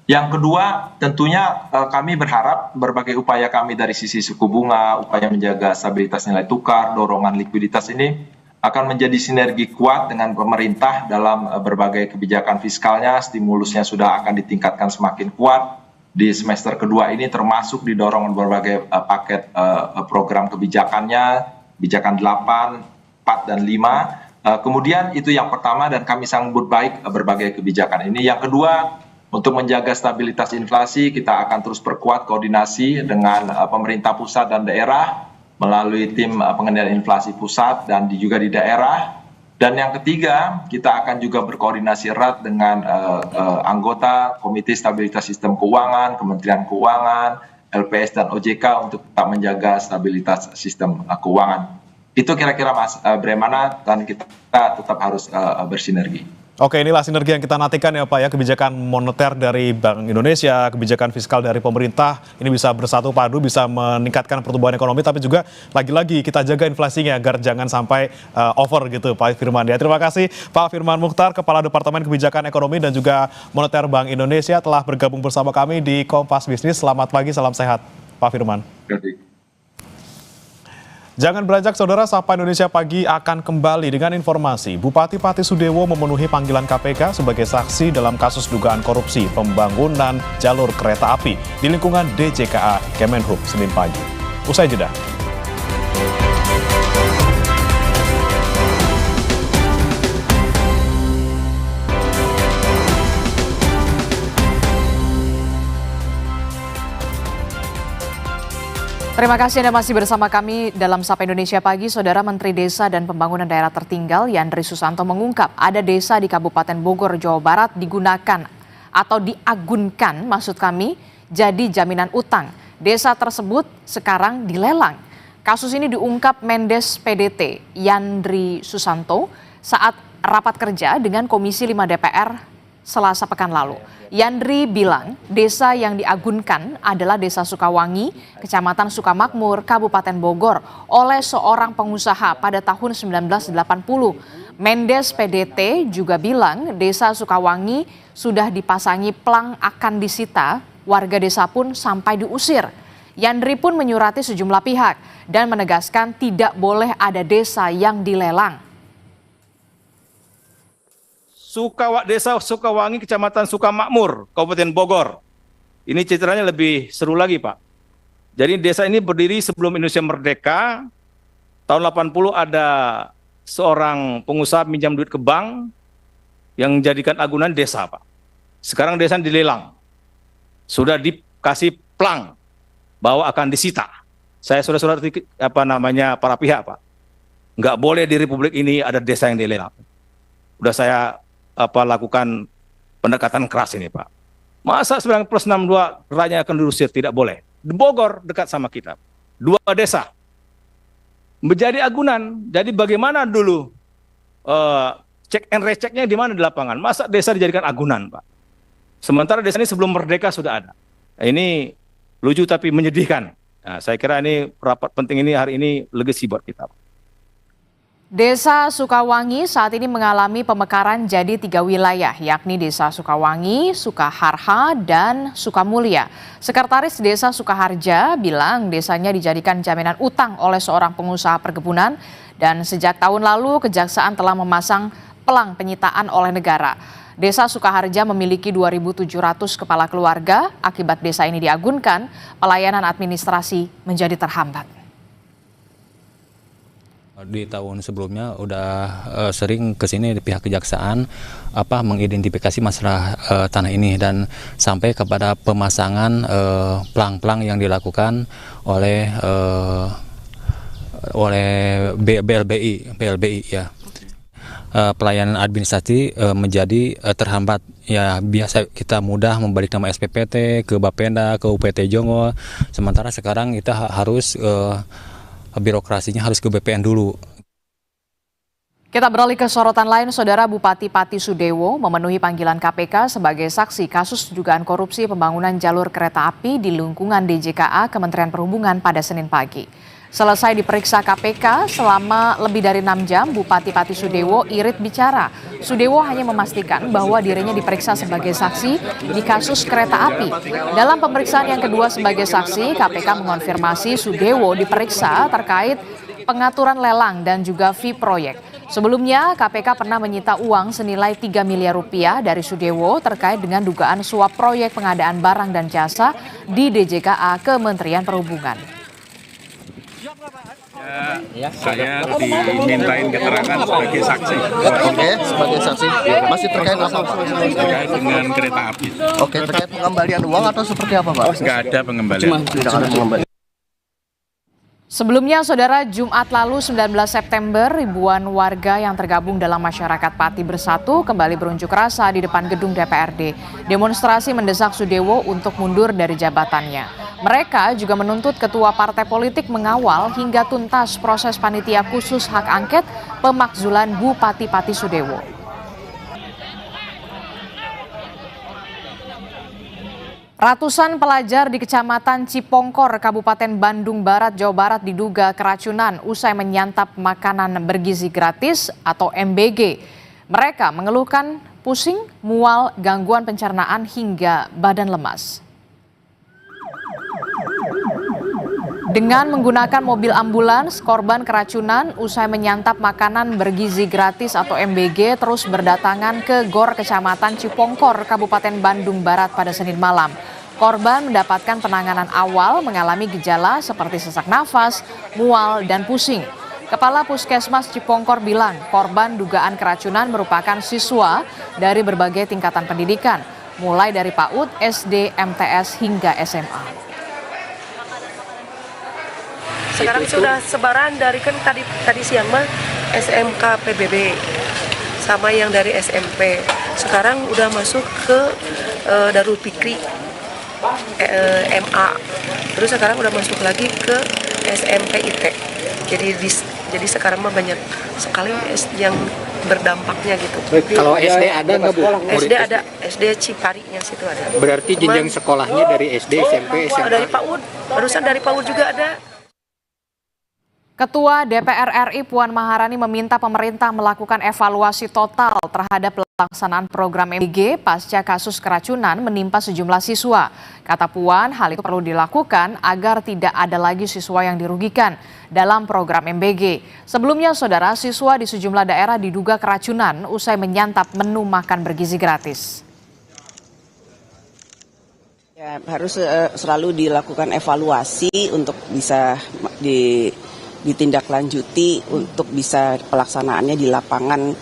[SPEAKER 11] Yang kedua, tentunya kami berharap berbagai upaya kami dari sisi suku bunga, upaya menjaga stabilitas nilai tukar, dorongan likuiditas ini akan menjadi sinergi kuat dengan pemerintah dalam berbagai kebijakan fiskalnya. Stimulusnya sudah akan ditingkatkan semakin kuat di semester kedua ini, termasuk didorong berbagai paket program kebijakannya, kebijakan 8, 4, dan 5. Kemudian itu yang pertama, dan kami sambut baik berbagai kebijakan ini. Yang kedua, untuk menjaga stabilitas inflasi, kita akan terus perkuat koordinasi dengan pemerintah pusat dan daerah melalui tim pengendalian inflasi pusat dan juga di daerah. Dan yang ketiga, kita akan juga berkoordinasi erat dengan anggota Komite Stabilitas Sistem Keuangan, Kementerian Keuangan, LPS, dan OJK untuk tetap menjaga stabilitas sistem keuangan. Itu kira-kira Mas Bremana, dan kita tetap harus bersinergi.
[SPEAKER 23] Oke, inilah sinergi yang kita nantikan ya Pak ya, kebijakan moneter dari Bank Indonesia, kebijakan fiskal dari pemerintah, ini bisa bersatu padu, bisa meningkatkan pertumbuhan ekonomi, tapi juga lagi-lagi kita jaga inflasinya agar jangan sampai over gitu Pak Firman ya. Terima kasih Pak Firman Mukhtar, Kepala Departemen Kebijakan Ekonomi dan juga Moneter Bank Indonesia telah bergabung bersama kami di Kompas Bisnis. Selamat pagi, salam sehat Pak Firman. Jangan beranjak saudara, Sapa Indonesia Pagi akan kembali dengan informasi. Bupati Pati Sudewo memenuhi panggilan KPK sebagai saksi dalam kasus dugaan korupsi pembangunan jalur kereta api di lingkungan DJKA Kemenhub Senin pagi. Usai jeda.
[SPEAKER 1] Terima kasih Anda masih bersama kami dalam Sapa Indonesia Pagi. Saudara, Menteri Desa dan Pembangunan Daerah Tertinggal Yandri Susanto mengungkap ada desa di Kabupaten Bogor, Jawa Barat digunakan atau diagunkan, maksud kami, jadi jaminan utang. Desa tersebut sekarang dilelang. Kasus ini diungkap Mendes PDT Yandri Susanto saat rapat kerja dengan Komisi 5 DPR Selasa pekan lalu. Yandri bilang desa yang diagunkan adalah Desa Sukawangi, Kecamatan Sukamakmur, Kabupaten Bogor oleh seorang pengusaha pada tahun 1980. Mendes PDT juga bilang Desa Sukawangi sudah dipasangi plang akan disita, warga desa pun sampai diusir. Yandri pun menyurati sejumlah pihak dan menegaskan tidak boleh ada desa yang dilelang.
[SPEAKER 16] Desa Sukawangi, Kecamatan Sukamakmur, Kabupaten Bogor. Ini ceritanya lebih seru lagi, Pak. Jadi desa ini berdiri sebelum Indonesia merdeka. Tahun 80 ada seorang pengusaha minjam duit ke bank yang menjadikan agunan desa, Pak. Sekarang desa dilelang. Sudah dikasih plang bahwa akan disita. Saya sudah para pihak, Pak. Nggak boleh di Republik ini ada desa yang dilelang. Udah saya lakukan pendekatan keras ini, Pak. Masa 9+62 rakyatnya akan diusir? Tidak boleh. Di Bogor dekat sama kita. 2 desa menjadi agunan. Jadi bagaimana dulu cek and rechecknya di mana di lapangan? Masa desa dijadikan agunan, Pak? Sementara desa ini sebelum merdeka sudah ada. Ini lucu tapi menyedihkan. Nah, saya kira ini rapat penting ini hari ini legacy buat kita.
[SPEAKER 1] Desa Sukawangi saat ini mengalami pemekaran jadi 3 wilayah, yakni Desa Sukawangi, Sukaharha, dan Sukamulya. Sekretaris Desa Sukaharja bilang desanya dijadikan jaminan utang oleh seorang pengusaha perkebunan dan sejak tahun lalu Kejaksaan telah memasang pelang penyitaan oleh negara. Desa Sukaharja memiliki 2.700 kepala keluarga. Akibat desa ini diagunkan, pelayanan administrasi menjadi terhambat.
[SPEAKER 17] Di tahun sebelumnya udah sering ke sini di pihak kejaksaan mengidentifikasi masalah tanah ini dan sampai kepada pemasangan plang-plang yang dilakukan oleh BLBI ya. Pelayanan administrasi menjadi terhambat. Ya biasa kita mudah membalik nama SPPT ke Bapenda, ke UPT Jongo. Sementara sekarang kita harus birokrasinya harus ke BPN dulu.
[SPEAKER 1] Kita beralih ke sorotan lain, Saudara. Bupati Pati Sudewo memenuhi panggilan KPK sebagai saksi kasus dugaan korupsi pembangunan jalur kereta api di lingkungan DJKA Kementerian Perhubungan pada Senin pagi. Selesai diperiksa KPK selama lebih dari 6 jam, Bupati Pati Sudewo irit bicara. Sudewo hanya memastikan bahwa dirinya diperiksa sebagai saksi di kasus kereta api. Dalam pemeriksaan yang kedua sebagai saksi, KPK mengonfirmasi Sudewo diperiksa terkait pengaturan lelang dan juga fee proyek. Sebelumnya, KPK pernah menyita uang senilai 3 miliar rupiah dari Sudewo terkait dengan dugaan suap proyek pengadaan barang dan jasa di DJKA Kementerian Perhubungan.
[SPEAKER 18] Saya dimintain keterangan sebagai saksi.
[SPEAKER 24] Oke, sebagai saksi. Masih terkait apa, Pak?
[SPEAKER 18] Terkait dengan kereta api.
[SPEAKER 24] Oke, terkait pengembalian uang atau seperti apa, Pak?
[SPEAKER 18] Nggak ada pengembalian.
[SPEAKER 24] Tidak ada pengembalian.
[SPEAKER 1] Sebelumnya, Saudara, Jumat lalu 19 September, ribuan warga yang tergabung dalam Masyarakat Pati Bersatu kembali berunjuk rasa di depan gedung DPRD. Demonstrasi mendesak Sudewo untuk mundur dari jabatannya. Mereka juga menuntut ketua partai politik mengawal hingga tuntas proses panitia khusus hak angket pemakzulan Bupati Pati Sudewo. Ratusan pelajar di Kecamatan Cipongkor, Kabupaten Bandung Barat, Jawa Barat diduga keracunan usai menyantap makanan bergizi gratis atau MBG. Mereka mengeluhkan pusing, mual, gangguan pencernaan hingga badan lemas. Dengan menggunakan mobil ambulans, korban keracunan usai menyantap makanan bergizi gratis atau MBG terus berdatangan ke GOR Kecamatan Cipongkor, Kabupaten Bandung Barat pada Senin malam. Korban mendapatkan penanganan awal mengalami gejala seperti sesak nafas, mual, dan pusing. Kepala Puskesmas Cipongkor bilang korban dugaan keracunan merupakan siswa dari berbagai tingkatan pendidikan, mulai dari PAUD, SD, MTS, hingga SMA.
[SPEAKER 25] Sekarang sudah sebaran dari kan tadi siang mah SMK PBB sama yang dari SMP. Sekarang udah masuk ke Darul Fikri MA. Terus sekarang udah masuk lagi ke SMP IT. Jadi sekarang mah banyak sekali yang berdampaknya gitu.
[SPEAKER 4] Kalau SD ada nggak Bu?
[SPEAKER 25] SD ada, SD Ciparinya situ ada.
[SPEAKER 4] Berarti jenjang sekolahnya dari SD, SMP, SMA?
[SPEAKER 25] Dari PAUD, barusan dari PAUD juga ada.
[SPEAKER 1] Ketua DPR RI Puan Maharani meminta pemerintah melakukan evaluasi total terhadap pelaksanaan program MBG pasca kasus keracunan menimpa sejumlah siswa. Kata Puan, hal itu perlu dilakukan agar tidak ada lagi siswa yang dirugikan dalam program MBG. Sebelumnya, saudara, siswa di sejumlah daerah diduga keracunan usai menyantap menu makan bergizi gratis.
[SPEAKER 5] Ya, harus selalu dilakukan evaluasi untuk bisa ditindaklanjuti untuk bisa pelaksanaannya di lapangan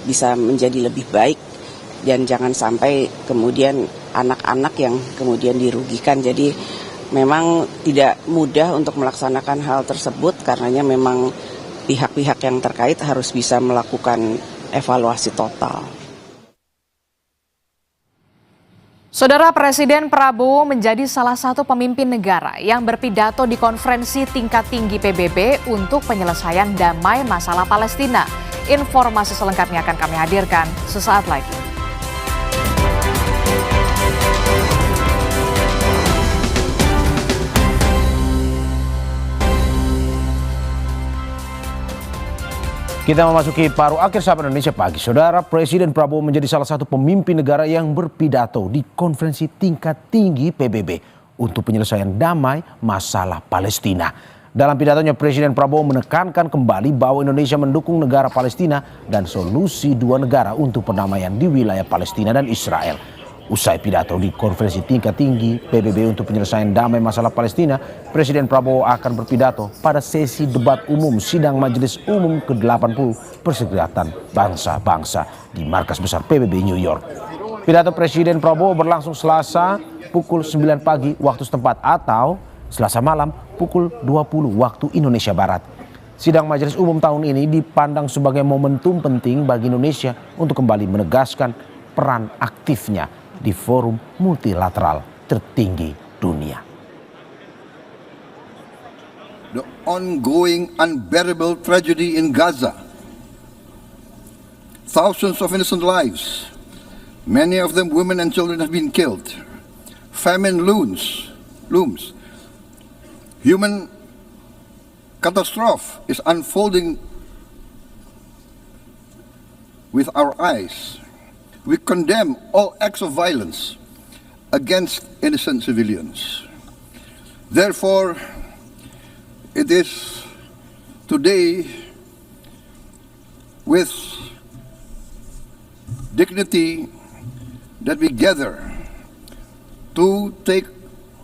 [SPEAKER 5] bisa menjadi lebih baik dan jangan sampai kemudian anak-anak yang kemudian dirugikan. Jadi memang tidak mudah untuk melaksanakan hal tersebut karenanya memang pihak-pihak yang terkait harus bisa melakukan evaluasi total.
[SPEAKER 1] Saudara, Presiden Prabowo menjadi salah satu pemimpin negara yang berpidato di konferensi tingkat tinggi PBB untuk penyelesaian damai masalah Palestina. Informasi selengkapnya akan kami hadirkan sesaat lagi.
[SPEAKER 2] Kita memasuki paruh akhir Sapa Indonesia Pagi. Saudara, Presiden Prabowo menjadi salah satu pemimpin negara yang berpidato di konferensi tingkat tinggi PBB untuk penyelesaian damai masalah Palestina. Dalam pidatonya, Presiden Prabowo menekankan kembali bahwa Indonesia mendukung negara Palestina dan solusi dua negara untuk perdamaian di wilayah Palestina dan Israel. Usai pidato di konferensi tingkat tinggi PBB untuk penyelesaian damai masalah Palestina, Presiden Prabowo akan berpidato pada sesi debat umum sidang Majelis Umum ke-80 Perserikatan Bangsa-Bangsa di markas besar PBB New York. Pidato Presiden Prabowo berlangsung Selasa pukul 9 pagi waktu setempat atau Selasa malam pukul 20 waktu Indonesia Barat. Sidang Majelis Umum tahun ini dipandang sebagai momentum penting bagi Indonesia untuk kembali menegaskan peran aktifnya di forum multilateral tertinggi dunia.
[SPEAKER 21] The ongoing unbearable tragedy in Gaza. Thousands of innocent lives, many of them women and children, have been killed. Famine looms. Human catastrophe is unfolding with our eyes. We condemn all acts of violence against innocent civilians. Therefore, it is today with dignity that we gather to take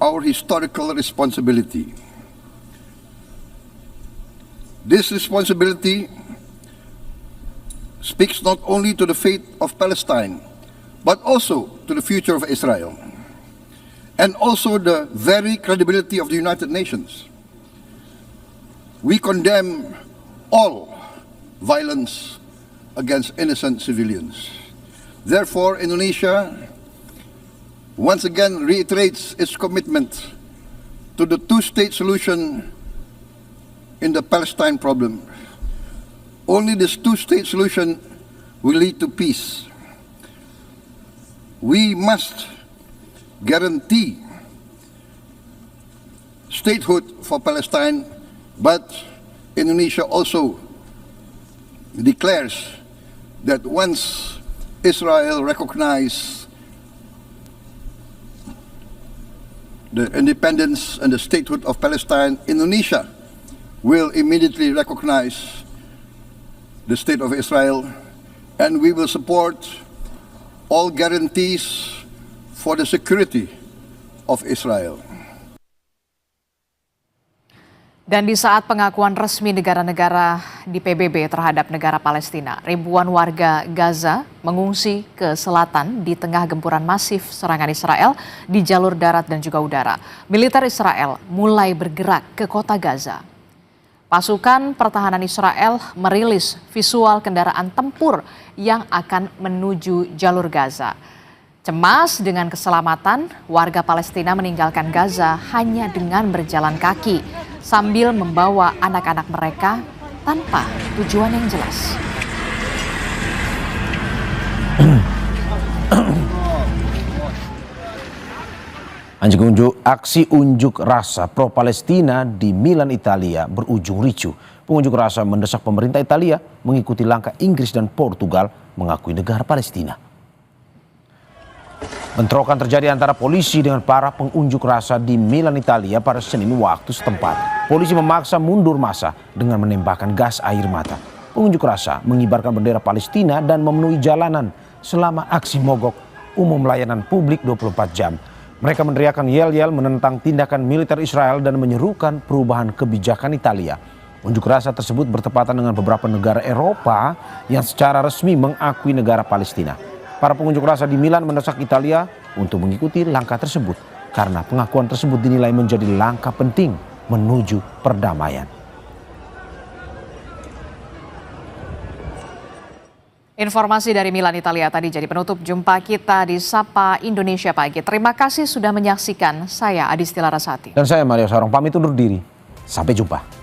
[SPEAKER 21] our historical responsibility. This responsibility speaks not only to the fate of Palestine, but also to the future of Israel, and also the very credibility of the United Nations. We condemn all violence against innocent civilians. Therefore, Indonesia once again reiterates its commitment to the two-state solution in the Palestine problem. Only this two-state solution will lead to peace. We must guarantee statehood for Palestine, but Indonesia also declares that once Israel recognizes the independence and the statehood of Palestine, Indonesia will immediately recognize the state of Israel, and we will support all guarantees for the security of Israel.
[SPEAKER 1] Dan di saat pengakuan resmi negara-negara di PBB terhadap negara Palestina, ribuan warga Gaza mengungsi ke selatan di tengah gempuran masif serangan Israel di jalur darat dan juga udara. Militer Israel mulai bergerak ke kota Gaza. Pasukan pertahanan Israel merilis visual kendaraan tempur yang akan menuju jalur Gaza. Cemas dengan keselamatan, warga Palestina meninggalkan Gaza hanya dengan berjalan kaki sambil membawa anak-anak mereka tanpa tujuan yang jelas.
[SPEAKER 2] Aksi unjuk rasa pro-Palestina di Milan, Italia berujung ricuh. Pengunjuk rasa mendesak pemerintah Italia mengikuti langkah Inggris dan Portugal mengakui negara Palestina. Bentrokan terjadi antara polisi dengan para pengunjuk rasa di Milan, Italia pada Senin waktu setempat. Polisi memaksa mundur massa dengan menembakkan gas air mata. Pengunjuk rasa mengibarkan bendera Palestina dan memenuhi jalanan selama aksi mogok umum layanan publik 24 jam. Mereka meneriakkan yel-yel menentang tindakan militer Israel dan menyerukan perubahan kebijakan Italia. Unjuk rasa tersebut bertepatan dengan beberapa negara Eropa yang secara resmi mengakui negara Palestina. Para pengunjuk rasa di Milan mendesak Italia untuk mengikuti langkah tersebut karena pengakuan tersebut dinilai menjadi langkah penting menuju perdamaian.
[SPEAKER 1] Informasi dari Milan, Italia tadi jadi penutup jumpa kita di Sapa Indonesia Pagi. Terima kasih sudah menyaksikan. Saya Adisti Larasati.
[SPEAKER 2] Dan saya Mario Sarong pamit undur diri. Sampai jumpa.